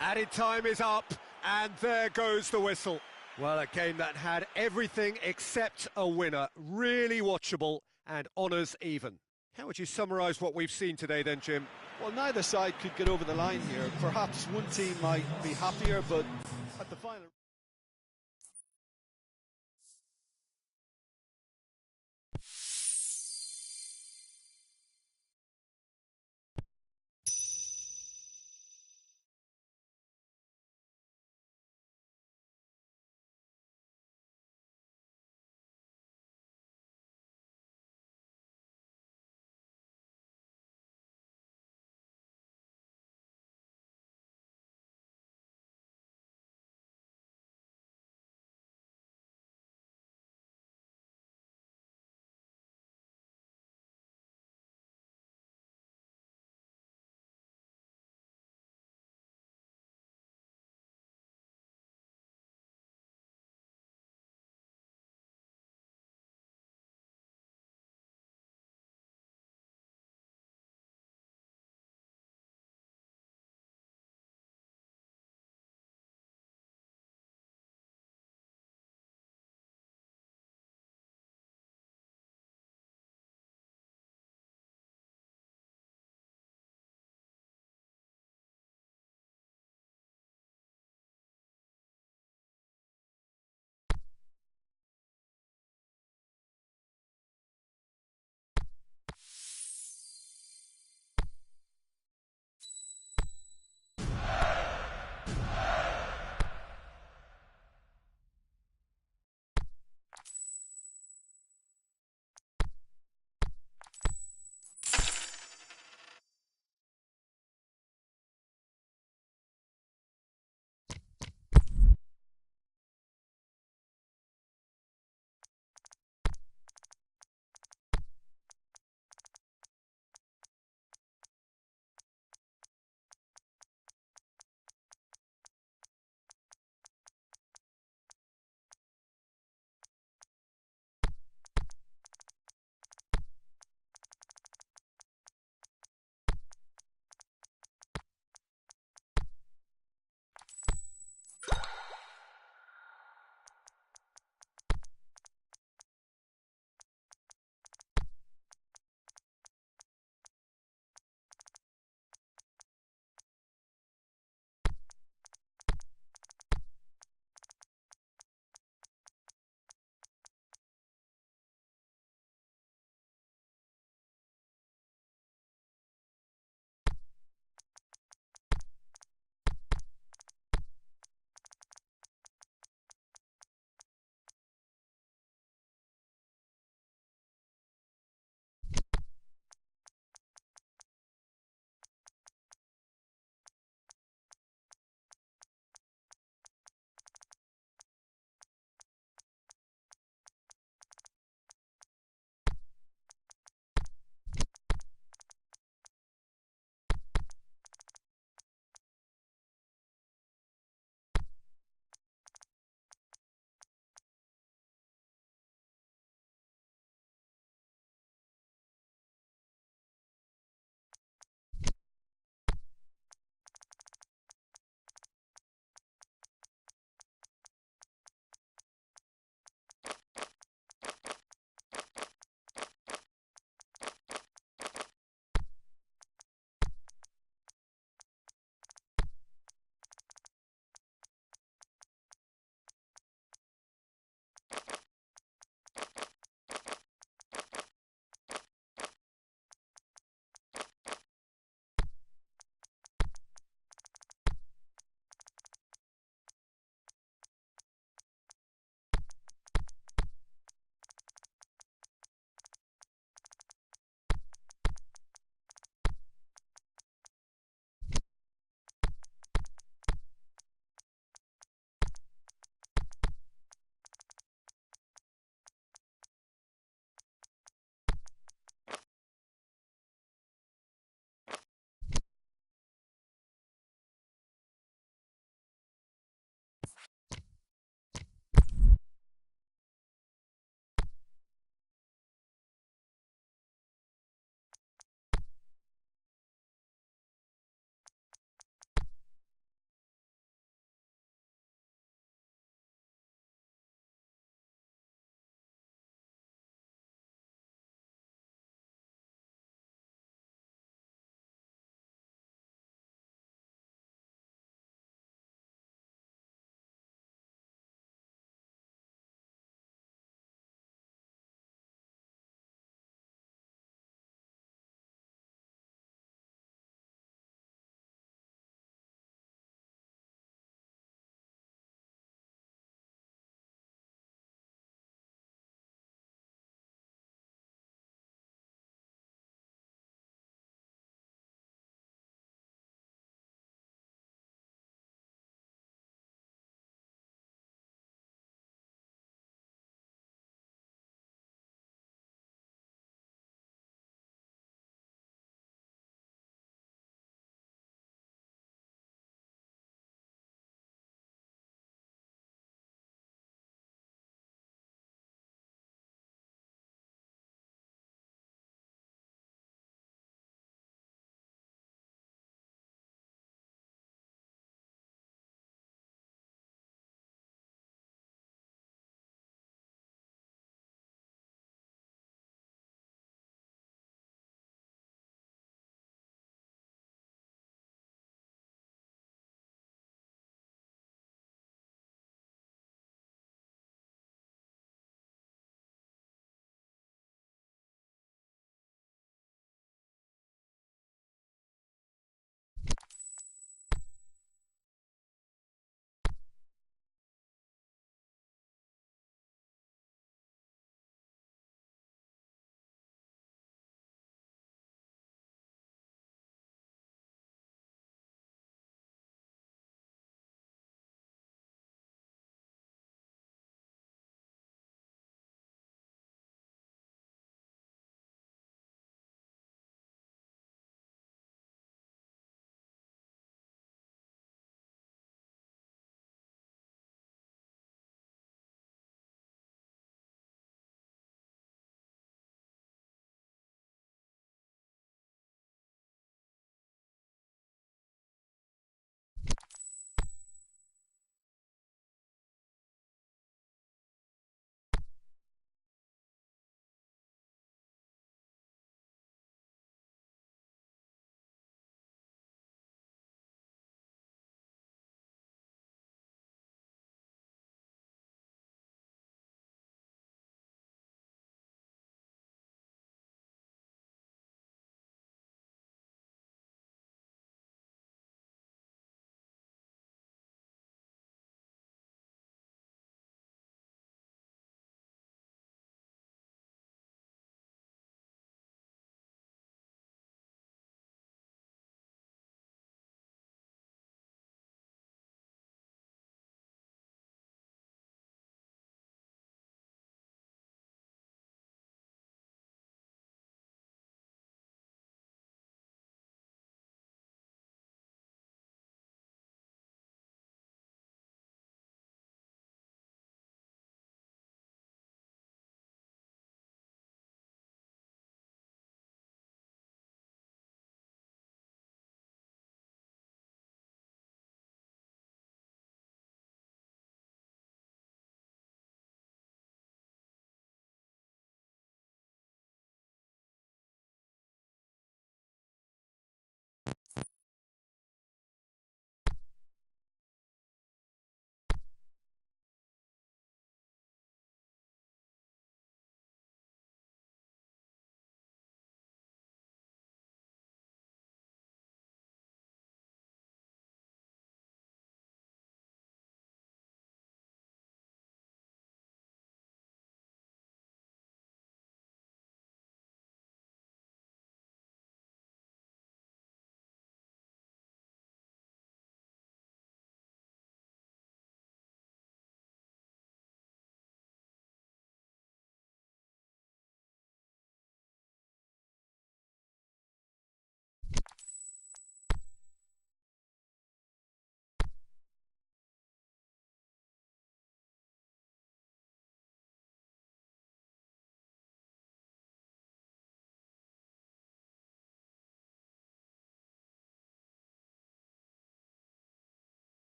Added time is up, and there goes the whistle. Well, a game that had everything except a winner. Really watchable and honours even. How would you summarise what we've seen today then, Jim? Well, neither side could get over the line here. Perhaps one team might be happier, but at the final...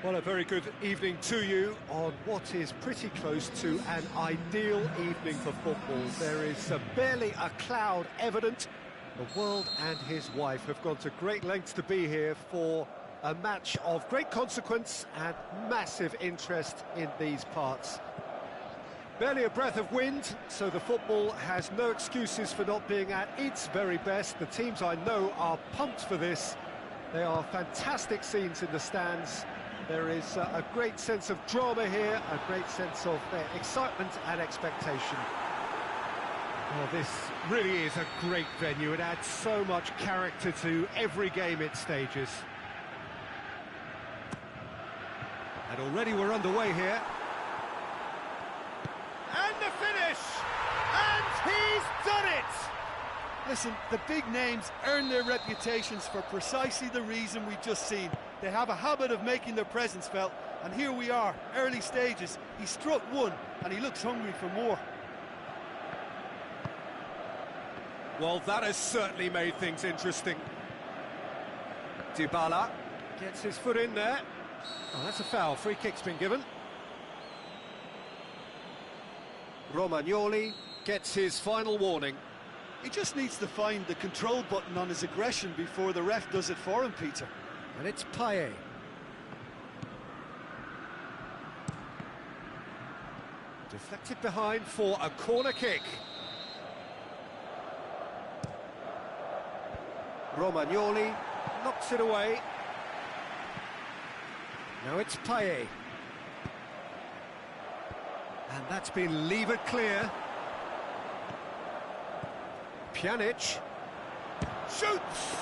Well, a very good evening to you on what is pretty close to an ideal evening for football. There is barely a cloud evident. The world and his wife have gone to great lengths to be here for a match of great consequence and massive interest in these parts. Barely a breath of wind, so the football has no excuses for not being at its very best. The teams I know are pumped for this. They are fantastic scenes in the stands. There is a great sense of drama here, a great sense of excitement and expectation. Well, this really is a great venue. It adds so much character to every game it stages. And already we're underway here. And the finish! And he's done it! Listen, the big names earn their reputations for precisely the reason we've just seen. They have a habit of making their presence felt, and here we are, early stages. He struck one, and he looks hungry for more. Well, that has certainly made things interesting. Dybala gets his foot in there. Oh, that's a foul. Free kick's been given. Romagnoli gets his final warning. He just needs to find the control button on his aggression before the ref does it for him, Peter. And it's Payet. Deflected behind for a corner kick. Romagnoli knocks it away. Now it's Payet. And that's been levered clear. Pjanic shoots!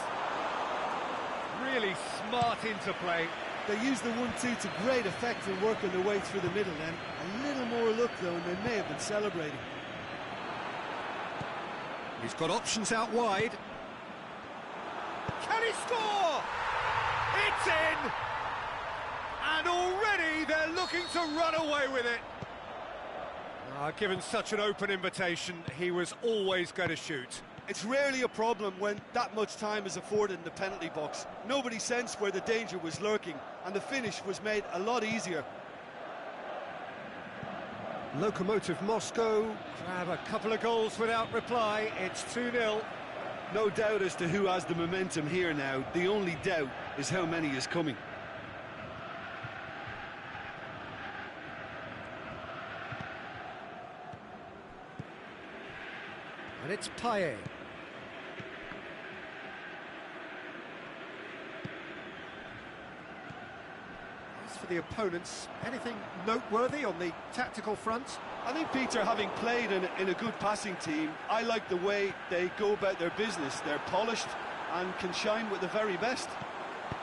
Really smart interplay. They use the 1-2 to great effect in working their way through the middle then. A little more luck though, and they may have been celebrating. He's got options out wide. Can he score? It's in! And already they're looking to run away with it. Given such an open invitation, he was always going to shoot. It's rarely a problem when that much time is afforded in the penalty box. Nobody sensed where the danger was lurking, and the finish was made a lot easier. Lokomotiv Moscow grab a couple of goals without reply. It's 2-0. No doubt as to who has the momentum here now. The only doubt is how many is coming. And it's Payet. As for the opponents, anything noteworthy on the tactical front? I think, Peter, having played in a good passing team, I like the way they go about their business. They're polished and can shine with the very best.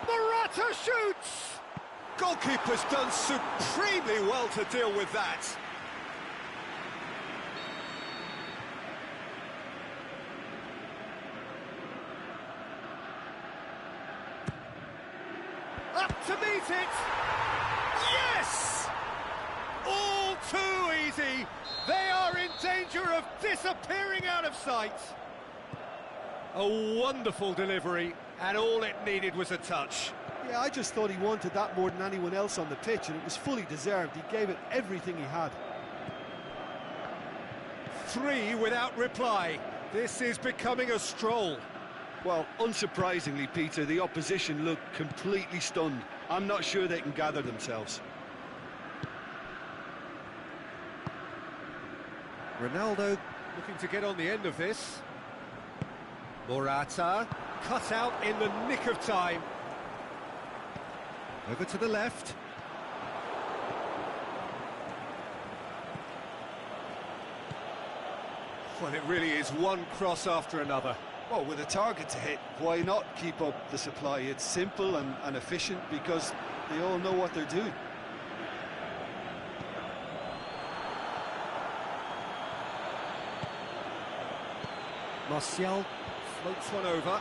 Morata shoots! Goalkeeper's done supremely well to deal with that. Up to meet it! Yes! All too easy! They are in danger of disappearing out of sight! A wonderful delivery, and all it needed was a touch. Yeah, I just thought he wanted that more than anyone else on the pitch, and it was fully deserved. He gave it everything he had. 3 without reply. This is becoming a stroll. Well, unsurprisingly, Peter, the opposition looked completely stunned. I'm not sure they can gather themselves. Ronaldo looking to get on the end of this. Morata cut out in the nick of time. Over to the left. Well, it really is one cross after another. Well, with a target to hit, why not keep up the supply? It's simple and efficient because they all know what they're doing. Martial floats one over.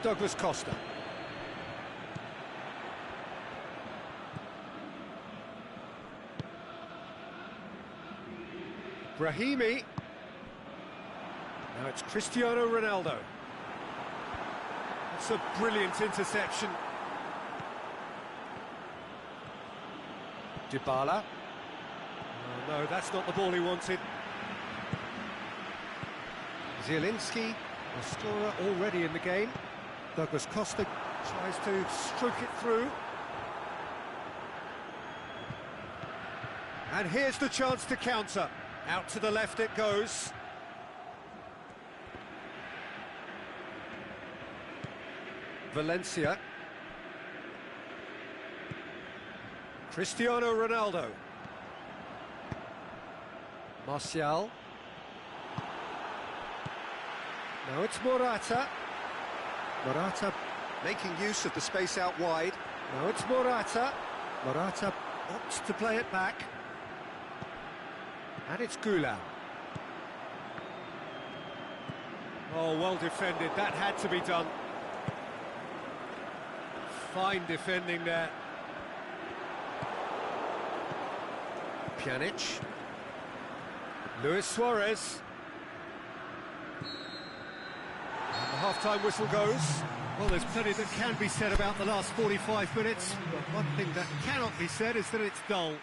Douglas Costa. Brahimi. Now it's Cristiano Ronaldo. That's a brilliant interception. Dybala. Oh, no, that's not the ball he wanted. Zielinski, a scorer already in the game. Douglas Costa tries to stroke it through. And here's the chance to counter. Out to the left it goes. Valencia. Cristiano Ronaldo. Martial. Now it's Morata. Morata making use of the space out wide. Now it's Morata. Morata opts to play it back. And it's Gula. Oh, well defended. That had to be done. Fine defending there. Pjanic. Luis Suarez. And the half-time whistle goes. Well, there's plenty that can be said about the last 45 minutes, but one thing that cannot be said is that it's dull.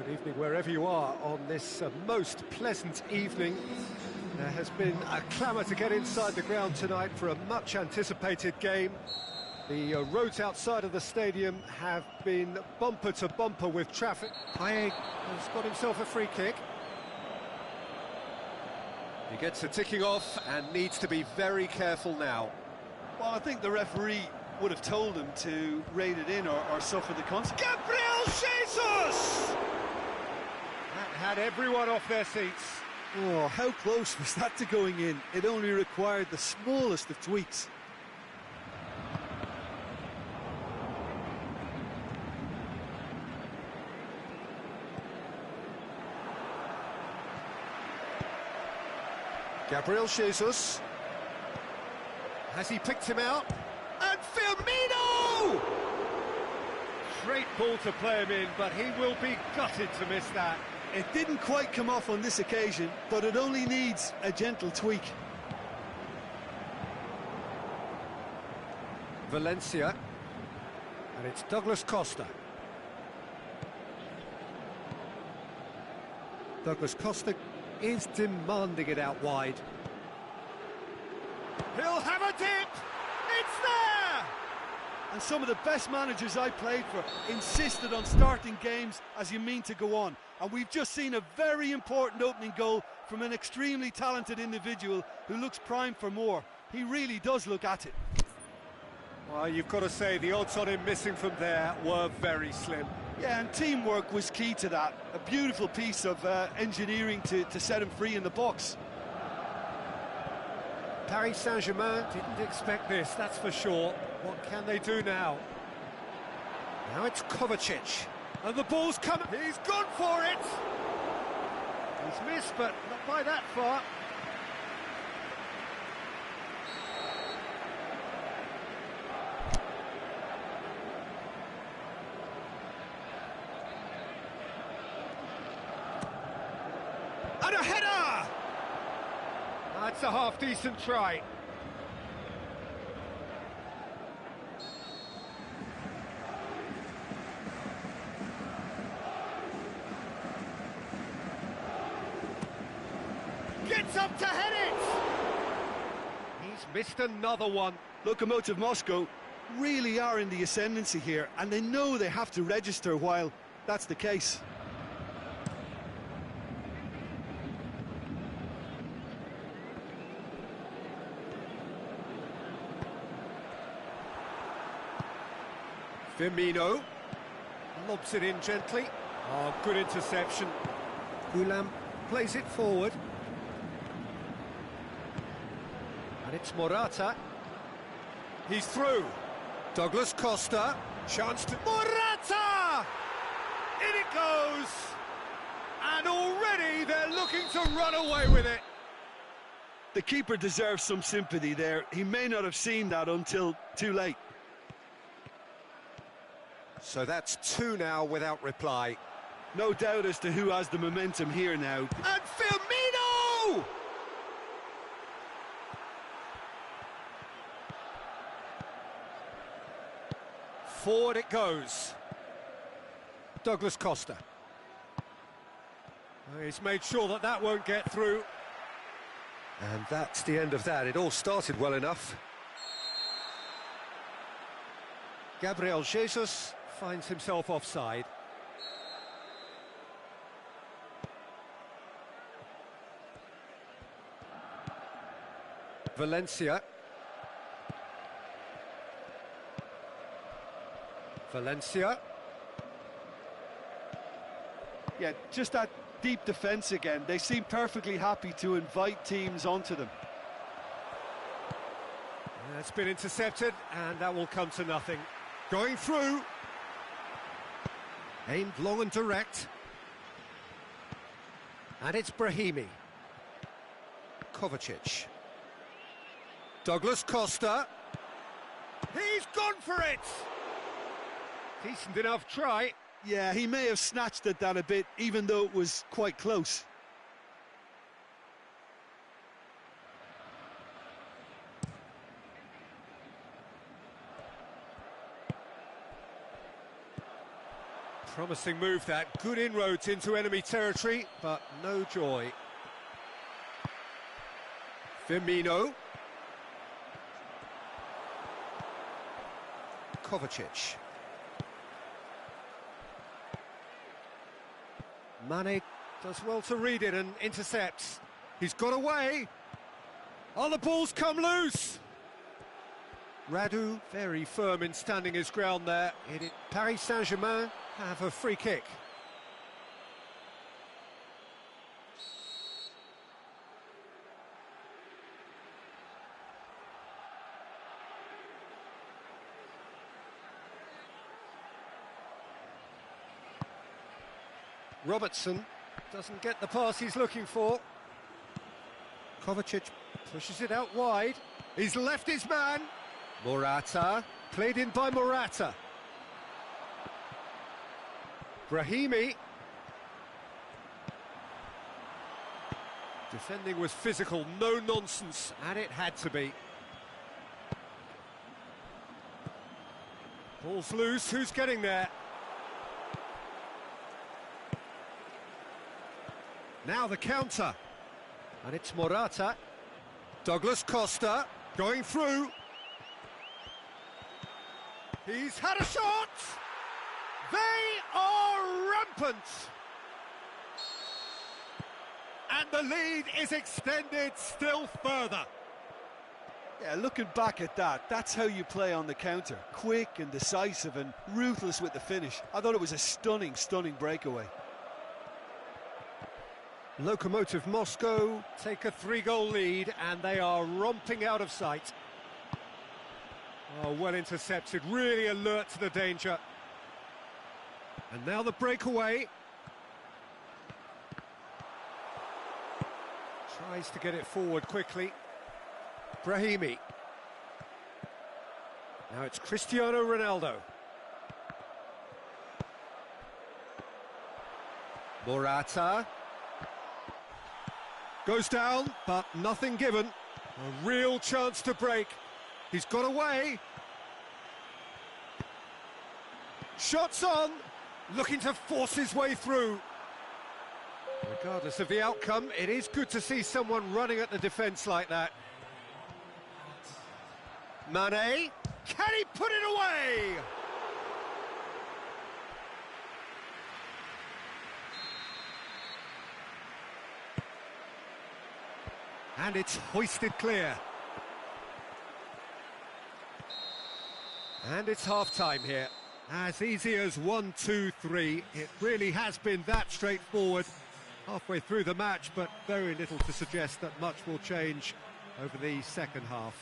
Good evening wherever you are on this most pleasant evening. There has been a clamour to get inside the ground tonight for a much anticipated game. The roads outside of the stadium have been bumper to bumper with traffic. Payet has got himself a free kick. He gets a ticking off and needs to be very careful now. Well, I think the referee would have told him to rein it in or suffer the consequences. Gabriel Jesus! That had everyone off their seats. Oh, how close was that to going in? It only required the smallest of tweaks. Gabriel Jesus. Has he picked him out? And Firmino! Great ball to play him in, but he will be gutted to miss that. It didn't quite come off on this occasion, but it only needs a gentle tweak. Valencia. And it's Douglas Costa. Douglas Costa is demanding it out wide. He'll have a dip! It's there! And some of the best managers I played for insisted on starting games as you mean to go on. And we've just seen a very important opening goal from an extremely talented individual who looks primed for more. He really does look at it. Well, you've got to say the odds on him missing from there were very slim. Yeah, and teamwork was key to that. A beautiful piece of engineering to set him free in the box. Paris Saint-Germain didn't expect this, that's for sure. What can they do now? Now it's Kovacic. And the ball's coming. He's gone for it! He's missed, but not by that far. And a header! That's a half-decent try. Gets up to head it! He's missed another one. Lokomotiv Moscow really are in the ascendancy here, and they know they have to register while that's the case. Firmino lobs it in gently. Oh, good interception. Gulam plays it forward. And it's Morata. He's through. Douglas Costa. Chance to... Morata! In it goes! And already they're looking to run away with it. The keeper deserves some sympathy there. He may not have seen that until too late. So that's two now without reply. No doubt as to who has the momentum here now. And Firmino! Forward it goes. Douglas Costa. He's made sure that that won't get through. And that's the end of that. It all started well enough. Gabriel Jesus finds himself offside. Valencia. Valencia. Yeah, just that deep defence again. They seem perfectly happy to invite teams onto them. It's been intercepted, and that will come to nothing. Going through. Aimed long and direct. And it's Brahimi. Kovacic. Douglas Costa. He's gone for it! Decent enough try. Yeah, he may have snatched at that a bit, even though it was quite close. Promising move that, good inroads into enemy territory, but no joy. Firmino. Kovacic. Mane does well to read it and intercepts. He's got away. Oh, the ball's come loose. Radu very firm in standing his ground there. Paris Saint-Germain have a free kick. Robertson doesn't get the pass he's looking for. Kovacic pushes it out wide. He's left his man. Morata, played in by Morata. Brahimi. Defending was physical, no nonsense, and it had to be. Ball's loose, who's getting there? Now the counter, and it's Morata. Douglas Costa going through. He's had a shot! They are rampant! And the lead is extended still further. Yeah, looking back at that, that's how you play on the counter. Quick and decisive and ruthless with the finish. I thought it was a stunning, stunning breakaway. Lokomotiv Moscow take a 3-goal lead, and they are romping out of sight. Oh, well intercepted, really alert to the danger. And now the breakaway. Tries to get it forward quickly. Brahimi. Now it's Cristiano Ronaldo. Morata. Goes down, but nothing given. A real chance to break. He's got away. Shots on, looking to force his way through. Regardless of the outcome, it is good to see someone running at the defence like that. Mane, can he put it away? And it's hoisted clear. And it's half-time here. As easy as 1, 2, 3. It really has been that straightforward halfway through the match, but very little to suggest that much will change over the second half.